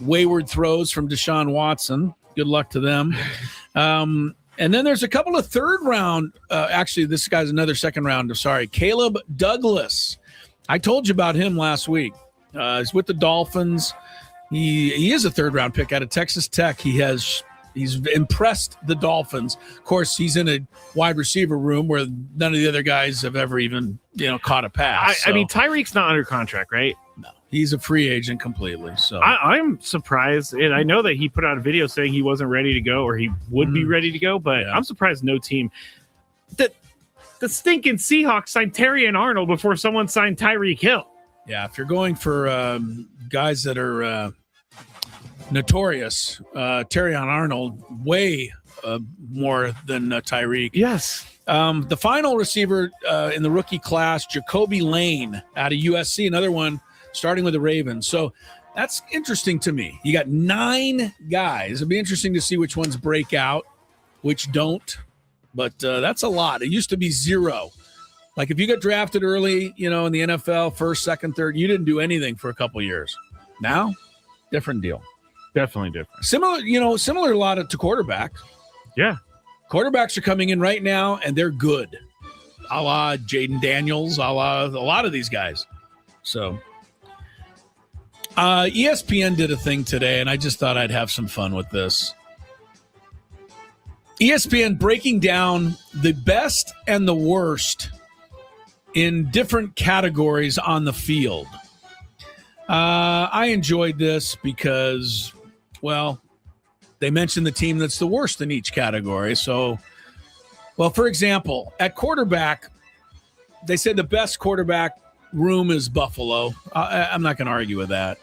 wayward throws from Deshaun Watson. Good luck to them. And then there's a couple of 3rd round. Actually, this guy's another 2nd rounder. Sorry. Caleb Douglas. I told you about him last week. He's with the Dolphins. He is a 3rd round pick out of Texas Tech. He has He's impressed the Dolphins. Of course, he's in a wide receiver room where none of the other guys have ever even, caught a pass. I mean, Tyreek's not under contract, right? No, he's a free agent completely. So I'm surprised, and I know that he put out a video saying he wasn't ready to go or he would be ready to go, but I'm surprised no team. The stinking Seahawks signed Terry and Arnold before someone signed Tyreek Hill. Yeah, if you're going for guys that are notorious, Terry and Arnold, way more than Tyreek. Yes. The final receiver in the rookie class, Jacoby Lane out of USC, another one starting with the Ravens. So that's interesting to me. You got 9 guys. It'll be interesting to see which ones break out, which don't. But that's a lot. It used to be 0. Like if you got drafted early, in the NFL, first, second, third, you didn't do anything for a couple years. Now, different deal. Definitely different. Similar a lot to quarterbacks. Yeah. Quarterbacks are coming in right now, and they're good. A la Jaden Daniels, a lot of these guys. So ESPN did a thing today, and I just thought I'd have some fun with this. ESPN breaking down the best and the worst in different categories on the field. I enjoyed this because, they mentioned the team that's the worst in each category. So, for example, at quarterback, they said the best quarterback room is Buffalo. I'm not going to argue with that.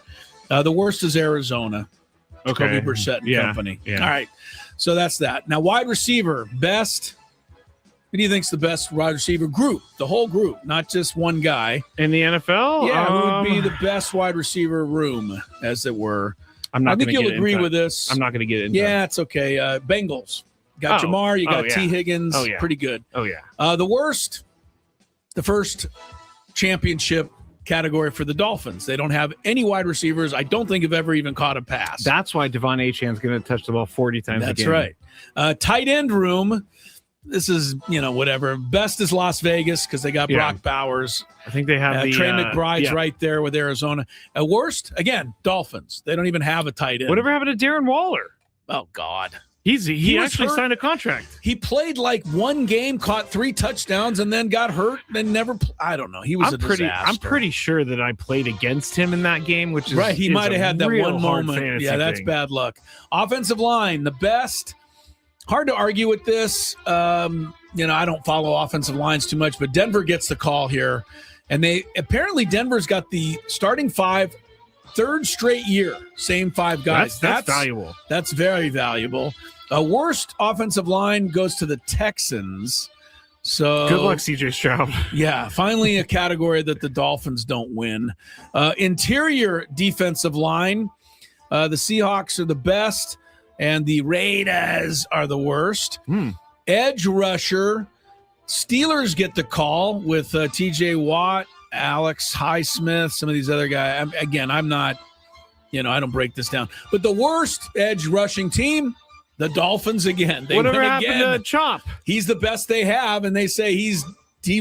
The worst is Arizona. Okay. Kobe Brissett and company. Yeah. All right. So that's that. Now, wide receiver, best. Who do you think's the best wide receiver group? The whole group, not just one guy. In the NFL? Yeah, who would be the best wide receiver room, as it were? I think you'll agree with this. I'm not going to get it. Yeah, it's okay. Bengals. Got Jamar. You got T. Higgins. Oh, yeah. Pretty good. Oh, yeah. The worst, the first championship category for the Dolphins. They don't have any wide receivers. I don't think have ever even caught a pass. That's why Devon Achane's going to touch the ball 40 times a game. That's right. Tight end room. This is, whatever. Best is Las Vegas because they got Brock Bowers. I think they have Trey McBride's right there with Arizona. At worst, again, Dolphins. They don't even have a tight end. Whatever happened to Darren Waller? Oh, God. He actually signed a contract. He played like one game, caught 3 touchdowns, and then got hurt and never. I don't know. He was a disaster. I'm pretty sure that I played against him in that game, which is right. He might have had that one moment. Yeah, that's thing. Bad luck. Offensive line, the best. Hard to argue with this. I don't follow offensive lines too much, but Denver gets the call here, and Denver's got the starting 5. 3rd straight year, same 5 guys. That's valuable. That's very valuable. Worst offensive line goes to the Texans. So good luck, CJ Stroud. Yeah, finally a category that the Dolphins don't win. Interior defensive line, the Seahawks are the best, and the Raiders are the worst. Edge rusher, Steelers get the call with T.J. Watt, Alex Highsmith, some of these other guys. I'm not, I don't break this down. But the worst edge rushing team, the Dolphins again. Whatever happened to Chop? He's the best they have, and they say he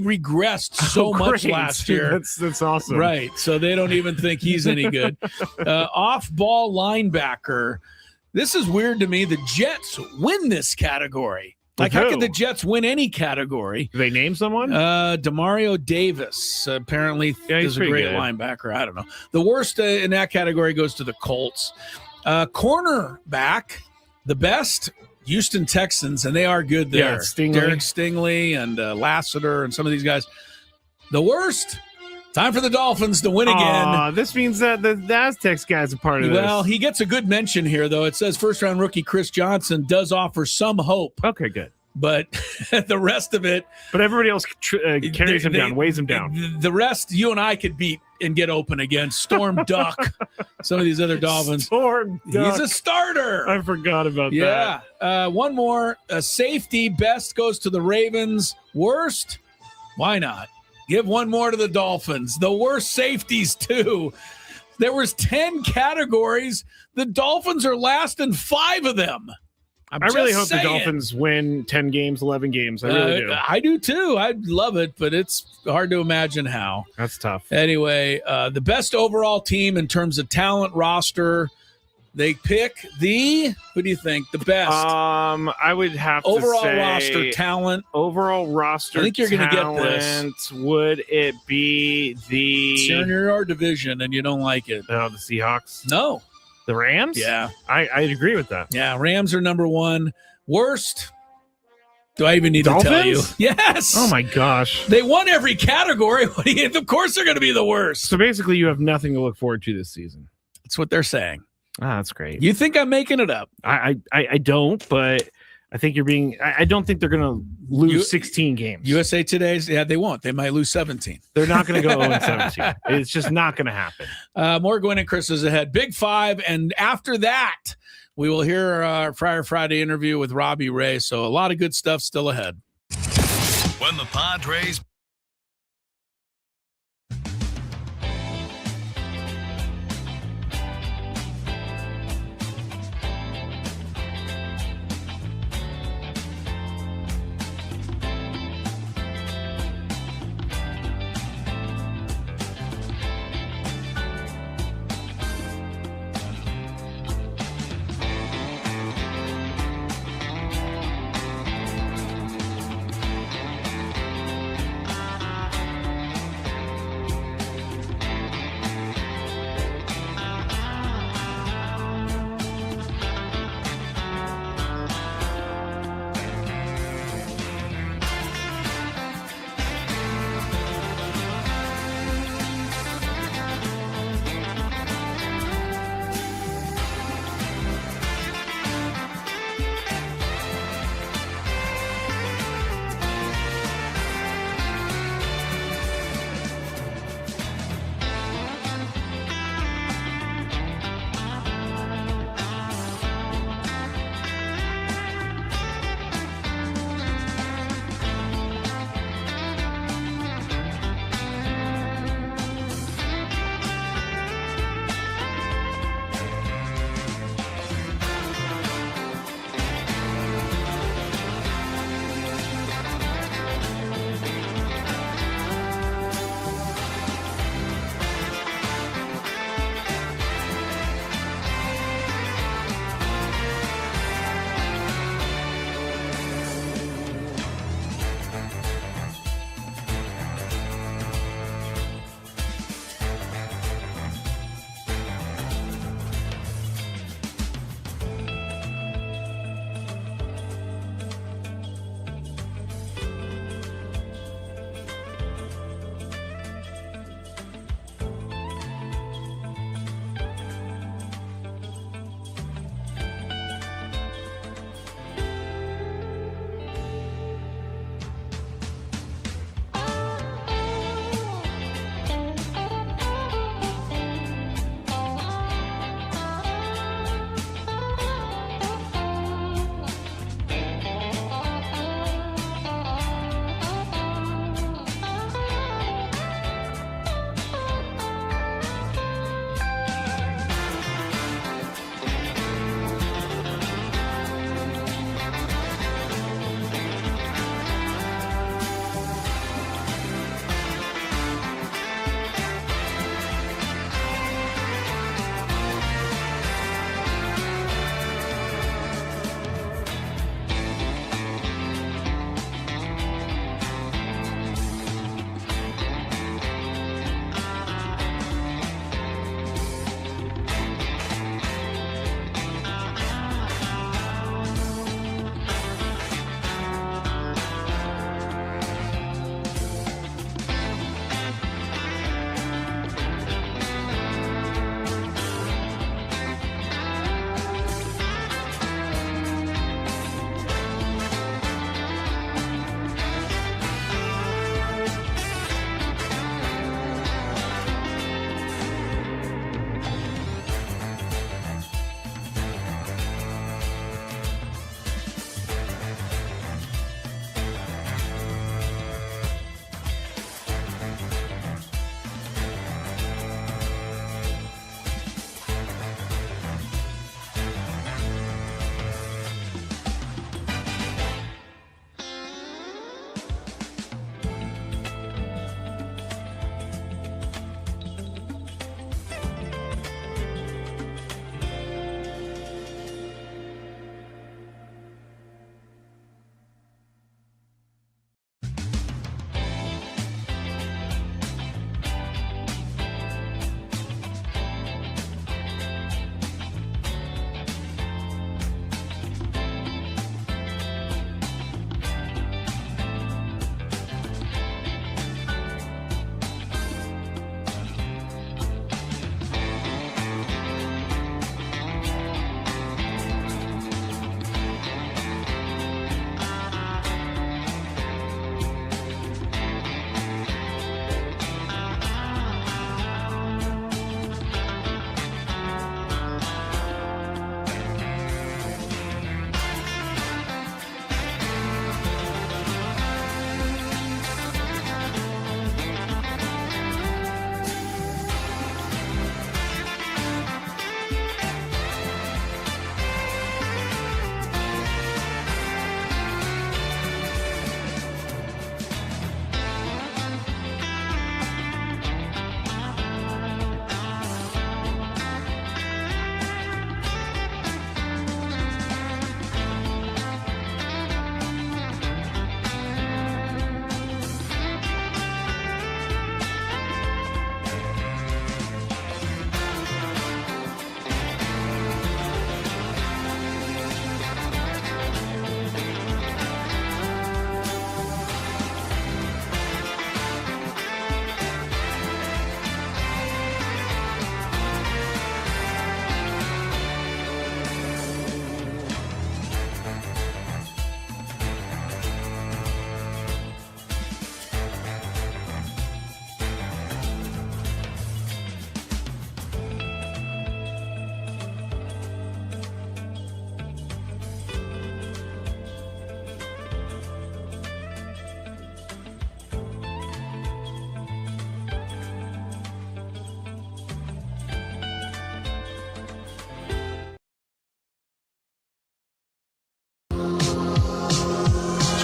regressed so much last year. That's awesome. Right, so they don't even think he's any good. Off-ball linebacker. This is weird to me. The Jets win this category. Like, how could the Jets win any category? Do they name someone? Demario Davis apparently is a great linebacker. I don't know. The worst in that category goes to the Colts. Cornerback, the best, Houston Texans, and they are good there. Stingley. Derek Stingley and Lassiter and some of these guys. The worst, time for the Dolphins to win again. This means that the Aztecs guy's a part of this. Well, he gets a good mention here, though. It says first-round rookie Chris Johnson does offer some hope. Okay, good. But the rest of it... But everybody else carries him down, weighs him down. The rest, you and I could beat and get open against. Storm Duck, some of these other Dolphins. Storm Duck. He's a starter. I forgot about that. Yeah. One more. Safety, best goes to the Ravens. Worst, why not? Give one more to the Dolphins. The worst safeties, too. There was 10 categories. The Dolphins are last in 5 of them. I really hope the Dolphins win 10 games, 11 games. I really do. I do, too. I'd love it, but it's hard to imagine how. That's tough. Anyway, the best overall team in terms of talent roster, They pick who do you think, the best? I would have overall to say roster talent. Overall roster I think you're going to get this. Would it be It's in your division and you don't like it. the Seahawks? No. The Rams? Yeah. I'd agree with that. Yeah, Rams are number one. Worst? Do I even need to tell you? Dolphins? Yes. Oh, my gosh. They won every category. Of course they're going to be the worst. So basically you have nothing to look forward to this season. That's what they're saying. Ah, that's great. You think I'm making it up? I don't, but I think you're being. I don't think they're going to lose 16 games. USA Today's, they won't. They might lose 17. They're not going to go 0-17. It's just not going to happen. More Gwynn and Chris is ahead. Big Five, and after that, we will hear our Friar Friday interview with Robbie Ray. So a lot of good stuff still ahead. When the Padres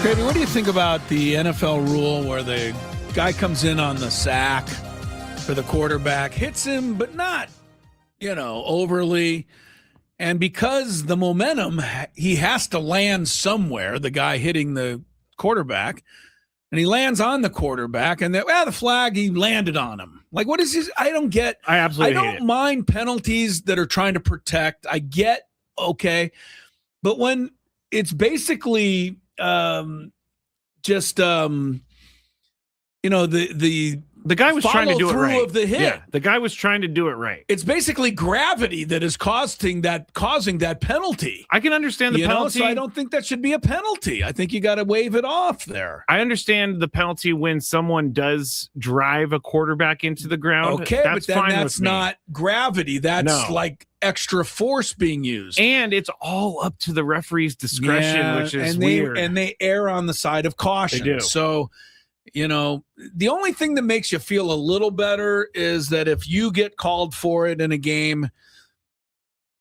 Scrappy, what do you think about the NFL rule where the guy comes in on the sack for the quarterback, hits him, but not, overly. And because the momentum, he has to land somewhere, the guy hitting the quarterback, and he lands on the quarterback, and the flag, he landed on him. Like, what is this? I don't get. I absolutely hate don't mind penalties that are trying to protect. I get, okay. But when it's basically the guy was trying to do it right. Of the hit. Yeah, the guy was trying to do it right. It's basically gravity that is causing that penalty. I can understand the penalty. So I don't think that should be a penalty. I think you got to wave it off there. I understand the penalty when someone does drive a quarterback into the ground. Okay, but then that's not gravity. That's like extra force being used. And it's all up to the referee's discretion, which is weird. And they err on the side of caution. They do. So, the only thing that makes you feel a little better is that if you get called for it in a game,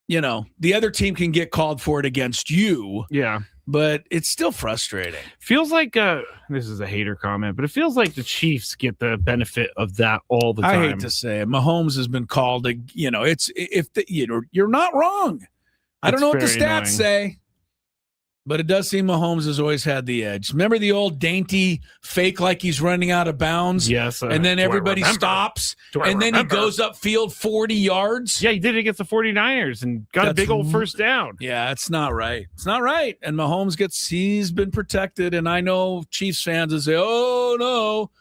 the other team can get called for it against you. Yeah. But it's still frustrating. Feels like this is a hater comment, but it feels like the Chiefs get the benefit of that all the time. I hate to say it. Mahomes has been called you're not wrong. I don't know what the stats say. But it does seem Mahomes has always had the edge. Remember the old dainty fake like he's running out of bounds? Yes. And then everybody stops. And then he goes upfield 40 yards. Yeah, he did it against the 49ers and got a big old first down. Yeah, it's not right. It's not right. And Mahomes he's been protected. And I know Chiefs fans will say, oh, no.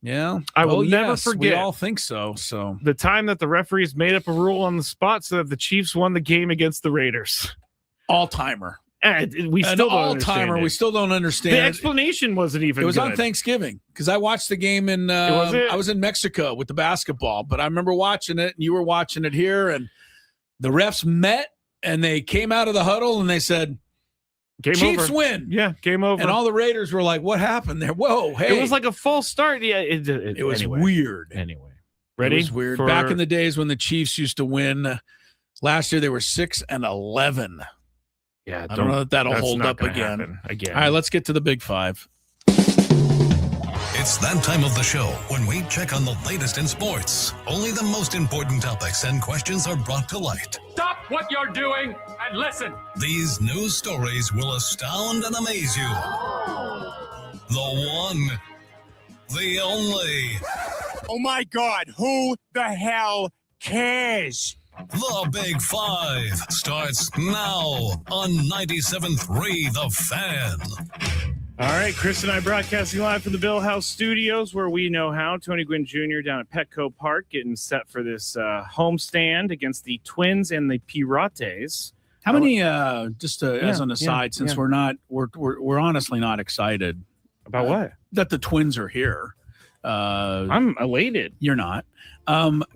Yeah. I will never forget. We all think so. So the time that the referees made up a rule on the spot so that the Chiefs won the game against the Raiders. All-timer. We still don't all-timer. We still don't understand. The explanation wasn't even. It was good. on Thanksgiving because I watched the game in. I was in Mexico with the basketball, but I remember watching it, and you were watching it here, and the refs met, and they came out of the huddle, and they said, "Game Chiefs over. win." Yeah, game over. And all the Raiders were like, "What happened there? Whoa, hey!" It was like a false start. Yeah, it was weird. Anyway, ready? It was weird. Back in the days when the Chiefs used to win, last year they were 6-11. Yeah, I don't know that that'll hold up again. All right, let's get to the Big Five. It's that time of the show when we check on the latest in sports. Only the most important topics and questions are brought to light. Stop what you're doing and listen. These news stories will astound and amaze you. The one, the only. Oh my God, who the hell cares? The Big Five starts now on 97.3 The Fan. All right, Chris and I broadcasting live from the Bill House Studios where we know how. Tony Gwynn Jr. down at Petco Park getting set for this homestand against the Twins and the Pirates. How many, as an aside, since we're honestly not excited. About what? That the Twins are here. I'm elated. You're not.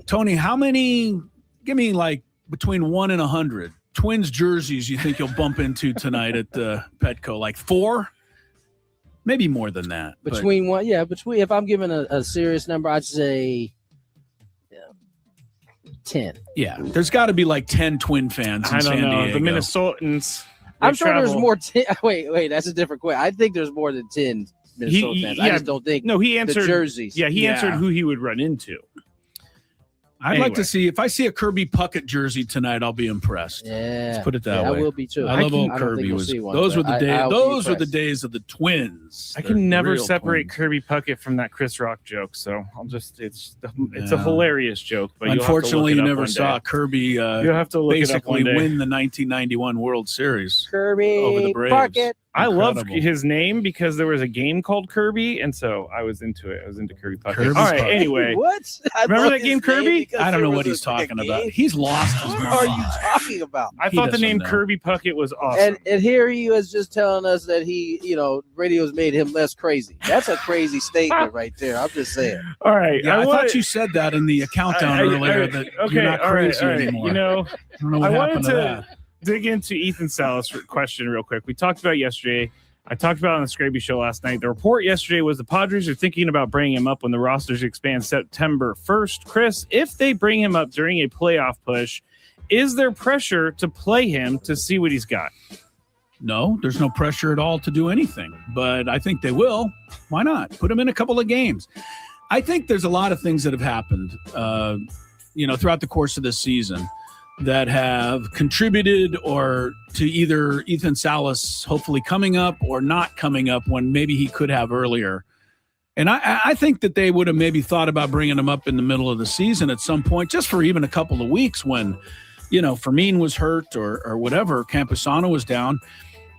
Tony, how many... Give me between 1 and 100 Twins jerseys you think you'll bump into tonight at Petco? Like 4? Maybe more than that. Between if I'm giving a serious number, I'd say 10. Yeah, there's got to be 10 Twin fans in San Diego. The Minnesotans. I'm sure there's more. Wait, that's a different question. I think there's more than 10 Minnesota fans. I just don't think. No, he answered the jerseys. Yeah, he answered who he would run into. I'd like to see if I see a Kirby Puckett jersey tonight, I'll be impressed. Yeah, let's put it that way. I will be too. I love old Kirby. Those were the days. Those were the days of the Twins. I can never separate Kirby Puckett from the Chris Rock joke, so I'll just it's a hilarious joke. But unfortunately, you never saw Kirby. You'll have to look basically it up win the 1991 World Series. Kirby over the Braves. Puckett. I love his name because there was a game called Kirby, and so I was into it. I was into Kirby Puckett. All right, anyway. What? Remember that game, Kirby? I don't know what he's talking about. He's lost his mind. What are you talking about? I thought the name Kirby Puckett was awesome. And here he was just telling us that radio's made him less crazy. That's a crazy statement right there. I'm just saying. All right. Yeah, I thought you said that in the countdown earlier that you're not crazy anymore. I don't know what happened to that. Dig into Ethan Salas' question real quick. We talked about yesterday. I talked about it on the Scraby Show last night. The report yesterday was the Padres are thinking about bringing him up when the rosters expand September 1st. Chris, if they bring him up during a playoff push, is there pressure to play him to see what he's got? No, there's no pressure at all to do anything, but I think they will. Why not? Put him in a couple of games. I think there's a lot of things that have happened, throughout the course of this season that have contributed or to either Ethan Salas hopefully coming up or not coming up when maybe he could have earlier. And I think that they would have maybe thought about bringing him up in the middle of the season at some point, just for even a couple of weeks when, Fermin was hurt or whatever, Campusano was down.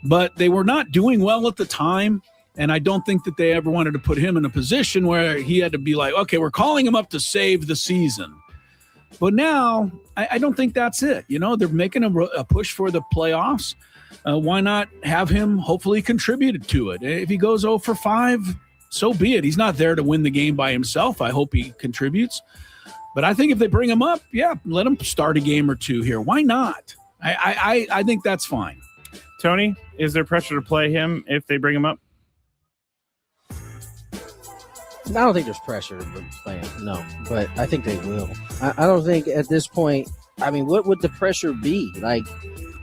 But they were not doing well at the time, and I don't think that they ever wanted to put him in a position where he had to be like, okay, we're calling him up to save the season. But now I don't think that's it. They're making a push for the playoffs. Why not have him hopefully contributed to it? If he goes 0 for 5, so be it. He's not there to win the game by himself. I hope he contributes. But I think if they bring him up, let him start a game or two here. Why not? I think that's fine. Tony, is there pressure to play him if they bring him up? I don't think there's pressure to play him, no. But I think they will. I don't think at this point, what would the pressure be? Like,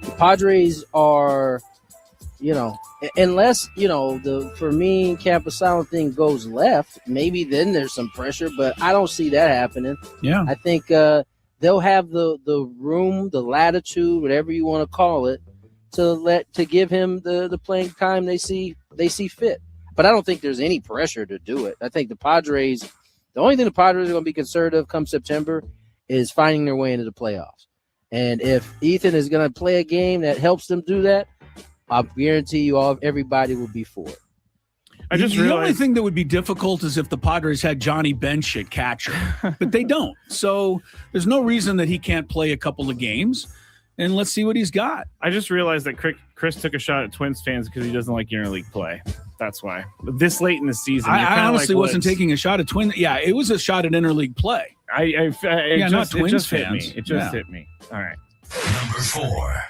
the Padres are, unless, the Fermin Campusano thing goes left, maybe then there's some pressure, but I don't see that happening. Yeah. I think they'll have the room, the latitude, whatever you want to call it, to give him the playing time they see fit. But I don't think there's any pressure to do it. I think the only thing the Padres are going to be concerned of come September is finding their way into the playoffs. And if Ethan is going to play a game that helps them do that, I guarantee you everybody will be for it. The only thing that would be difficult is if the Padres had Johnny Bench at catcher, but they don't. So there's no reason that he can't play a couple of games. And let's see what he's got. I just realized that Chris took a shot at Twins fans because he doesn't like interleague play. That's why. This late in the season, I honestly wasn't taking a shot at Twins. Yeah, it was a shot at interleague play. It just hit fans. me. It just hit me. All right. Number 4.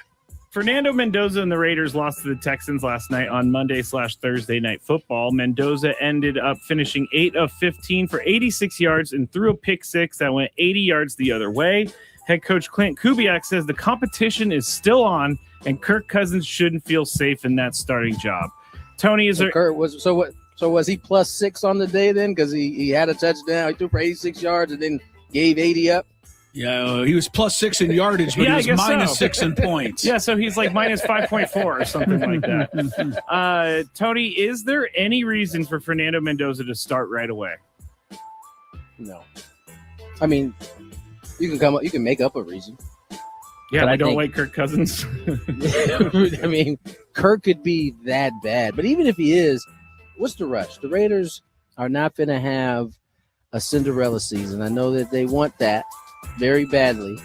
Fernando Mendoza and the Raiders lost to the Texans last night on Monday/Thursday Night Football. Mendoza ended up finishing 8 of 15 for 86 yards and threw a pick six that went 80 yards the other way. Head coach Clint Kubiak says the competition is still on and Kirk Cousins shouldn't feel safe in that starting job. Tony, is there... Kurt was he +6 on the day then? Because he had a touchdown. He threw for 86 yards and then gave 80 up. Yeah, he was +6 in yardage, but he was -6 in points. Yeah, so he's like -5.4 or something like that. Tony, is there any reason for Fernando Mendoza to start right away? No. You can make up a reason. Yeah, I don't like Kirk Cousins. Kirk could be that bad. But even if he is, what's the rush? The Raiders are not going to have a Cinderella season. I know that they want that very badly,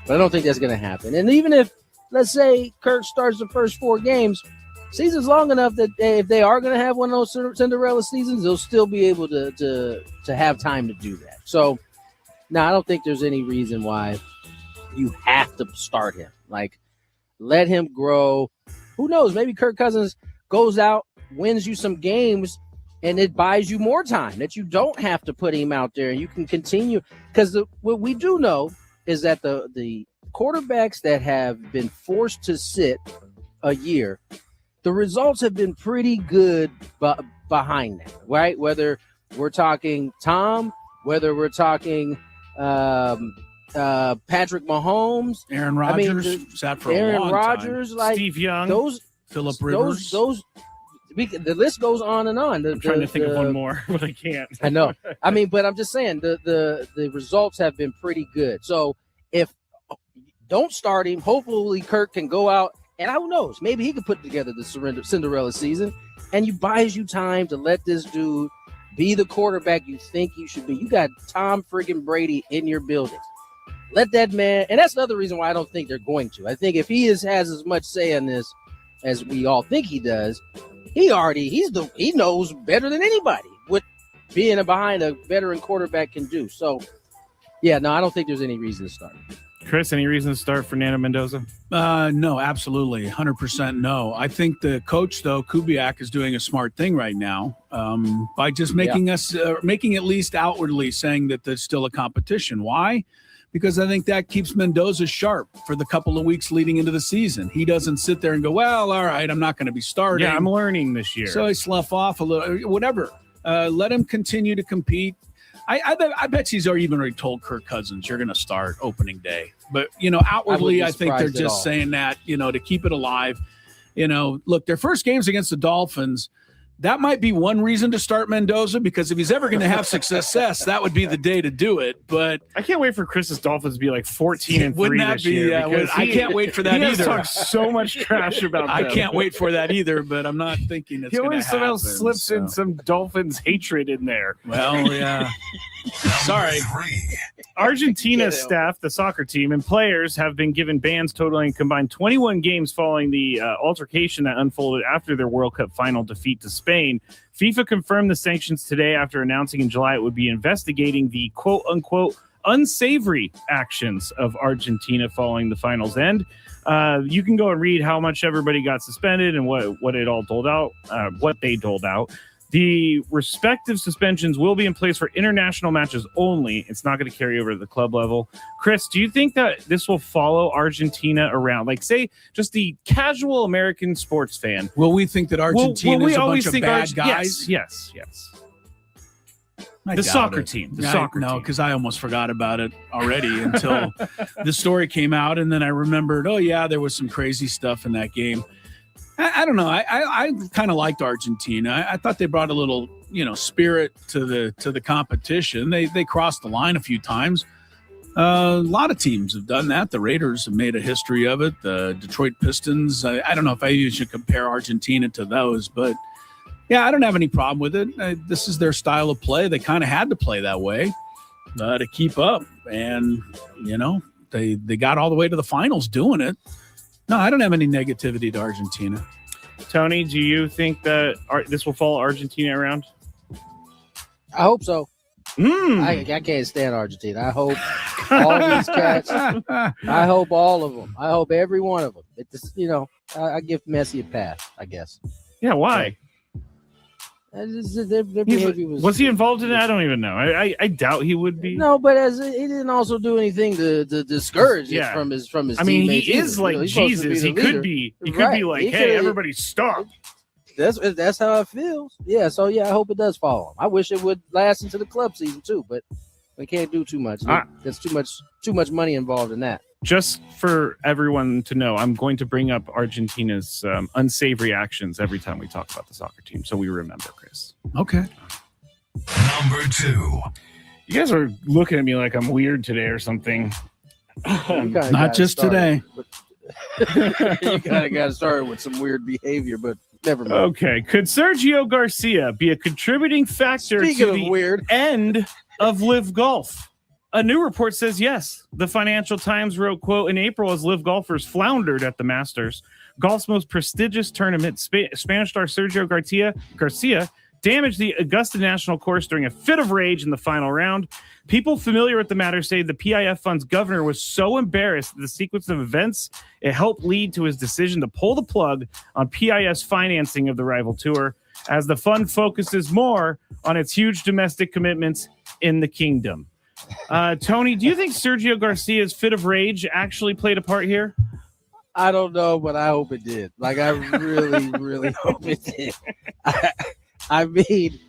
but I don't think that's going to happen. And even if, let's say, Kirk starts the first 4 games, season's long enough that if they are going to have one of those Cinderella seasons, they'll still be able to have time to do that. So, no, I don't think there's any reason why you have to start him. Like, let him grow. Who knows? Maybe Kirk Cousins goes out, wins you some games, and it buys you more time that you don't have to put him out there and you can continue. Because what we do know is that the quarterbacks that have been forced to sit a year, the results have been pretty good behind that, right? Whether we're talking Tom, whether we're talking Patrick Mahomes, Aaron Rodgers, sat for Aaron a long Rodgers, time. like Steve Young, Phillip Rivers. The list goes on and on. I'm trying to think of one more, but I can't. I know. But I'm just saying the results have been pretty good. So if don't start him, hopefully Kirk can go out and who knows, maybe he can put together the Cinderella season, and you buys you time to let this dude be the quarterback you think you should be. You got Tom friggin' Brady in your building. Let that man, and that's another reason why I don't think they're going to. I think if he has as much say in this as we all think he does, he knows better than anybody what being behind a veteran quarterback can do. So, yeah, no, I don't think there's any reason to start. Chris, any reason to start Fernando Mendoza? No, absolutely. 100% no. I think the coach, though, Kubiak, is doing a smart thing right now by just making us, making at least outwardly saying that there's still a competition. Why? because I think that keeps Mendoza sharp for the couple of weeks leading into the season. He doesn't sit there and go, well, all right, I'm not going to be starting. Yeah, I'm learning this year. So he slough off a little, whatever. Let him continue to compete. I bet he's already told Kirk Cousins, you're going to start opening day. But, outwardly, I think they're just saying that, to keep it alive. Look, their first game's against the Dolphins. That might be one reason to start Mendoza, because if he's ever going to have success, that would be the day to do it. But I can't wait for Chris's Dolphins to be like 14-3 wouldn't that this be, year. I can't wait for that either. Talk so much trash about them. I can't wait for that either, but I'm not thinking it's going to happen. He always somehow slips in some Dolphins hatred in there. Well, yeah. Sorry. Argentina's staff, the soccer team, and players have been given bans totaling combined 21 games following the altercation that unfolded after their World Cup final defeat to Spain. FIFA confirmed the sanctions today after announcing in July it would be investigating the quote-unquote unsavory actions of Argentina following the final's end. You can go and read how much everybody got suspended and what it all doled out, what they doled out. The respective suspensions will be in place for international matches only. It's not going to carry over to the club level. Chris, do you think that this will follow Argentina around? Like, say, just the casual American sports fan. Will we think that Argentina is a bunch of bad guys? Yes. The soccer team. No, because I almost forgot about it already until the story came out, and then I remembered, oh, yeah, there was some crazy stuff in that game. I don't know. I kind of liked Argentina. I thought they brought a little, spirit to the competition. They crossed the line a few times. A lot of teams have done that. The Raiders have made a history of it. The Detroit Pistons. I don't know if I even should compare Argentina to those, but yeah, I don't have any problem with it. This is their style of play. They kind of had to play that way to keep up, and they got all the way to the finals doing it. No, I don't have any negativity to Argentina. Tony, do you think that this will follow Argentina around? I hope so. I can't stand Argentina. I hope all these cats. I hope all of them. I hope every one of them. I give Messi a pass, I guess. Yeah, why? Their behavior was he involved in it? I don't even know. I doubt he would be. No, but he didn't also do anything to discourage it from his I mean, teammates. he is like Jesus. He could be. He could be like, hey, everybody stop. That's how it feels. Yeah. So I hope it does follow him. I wish it would last into the club season too, but they can't do too much. There's too much money involved in that. Just for everyone to know, I'm going to bring up Argentina's unsavory actions every time we talk about the soccer team, so we remember, Chris. Okay. Number 2. You guys are looking at me like I'm weird today or something. Not just today. You kind of got started with some weird behavior, but never mind. Okay. Could Sergio Garcia be a contributing factor to the end of Live Golf? A new report says yes. The Financial Times wrote, quote, in April, as Live golfers floundered at the Masters, golf's most prestigious tournament, Spanish star Sergio Garcia damaged the Augusta National Course during a fit of rage in the final round. People familiar with the matter say the PIF fund's governor was so embarrassed at the sequence of events, it helped lead to his decision to pull the plug on PIF's financing of the rival tour, as the fund focuses more on its huge domestic commitments in the kingdom. Tony, do you think Sergio Garcia's fit of rage actually played a part here? I don't know, but I hope it did. Like, I really, really hope it did. I mean,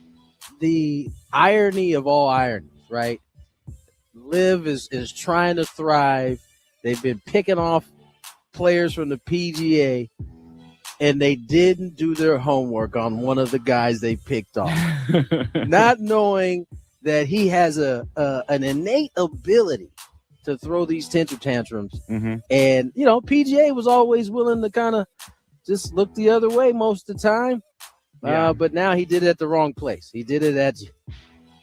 the irony of all ironies, right? Liv is trying to thrive. They've been picking off players from the PGA, and they didn't do their homework on one of the guys they picked off. Not knowing that he has an innate ability to throw these temper tantrums. Mm-hmm. And, PGA was always willing to kind of just look the other way most of the time. Yeah. But now he did it at the wrong place. He did it at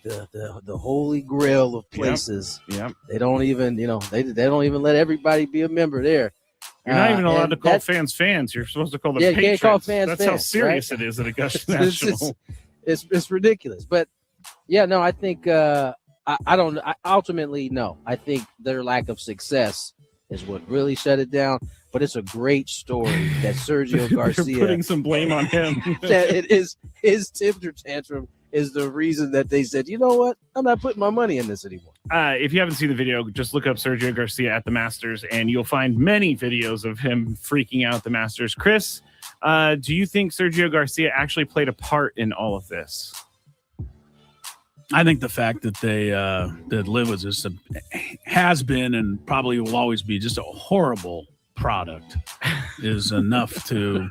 the holy grail of places. Yep. They don't even, they don't even let everybody be a member there. You're not even allowed to call fans. You're supposed to call them patrons. You can't call fans That's fans, how serious right? it is at Augusta National. It's ridiculous. But yeah, no, I think ultimately, no. I think their lack of success is what really shut it down. But it's a great story that Sergio Garcia You're putting some blame on him. that it is his temper tantrum is the reason that they said, you know what, I'm not putting my money in this anymore. If you haven't seen the video, just look up Sergio Garcia at the Masters, and you'll find many videos of him freaking out at the Masters. Chris, do you think Sergio Garcia actually played a part in all of this? I think the fact that that Liv was just has been and probably will always be just a horrible product is enough to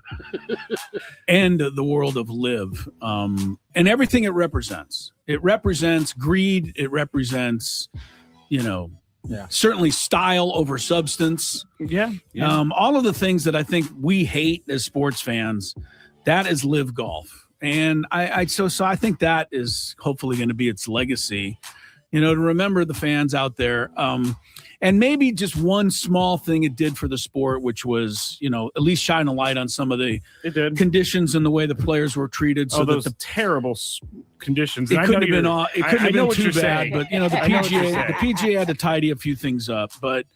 end the world of Liv and everything it represents. It represents greed. It represents, certainly style over substance. Yeah. All of the things that I think we hate as sports fans, that is Liv Golf. And so I think that is hopefully going to be its legacy, to remember the fans out there. And maybe just one small thing it did for the sport, which was, at least shine a light on some of the conditions and the way the players were treated. So those that the terrible conditions. It couldn't have been too bad, saying. but the PGA had to tidy a few things up. But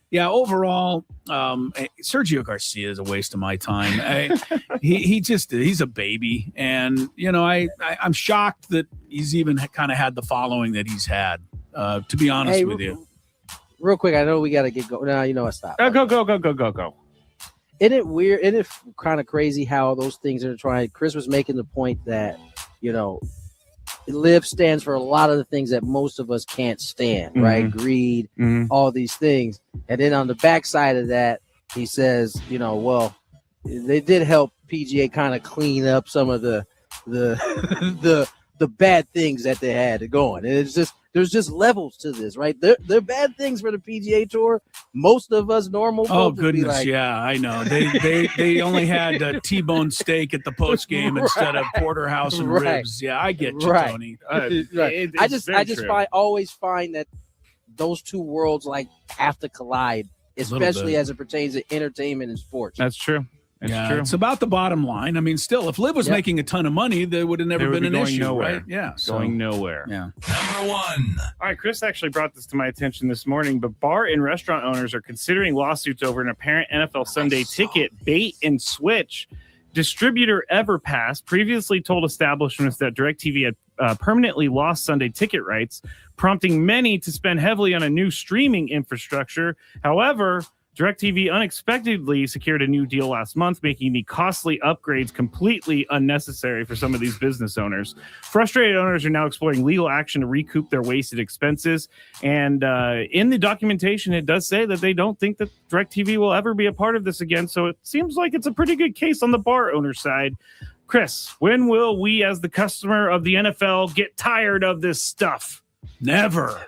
yeah, overall, Sergio Garcia is a waste of my time. He's a baby, and I'm shocked that he's even kind of had the following that he's had. To be honest with you. Real quick, I know we got to get going. No, you know what? Stop. Go. Isn't it weird? Isn't it kind of crazy how those things are trying? Chris was making the point that, Liv stands for a lot of the things that most of us can't stand, right? Greed, all these things. And then on the backside of that, he says, well, they did help PGA kind of clean up some of the bad things that they had going. And it's just, there's just levels to this, right? They're bad things for the PGA Tour. Most of us normal folks Oh goodness, would be like, yeah, I know. They only had T-bone steak at the post game instead of porterhouse and ribs. Yeah, I get you, Tony. Right. I just always find that those two worlds have to collide, especially as it pertains to entertainment and sports. That's true. True. It's about the bottom line. I mean, still, if Liv was making a ton of money, there would have never been an issue, nowhere. right? Yeah, going nowhere. Yeah. Number 1. All right, Chris actually brought this to my attention this morning, but bar and restaurant owners are considering lawsuits over an apparent NFL Sunday ticket bait and switch. Distributor EverPass previously told establishments that DirecTV had permanently lost Sunday ticket rights, prompting many to spend heavily on a new streaming infrastructure. However, DirecTV unexpectedly secured a new deal last month, making the costly upgrades completely unnecessary for some of these business owners. Frustrated owners are now exploring legal action to recoup their wasted expenses. And in the documentation, it does say that they don't think that DirecTV will ever be a part of this again. So it seems like it's a pretty good case on the bar owner side. Chris, when will we, as the customer of the NFL, get tired of this stuff? Never.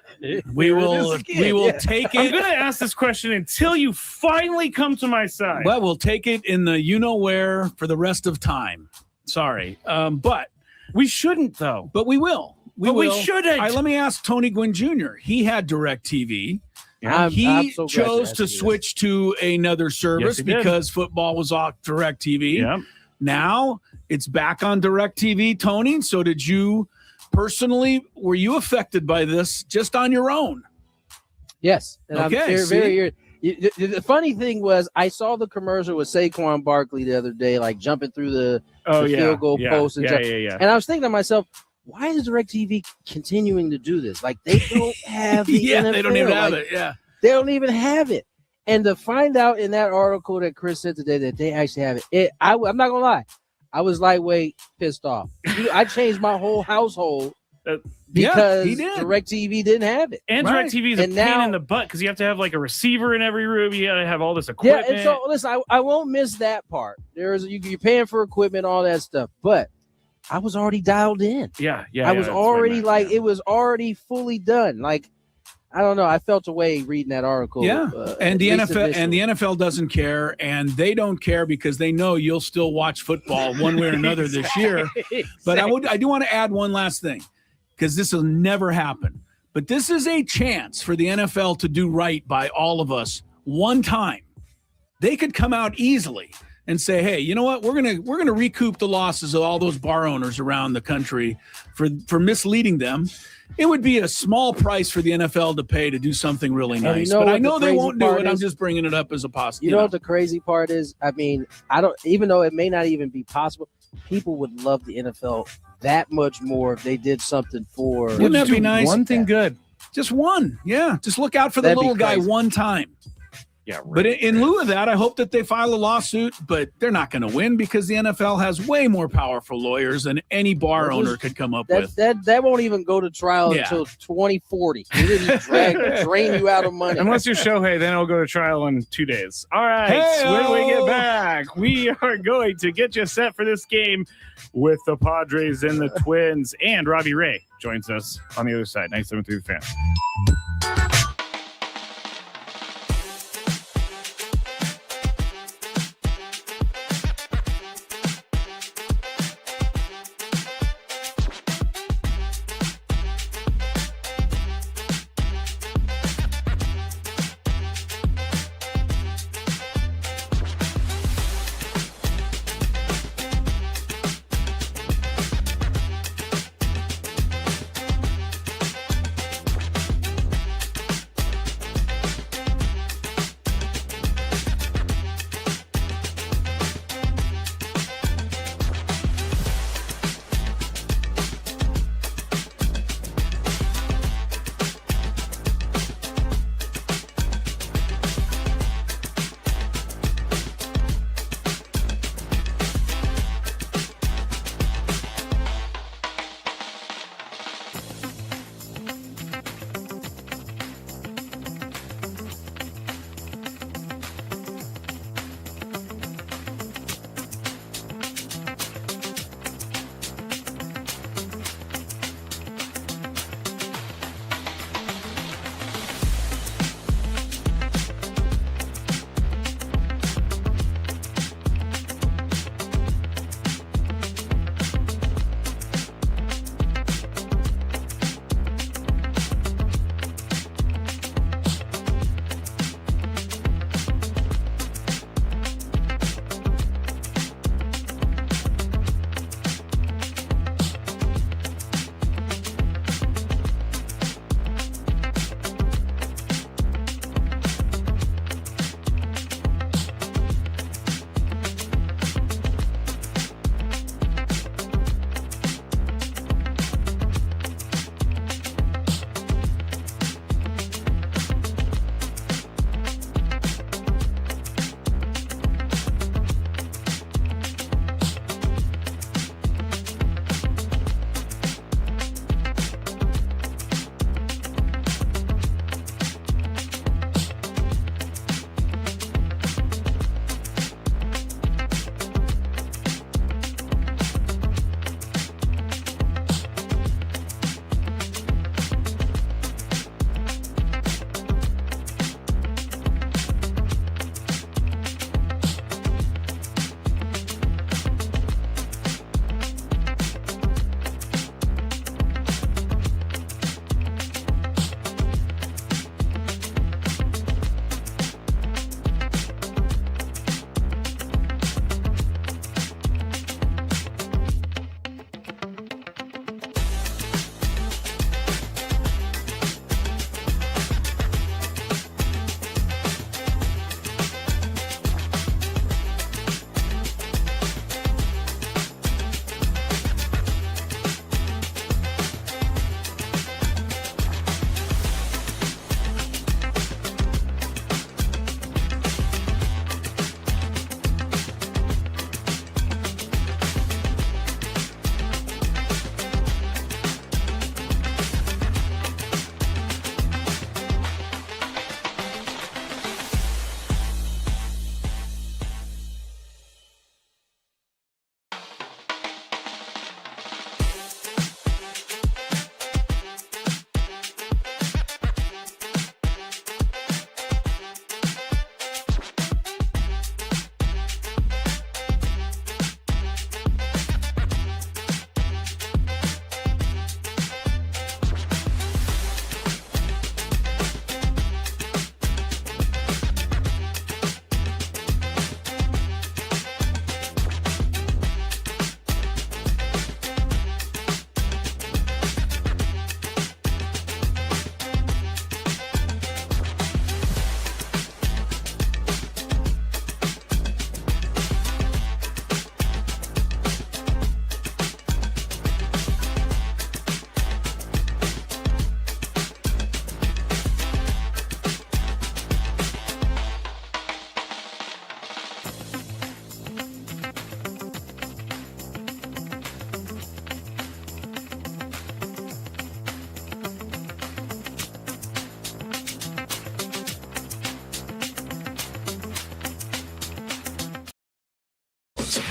We will take it. I'm going to ask this question until you finally come to my side. Well, we'll take it in the you-know-where for the rest of time. Sorry. But we shouldn't, though. But we will. We shouldn't. All right, let me ask Tony Gwynn Jr. He had DirecTV. Yeah, he so chose to switch to another service because football was off DirecTV. Yeah. Now it's back on DirecTV, Tony. So did you... Personally, were you affected by this just on your own? Yes. And okay. I'm very the funny thing was I saw the commercial with Saquon Barkley the other day, jumping through the field goal post. And And I was thinking to myself, why is DirecTV continuing to do this? They don't have the NFL. They don't even have it. Yeah. They don't even have it. And to find out in that article that Chris said today that they actually have it, I'm not going to lie. I was lightweight pissed off. I changed my whole household because DirecTV didn't have it. And DirecTV is a pain in the butt because you have to have a receiver in every room. You got to have all this equipment. Yeah, and so listen, I won't miss that part. You're paying for equipment, all that stuff. But I was already dialed in. Yeah. I was already it was already fully done. I don't know. I felt a way reading that article. Yeah, and the NFL doesn't care, and they don't care because they know you'll still watch football one way or another this year. Exactly. But I do want to add one last thing because this will never happen. But this is a chance for the NFL to do right by all of us one time. They could come out easily and say, "Hey, you know what? We're gonna recoup the losses of all those bar owners around the country for misleading them." It would be a small price for the NFL to pay to do something really nice. But I know they won't do it. I'm just bringing it up as a possibility. You know what the crazy part is? I mean, even though it may not even be possible, people would love the NFL that much more if they did something for. Wouldn't that be nice? One thing good. Just one. Yeah. Just look out for the That'd be little guy crazy. one time. Yeah. But in lieu of that, I hope that they file a lawsuit, but they're not going to win because the NFL has way more powerful lawyers than any bar owner could come up with. That won't even go to trial Yeah. until 2040. You didn't drain you out of money. Unless you're Shohei, then it'll go to trial in 2 days. All right. Hey-o! When we get back, we are going to get you set for this game with the Padres and the Twins. And Robbie Ray joins us on the other side. 97.3 The Fan.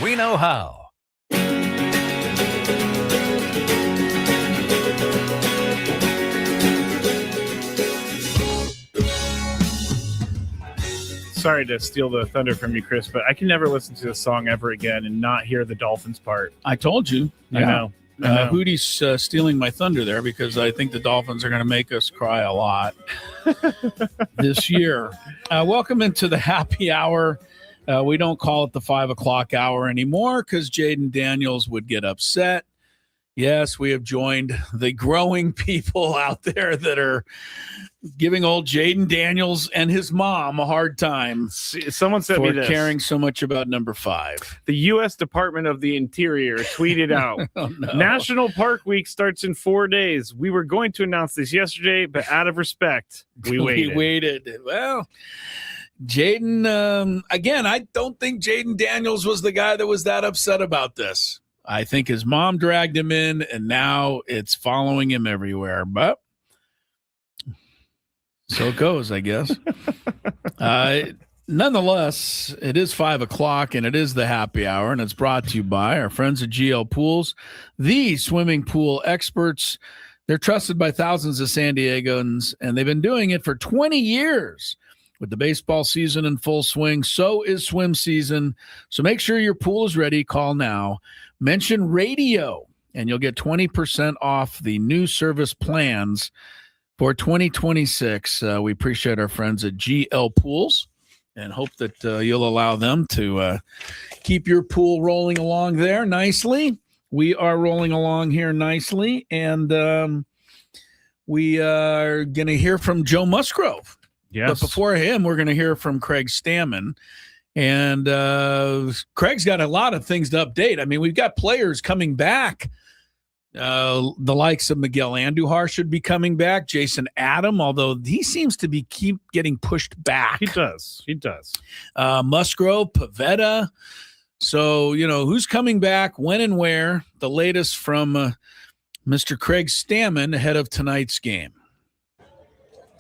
we know how. Sorry to steal the thunder from you, Chris, but I can never listen to this song ever again and not hear the Dolphins part. I told you. I know. Hootie's stealing my thunder there because I think the Dolphins are going to make us cry a lot this year. Welcome into the happy hour. We don't call it the 5 o'clock hour anymore because Jaden Daniels would get upset. Yes, we have joined the growing people out there that are giving old Jaden Daniels and his mom a hard time. Someone sent me this. Caring so much about number 5. The U.S. Department of the Interior tweeted out, National Park Week starts in 4 days. We were going to announce this yesterday, but out of respect, we waited. Well, Jaden, again, I don't think Jaden Daniels was the guy that was that upset about this. I think his mom dragged him in, and now it's following him everywhere. But so it goes, I guess. Nonetheless, it is 5 o'clock, and it is the happy hour, and it's brought to you by our friends at GL Pools, the swimming pool experts. They're trusted by thousands of San Diegans, and they've been doing it for 20 years. With the baseball season in full swing, so is swim season. So make sure your pool is ready. Call now. Mention radio, and you'll get 20% off the new service plans for 2026. We appreciate our friends at GL Pools and hope that you'll allow them to keep your pool rolling along there nicely. We are rolling along here nicely, and we are going to hear from Joe Musgrove. Yes. But before him, we're going to hear from Craig Stammen. And Craig's got a lot of things to update. I mean, we've got players coming back. The likes of Miguel Andujar should be coming back. Jason Adam, although he seems to be keep getting pushed back. He does. Musgrove, Pavetta. So, who's coming back, when and where? The latest from Mr. Craig Stammen ahead of tonight's game.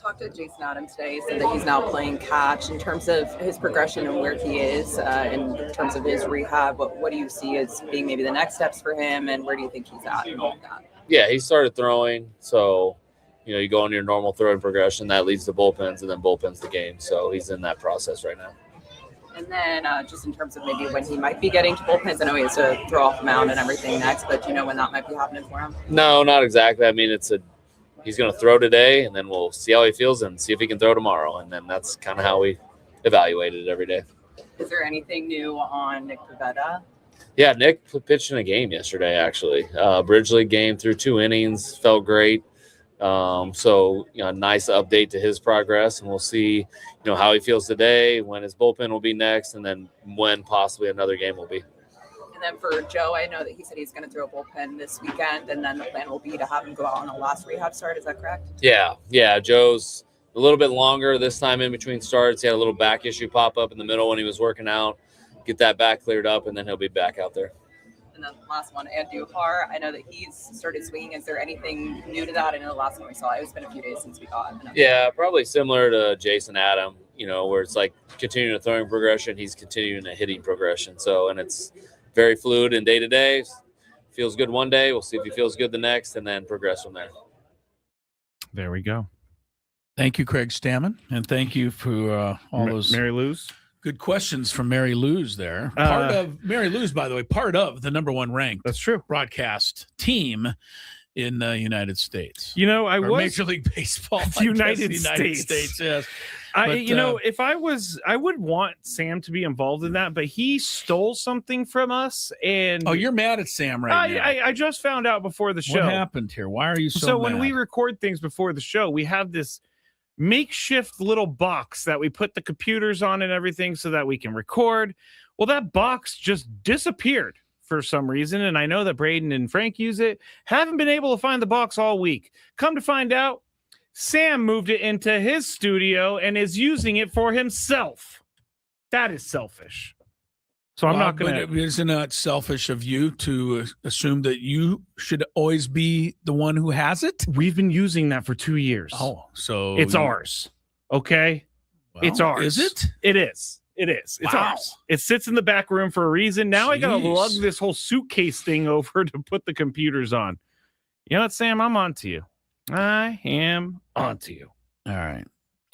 Talked to Jason Adams today. He said that he's now playing catch. In terms of his progression and where he is in terms of his rehab, what do you see as being maybe the next steps for him, and where do you think he's at in all of that? Yeah, he started throwing. So, you go on your normal throwing progression. That leads to bullpens, and then bullpens the game. So he's in that process right now. And then just in terms of maybe when he might be getting to bullpens, I know he has to throw off the mound and everything next, but do you know when that might be happening for him? No, not exactly. I mean, he's going to throw today, and then we'll see how he feels and see if he can throw tomorrow. And then that's kind of how we evaluate it every day. Is there anything new on Nick Pavetta? Yeah, Nick pitched in a game yesterday, actually. Bridge League game through 2 innings, felt great. So, nice update to his progress, and we'll see, how he feels today, when his bullpen will be next, and then when possibly another game will be. And then for Joe, I know that he said he's going to throw a bullpen this weekend, and then the plan will be to have him go out on a last rehab start. Is that correct? Yeah. Joe's a little bit longer this time in between starts. He had a little back issue pop up in the middle when he was working out. Get that back cleared up, and then he'll be back out there. And then last one, Andujar. I know that he's started swinging. Is there anything new to that? I know the last one we saw, it's been a few days since we got it. Yeah, probably similar to Jason Adam, where it's like continuing a throwing progression. He's continuing a hitting progression. So, and it's very fluid and day-to-day. Feels good one day. We'll see if he feels good the next, and then progress from there. There we go. Thank you, Craig Stammen, and thank you for all those Mary Lou's good questions from Mary Lou's there. Part of Mary Lou's, by the way, part of the number 1 ranked. That's true. Broadcast team in the United States. I was Major League Baseball. United States. Yes. If I would want Sam to be involved in that, but he stole something from us. And you're mad at Sam right now. I just found out before the show. What happened here? Why are you so So mad? when we record things before the show, we have this makeshift little box that we put the computers on and everything so that we can record. Well, that box just disappeared for some reason, and I know that Braden and Frank use it. Haven't been able to find the box all week. Come to find out, Sam moved it into his studio and is using it for himself. That is selfish. So I'm not going to. Isn't it selfish of you to assume that you should always be the one who has it? We've been using that for 2 years. Oh, so it's ours. Okay. Well, it's ours. Is it? It is. It is. It's Wow. ours. It sits in the back room for a reason. Now I got to Jeez. lug this whole suitcase thing over to put the computers on. You know what, Sam? I'm on to you. I am on to you. All right.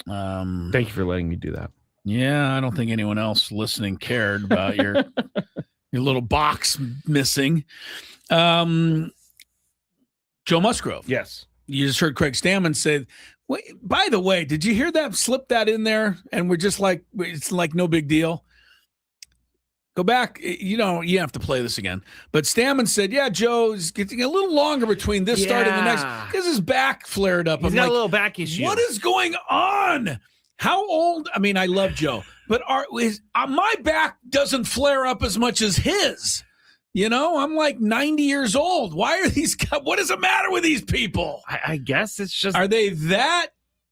Thank you for letting me do that. Yeah, I don't think anyone else listening cared about your little box missing. Joe Musgrove. Yes. You just heard Craig Stammen say, wait, by the way, did you hear that? Slip that in there. And we're just like, it's like no big deal. Go back. You have to play this again. But Stammen said, yeah, Joe's getting a little longer between this start and the next because his back flared up. He's got a little back issue. What is going on? How old? I mean, I love Joe, but my back doesn't flare up as much as his. I'm like 90 years old. Why are these guys? What is the matter with these people? I guess it's just. Are they that?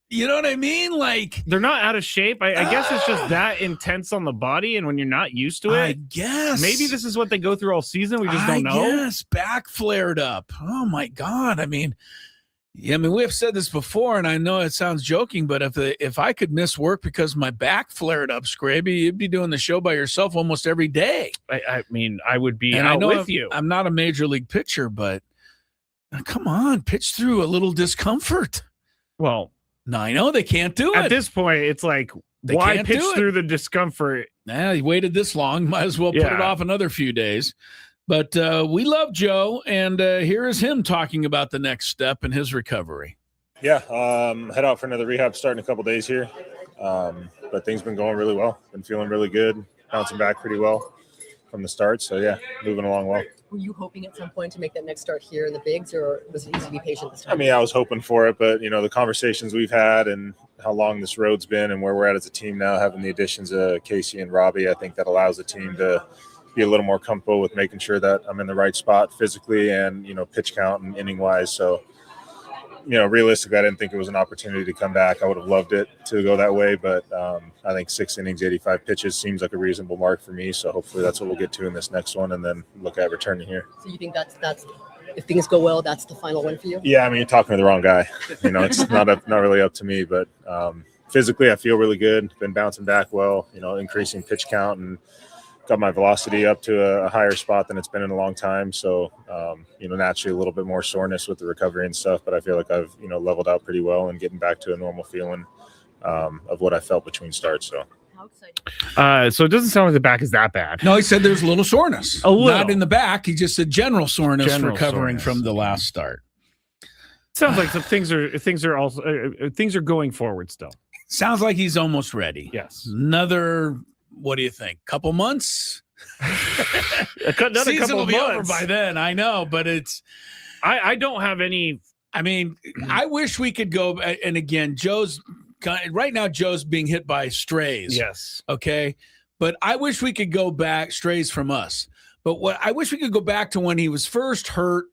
You know what I mean? Like they're not out of shape. I guess it's just that intense on the body, and when you're not used to it, I guess maybe this is what they go through all season. We just don't know. Yes, back flared up. Oh my God! I mean, we have said this before, and I know it sounds joking, but if I could miss work because my back flared up, Scraby, you'd be doing the show by yourself almost every day. I mean, I would be and out I know with you. I'm not a major league pitcher, but come on, pitch through a little discomfort. Well. No, I know they can't do it. At this point, it's like, why pitch through the discomfort? Nah, he waited this long. Might as well put it off another few days. But we love Joe, and here is him talking about the next step in his recovery. Yeah, head out for another rehab start in a couple days here. But things been going really well. Been feeling really good, bouncing back pretty well from the start. So, yeah, moving along well. Were you hoping at some point to make that next start here in the bigs, or was it easy to be patient this time? I mean, I was hoping for it, but, the conversations we've had and how long this road's been and where we're at as a team now, having the additions of Casey and Robbie, I think that allows the team to be a little more comfortable with making sure that I'm in the right spot physically and, pitch count and inning-wise. So, realistically, I didn't think it was an opportunity to come back. I would have loved it to go that way, but I think 6 innings, 85 pitches seems like a reasonable mark for me. So hopefully that's what we'll get to in this next one and then look at returning here. So you think that's if things go well, that's the final win for you? Yeah, I mean, you're talking to the wrong guy. It's not really up to me, but physically I feel really good. Been bouncing back well, increasing pitch count and got my velocity up to a higher spot than it's been in a long time. So, naturally a little bit more soreness with the recovery and stuff, but I feel like I've, leveled out pretty well and getting back to a normal feeling of what I felt between starts. So. How exciting. So it doesn't sound like the back is that bad. No, he said there's a little soreness. A little. Not in the back. He just said general soreness recovering soreness. from the last start. Sounds like some things are going forward still. Sounds like he's almost ready. Yes. Another, what do you think? Couple months? Another Season couple will be months. over by then. I know, but it's. I don't have any. I mean, I wish we could go. And again, right now Joe's being hit by strays. Yes. Okay. But I wish we could go back, strays from us. But I wish we could go back to when he was first hurt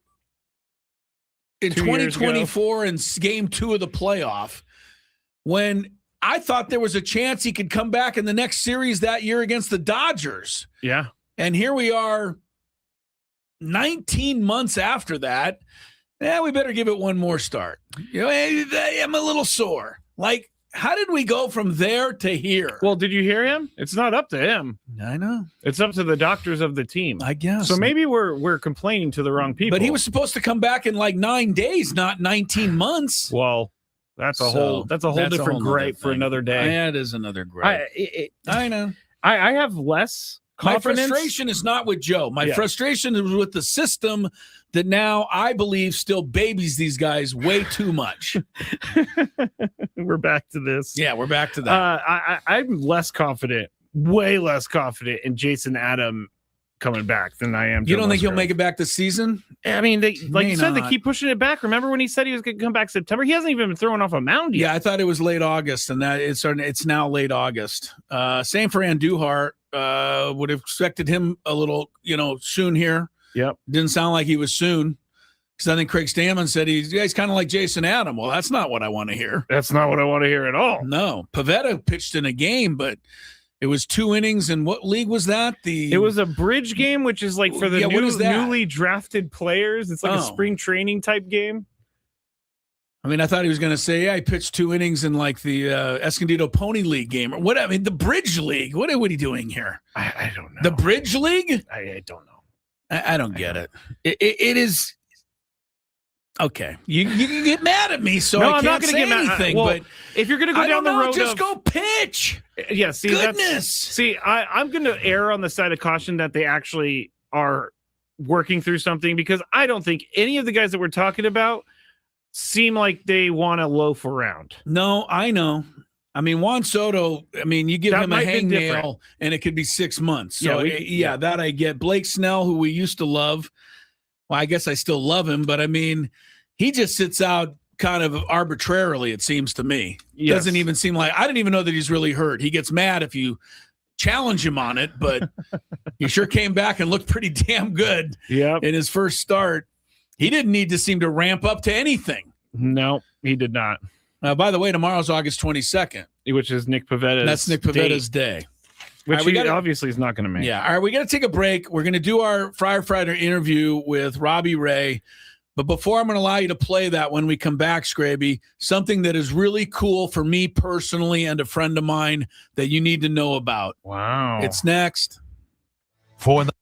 in 2024 in game 2 of the playoff, when I thought there was a chance he could come back in the next series that year against the Dodgers. Yeah. And here we are 19 months after that. We better give it one more start. I'm a little sore. Like, how did we go from there to here? Well, did you hear him? It's not up to him. I know. It's up to the doctors of the team. I guess. So maybe we're complaining to the wrong people. But he was supposed to come back in like 9 days, not 19 months. Well, that's a whole different gripe for another day. Yeah, it is another gripe. I know. I have less confidence. My frustration is not with Joe. My frustration is with the system that now I believe still babies these guys way too much. We're back to this. Yeah, we're back to that. I'm less confident, way less confident in Jason Adam coming back than I am. You don't think he'll make it back this season? I mean, like you said, they keep pushing it back. Remember when he said he was going to come back September? He hasn't even been thrown off a mound yet. Yeah, I thought it was late August, and that it's now late August. Same for Andujar. Would have expected him a little, soon here. Yep. Didn't sound like he was soon. Because I think Craig Stammen said he's kind of like Jason Adam. Well, that's not what I want to hear. That's not what I want to hear at all. No. Pivetta pitched in a game, but it was 2 innings. And what league was that? It was a bridge game, which is like for the newly drafted players. It's like a spring training type game. I mean, I thought he was going to say, yeah, I pitched 2 innings in like the Escondido Pony League game or what. I mean, the Bridge League. What are you doing here? I don't know. The Bridge League? I don't know. I don't get it. It is okay. You can get mad at me, so I I'm not can't going to say get mad. anything. Well, but if you're going to go down the road, just go pitch. Yeah. See, Goodness. I'm going to err on the side of caution that they actually are working through something, because I don't think any of the guys that we're talking about seem like they want to loaf around. No, I know. I mean, Juan Soto, I mean, you give That him a might be different. hangnail and it could be 6 months. So, Yeah, that I get. Blake Snell, who we used to love. Well, I guess I still love him, but I mean, he just sits out kind of arbitrarily, it seems to me. Yes. Doesn't even seem like, I didn't even know that he's really hurt. He gets mad if you challenge him on it, but he sure came back and looked pretty damn good in his first start. He didn't need to seem to ramp up to anything. No, he did not. By the way, tomorrow's August 22nd. Which is Nick Pavetta's That's Nick Pavetta's day. Which All right, he obviously is not going to make. Yeah. All right, we got to take a break. We're going to do our firefighter interview with Robbie Ray. But before I'm going to allow you to play that when we come back, Scraby, something that is really cool for me personally and a friend of mine that you need to know about. Wow. It's next. For the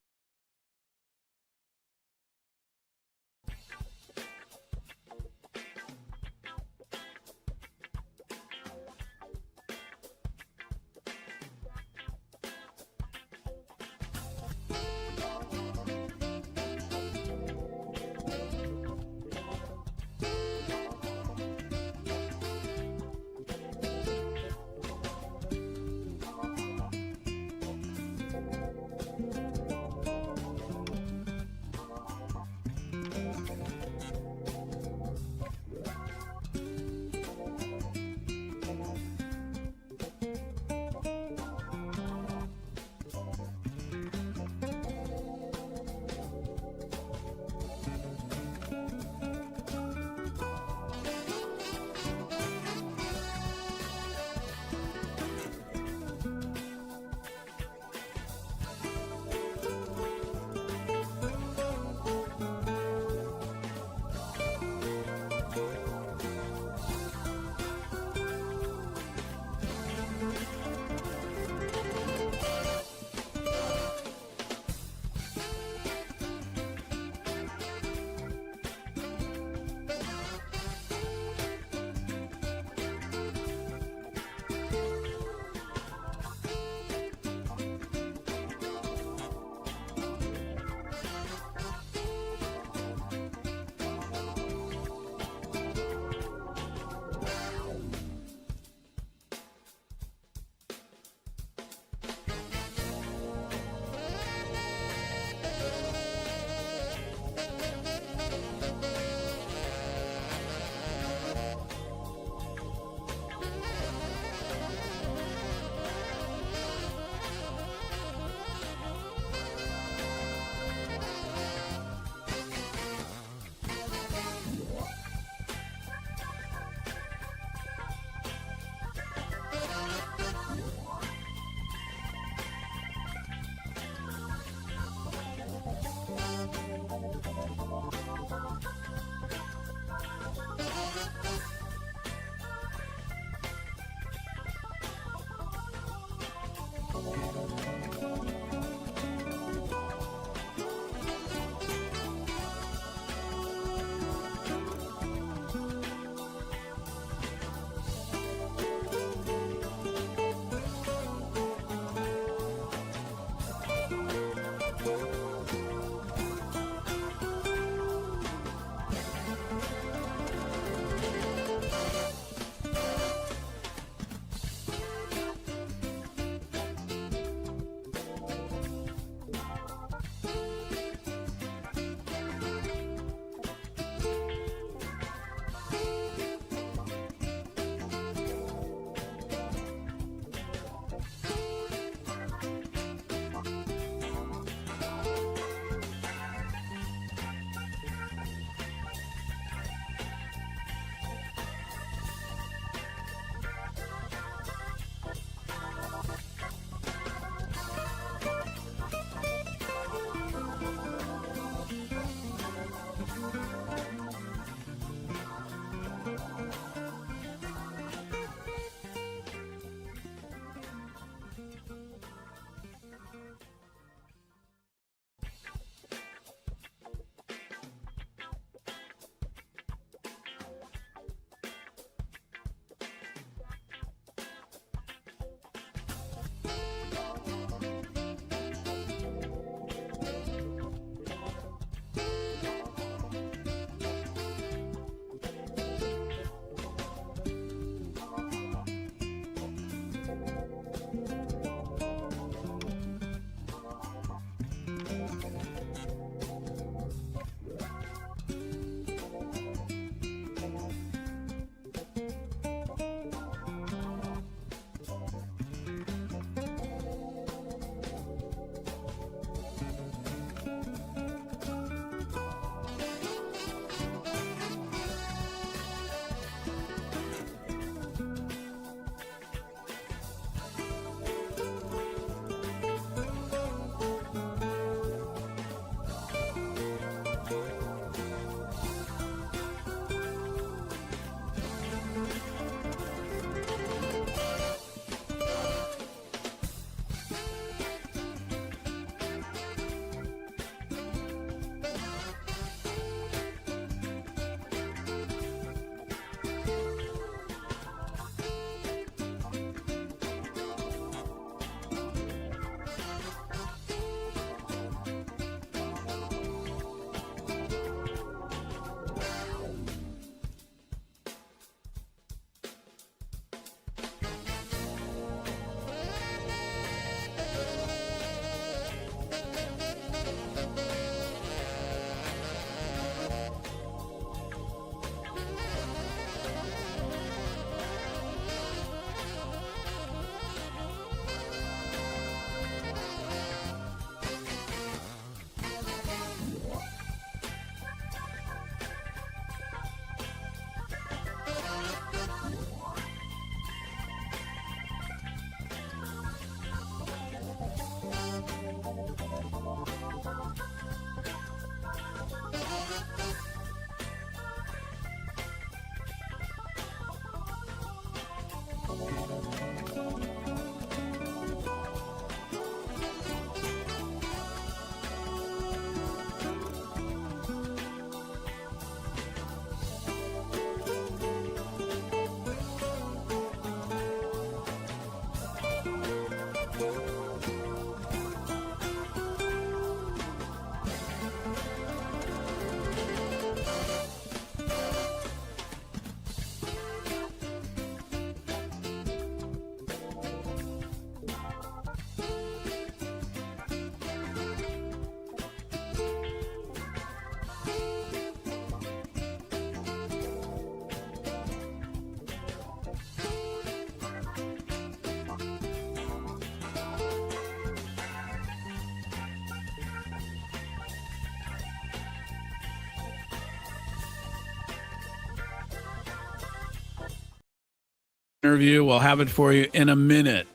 interview. We'll have it for you in a minute.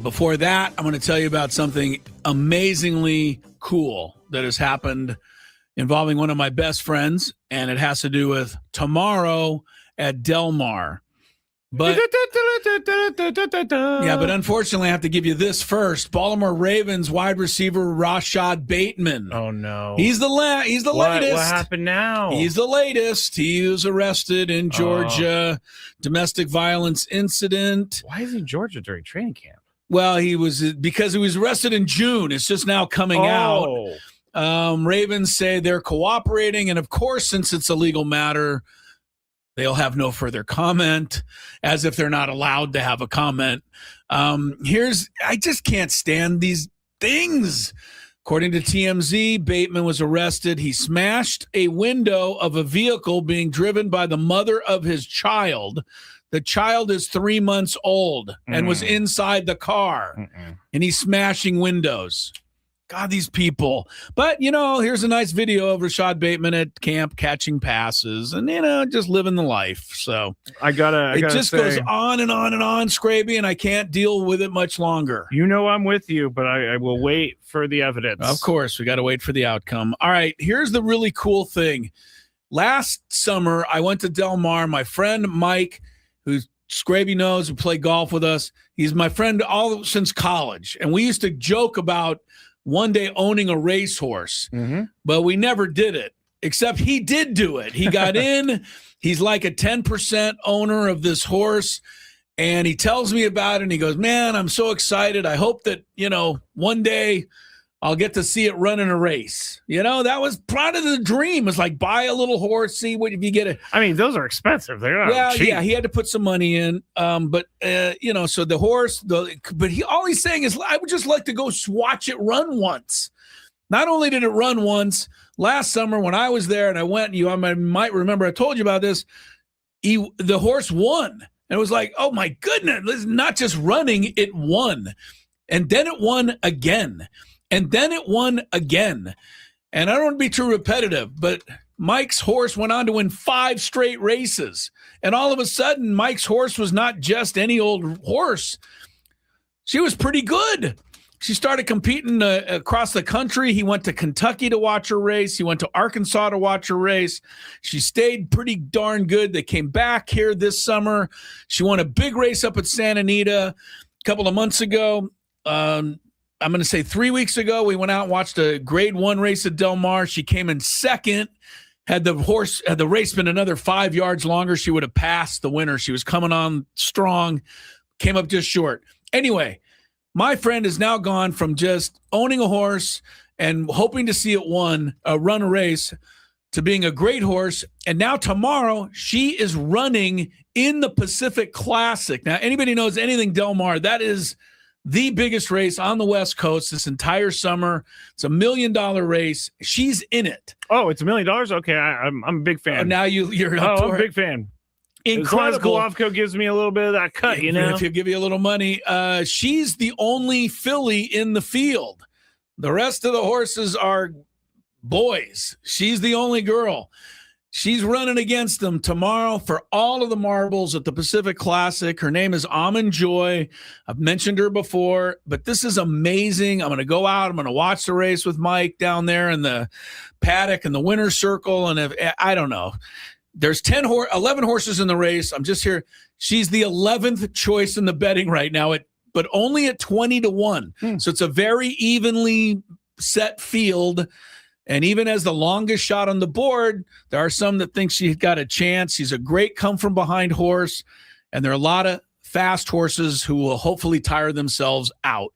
Before that, I'm going to tell you about something amazingly cool that has happened involving one of my best friends, and it has to do with tomorrow at Del Mar. But unfortunately, I have to give you this first. Baltimore Ravens wide receiver Rashad Bateman. Oh no, he's the latest. What happened now? He's the latest. He was arrested in Georgia, domestic violence incident. Why is he in Georgia during training camp? Well, because he was arrested in June. It's just now coming out. Ravens say they're cooperating, and of course, since it's a legal matter, they'll have no further comment, as if they're not allowed to have a comment. I just can't stand these things. According to TMZ, Bateman was arrested. He smashed a window of a vehicle being driven by the mother of his child. The child is 3 months old and was inside the car, and he's smashing windows. God, these people. But, here's a nice video of Rashad Bateman at camp catching passes and, just living the life. So it just goes on and on and on, Scraby, and I can't deal with it much longer. I'm with you, but I will wait for the evidence. Of course, we got to wait for the outcome. All right, here's the really cool thing. Last summer, I went to Del Mar. My friend Mike, who Scraby knows, who played golf with us, he's my friend all since college. And we used to joke about one day owning a racehorse, but we never did it, except he did do it. He got in. He's like a 10% owner of this horse, and he tells me about it, and he goes, man, I'm so excited. I hope that, one day I'll get to see it run in a race. That was part of the dream. It's like buy a little horse, see what if you get it. I mean, those are expensive. They're not cheap. Yeah, he had to put some money in. So the horse, all he's saying is, I would just like to go watch it run once. Not only did it run once, last summer when I was there and I went, I might remember I told you about this, the horse won. And it was like, oh my goodness, it's not just running, it won. And then it won again. And then it won again. And I don't want to be too repetitive, but Mike's horse went on to win 5 straight races. And all of a sudden, Mike's horse was not just any old horse. She was pretty good. She started competing across the country. He went to Kentucky to watch her race. He went to Arkansas to watch her race. She stayed pretty darn good. They came back here this summer. She won a big race up at Santa Anita a couple of months ago. I'm going to say 3 weeks ago, we went out and watched a grade 1 race at Del Mar. She came in second. Had the race been another 5 yards longer, she would have passed the winner. She was coming on strong, came up just short. Anyway, my friend has now gone from just owning a horse and hoping to see it run a race to being a great horse. And now tomorrow, she is running in the Pacific Classic. Now, anybody knows anything Del Mar, that is the biggest race on the West Coast this entire summer. It's $1 million race. She's in it. Oh, it's $1 million? Okay, I'm a big fan. Now you're I'm a big fan. Incredible. As Golovko gives me a little bit of that cut, If he'll give you a little money. She's the only filly in the field. The rest of the horses are boys. She's the only girl. She's running against them tomorrow for all of the marbles at the Pacific Classic. Her name is Almond Joy. I've mentioned her before, but this is amazing. I'm going to go out. I'm going to watch the race with Mike down there in the paddock and the winner's circle. And I don't know. There's 11 horses in the race. I'm just here. She's the 11th choice in the betting right now, but only at 20-1. So it's a very evenly set field. And even as the longest shot on the board, there are some that think she's got a chance. She's a great come-from-behind horse, and there are a lot of fast horses who will hopefully tire themselves out.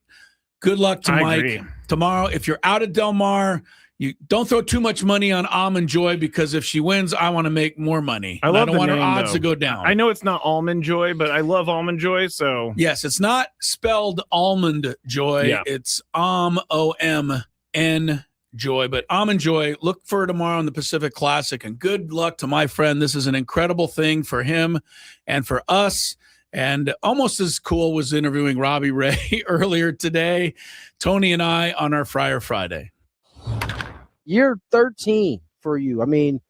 Good luck to Mike. Agree. Tomorrow, if you're out at Del Mar, you don't throw too much money on Almond Joy, because if she wins, I want to make more money. I don't want her odds to go down. I know it's not Almond Joy, but I love Almond Joy, so. Yes, it's not spelled Almond Joy. Yeah. It's OMN Joy, but Almond Joy, look for her tomorrow in the Pacific Classic, and good luck to my friend. This is an incredible thing for him and for us. And almost as cool was interviewing Robbie Ray earlier today, Tony and I on our Friar Friday. Year 13 for you. I mean,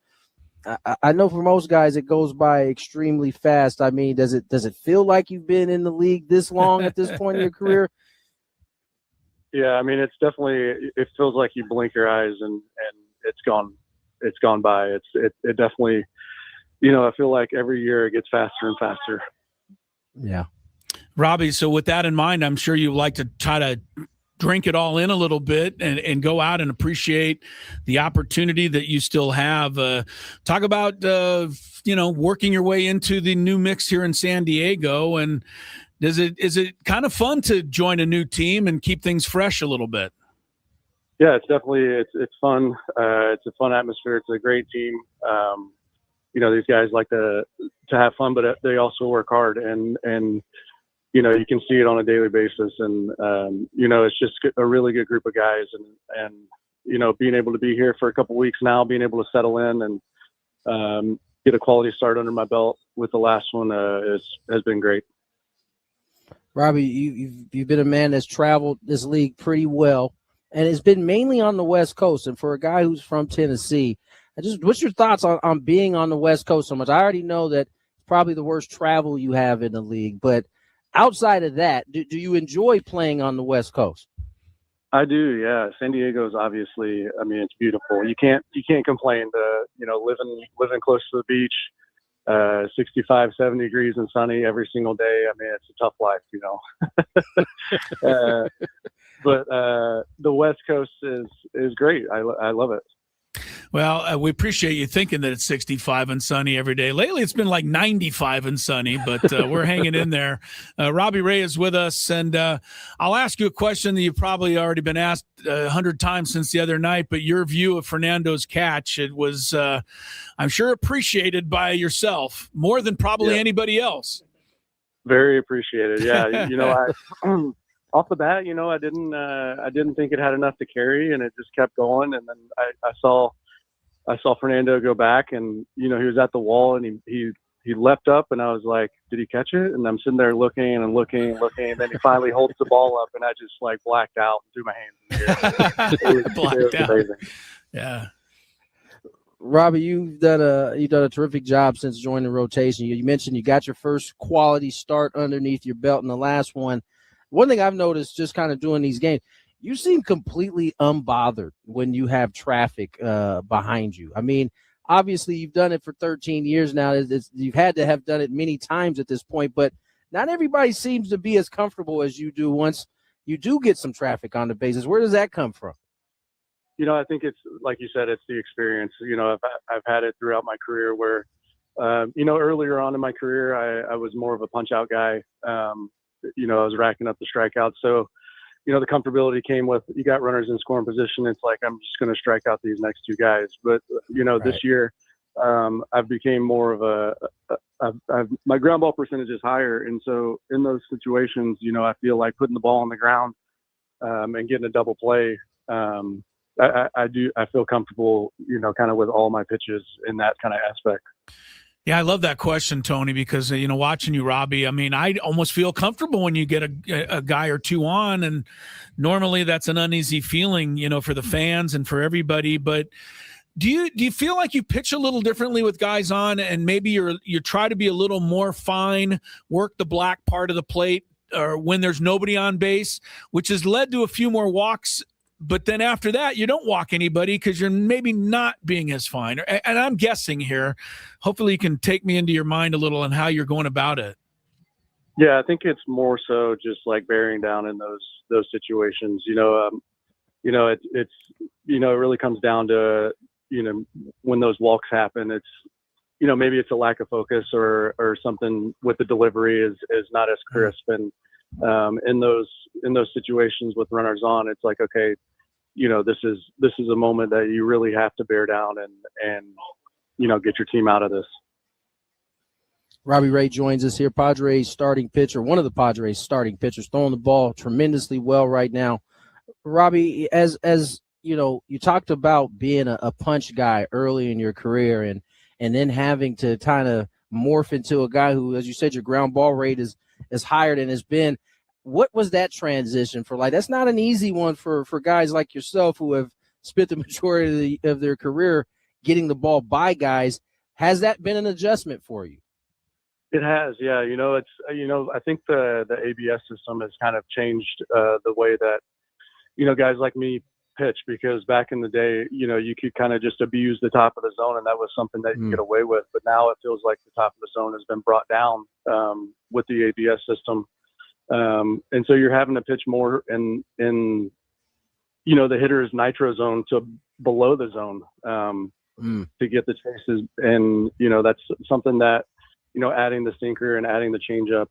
I know for most guys it goes by extremely fast. I mean, does it feel like you've been in the league this long at this point in your career? Yeah, I mean, it feels like you blink your eyes and it's gone by. It definitely, I feel like every year it gets faster and faster. Yeah. Robbie, so with that in mind, I'm sure you like to try to drink it all in a little bit and go out and appreciate the opportunity that you still have. Talk about, working your way into the new mix here in San Diego. And is it kind of fun to join a new team and keep things fresh a little bit? Yeah, it's definitely, it's fun. It's a fun atmosphere. It's a great team. These guys like to have fun, but they also work hard and you can see it on a daily basis. And, it's just a really good group of guys and being able to be here for a couple weeks now, being able to settle in and get a quality start under my belt with the last one has been great. Robbie, you've been a man that's traveled this league pretty well, and it's been mainly on the West Coast. And for a guy who's from Tennessee, what's your thoughts on being on the West Coast so much? I already know that it's probably the worst travel you have in the league, but outside of that, do you enjoy playing on the West Coast? I do, yeah. San Diego is obviously, I mean, it's beautiful. You can't complain. Living close to the beach, 65, 70 degrees and sunny every single day. I mean, it's a tough life, But the West Coast is great. I love it. Well, we appreciate you thinking that it's 65 and sunny every day. Lately, it's been like 95 and sunny, but we're hanging in there. Robbie Ray is with us, and I'll ask you a question that you've probably already been asked 100 times since the other night, but your view of Fernando's catch, it was, I'm sure, appreciated by yourself more than probably anybody else. Very appreciated. Yeah, I off the bat, I didn't think it had enough to carry, and it just kept going. And then I saw Fernando go back, and he was at the wall, and he leapt up, and I was like, did he catch it? And I'm sitting there looking, and then he finally holds the ball up, and I just blacked out and threw my hands in the air. Blacked out. Amazing. Yeah. Robbie, you've done a terrific job since joining the rotation. You mentioned you got your first quality start underneath your belt in the last one. One thing I've noticed just kind of doing these games, you seem completely unbothered when you have traffic behind you. I mean, obviously you've done it for 13 years now. You've had to have done it many times at this point, but not everybody seems to be as comfortable as you do once you do get some traffic on the bases. Where does that come from? I think it's, like you said, it's the experience. I've had it throughout my career where, earlier on in my career, I was more of a punch-out guy. I was racking up the strikeouts. So, the comfortability came with, you got runners in scoring position. It's like, I'm just going to strike out these next two guys. But, this year, I've became more of my ground ball percentage is higher. And so in those situations, I feel like putting the ball on the ground and getting a double play. I feel comfortable, kind of with all my pitches in that kind of aspect. Yeah, I love that question, Tony, because, watching you, Robbie, I mean, I almost feel comfortable when you get a guy or two on, and normally that's an uneasy feeling, for the fans and for everybody. But do you feel like you pitch a little differently with guys on, and maybe you try to be a little more fine, work the black part of the plate, or when there's nobody on base, which has led to a few more walks? But then after that, you don't walk anybody because you're maybe not being as fine. And I'm guessing here. Hopefully you can take me into your mind a little on how you're going about it. Yeah, I think it's more so just like bearing down in those situations. It's it really comes down to, when those walks happen, it's, maybe it's a lack of focus or something with the delivery is not as crisp. And in those situations with runners on, it's like, okay, this is a moment that you really have to bear down and get your team out of this. Robbie Ray joins us here, Padres starting pitcher, one of the Padres starting pitchers, throwing the ball tremendously well right now. Robbie, as you talked about being a punch guy early in your career and then having to kind of morph into a guy who, as you said, your ground ball rate is higher than it's been. What was that transition for? Like, that's not an easy one for guys like yourself who have spent the majority of their career getting the ball by guys. Has that been an adjustment for you? It has, yeah. I think the ABS system has kind of changed the way that, guys like me pitch, because back in the day, you could kind of just abuse the top of the zone, and that was something that you could get away with. But now it feels like the top of the zone has been brought down with the ABS system. And so you're having to pitch more in the hitter's nitro zone to below the zone to get the chases. And, that's something that, adding the sinker and adding the changeup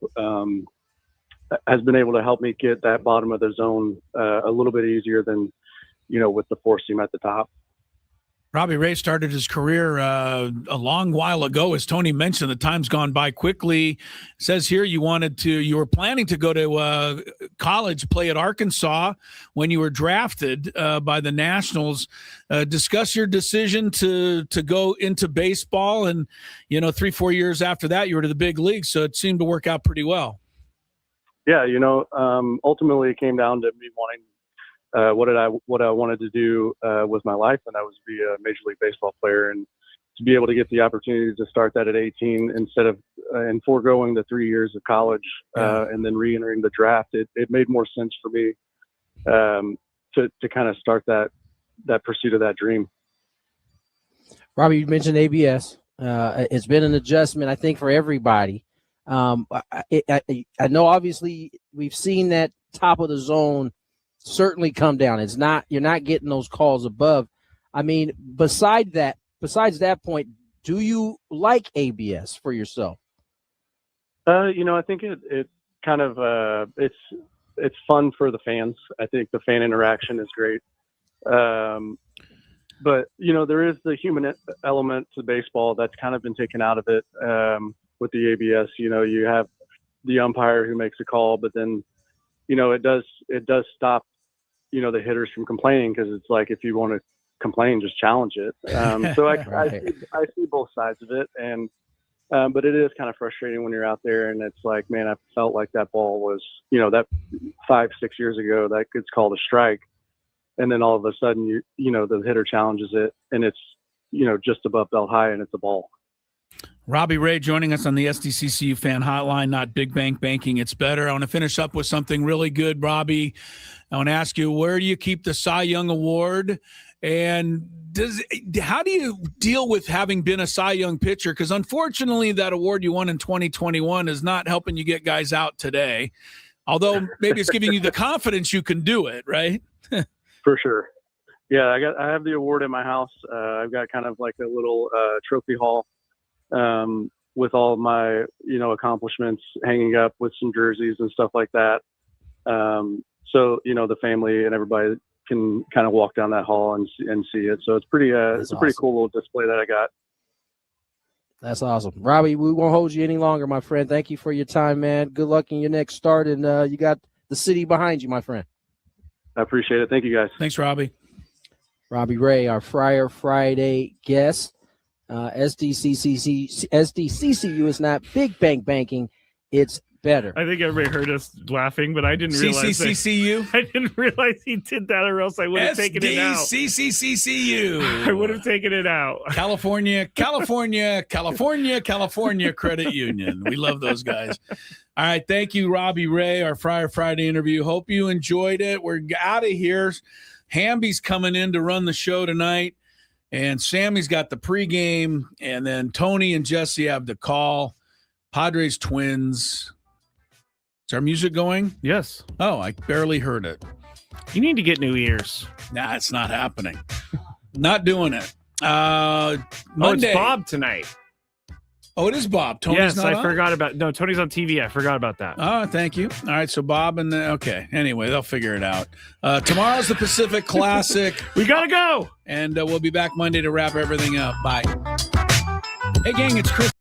has been able to help me get that bottom of the zone a little bit easier than, with the four seam at the top. Robbie Ray started his career a long while ago. As Tony mentioned, the time's gone by quickly. It says here you were planning to go to college, play at Arkansas when you were drafted by the Nationals. Discuss your decision to go into baseball, and 3-4 years after that you were to the big leagues, so it seemed to work out pretty well. Yeah, ultimately it came down to me wanting what I wanted to do with my life, and that was be a Major League Baseball player, and to be able to get the opportunity to start that at 18 instead of and foregoing the 3 years of college and then re-entering the draft, it made more sense for me to kind of start that pursuit of that dream. Robbie, you mentioned ABS. It's been an adjustment, I think, for everybody. I know obviously we've seen that top of the zone certainly come down. You're not getting those calls above. I mean, besides that point, do you like ABS for yourself? I think it kind of it's fun for the fans. I think the fan interaction is great. But there is the human element to baseball that's kind of been taken out of it with the ABS. You have the umpire who makes a call, but then it does stop the hitters from complaining, because it's like, if you want to complain, just challenge it. So I see both sides of it, and but it is kind of frustrating when you're out there and it's like, man, I felt like that ball was, that 5-6 years ago that gets called a strike, and then all of a sudden the hitter challenges it and it's just above belt high and it's a ball. Robbie Ray joining us on the SDCCU fan hotline, not Big Bank Banking. It's better. I want to finish up with something really good, Robbie. I want to ask you, where do you keep the Cy Young Award? And how do you deal with having been a Cy Young pitcher? Because unfortunately, that award you won in 2021 is not helping you get guys out today. Although maybe it's giving you the confidence you can do it, right? For sure. Yeah, I have the award in my house. I've got kind of like a little trophy hall with all of my, accomplishments hanging up with some jerseys and stuff like that. So, the family and everybody can kind of walk down that hall and see it. So it's pretty, it's a pretty cool little display that I got. That's awesome. Robbie, we won't hold you any longer, my friend. Thank you for your time, man. Good luck in your next start. And you got the city behind you, my friend. I appreciate it. Thank you, guys. Thanks, Robbie. Robbie Ray, our Friar Friday guest. SDCCU is not Big Bank Banking. It's better. I think everybody heard us laughing, but I didn't realize CCCCU. I didn't realize he did that, or else I would have taken it out. SDCCCU. I would have taken it out. California Credit Union. We love those guys. All right, thank you, Robbie Ray, our Friar Friday interview. Hope you enjoyed it. We're out of here. Hamby's coming in to run the show tonight, and Sammy's got the pregame, and then Tony and Jesse have the call. Padres Twins. Is our music going? Yes. Oh, I barely heard it. You need to get new ears. Nah, it's not happening. Not doing it. Monday. Oh, it's Bob tonight. Oh, it is Bob. Tony's yes, not I on? forgot about. No, Tony's on TV. I forgot about that. Oh, thank you. All right, so Bob and okay. Anyway, they'll figure it out. Tomorrow's the Pacific Classic. We gotta go, and we'll be back Monday to wrap everything up. Bye. Hey, gang, it's Chris.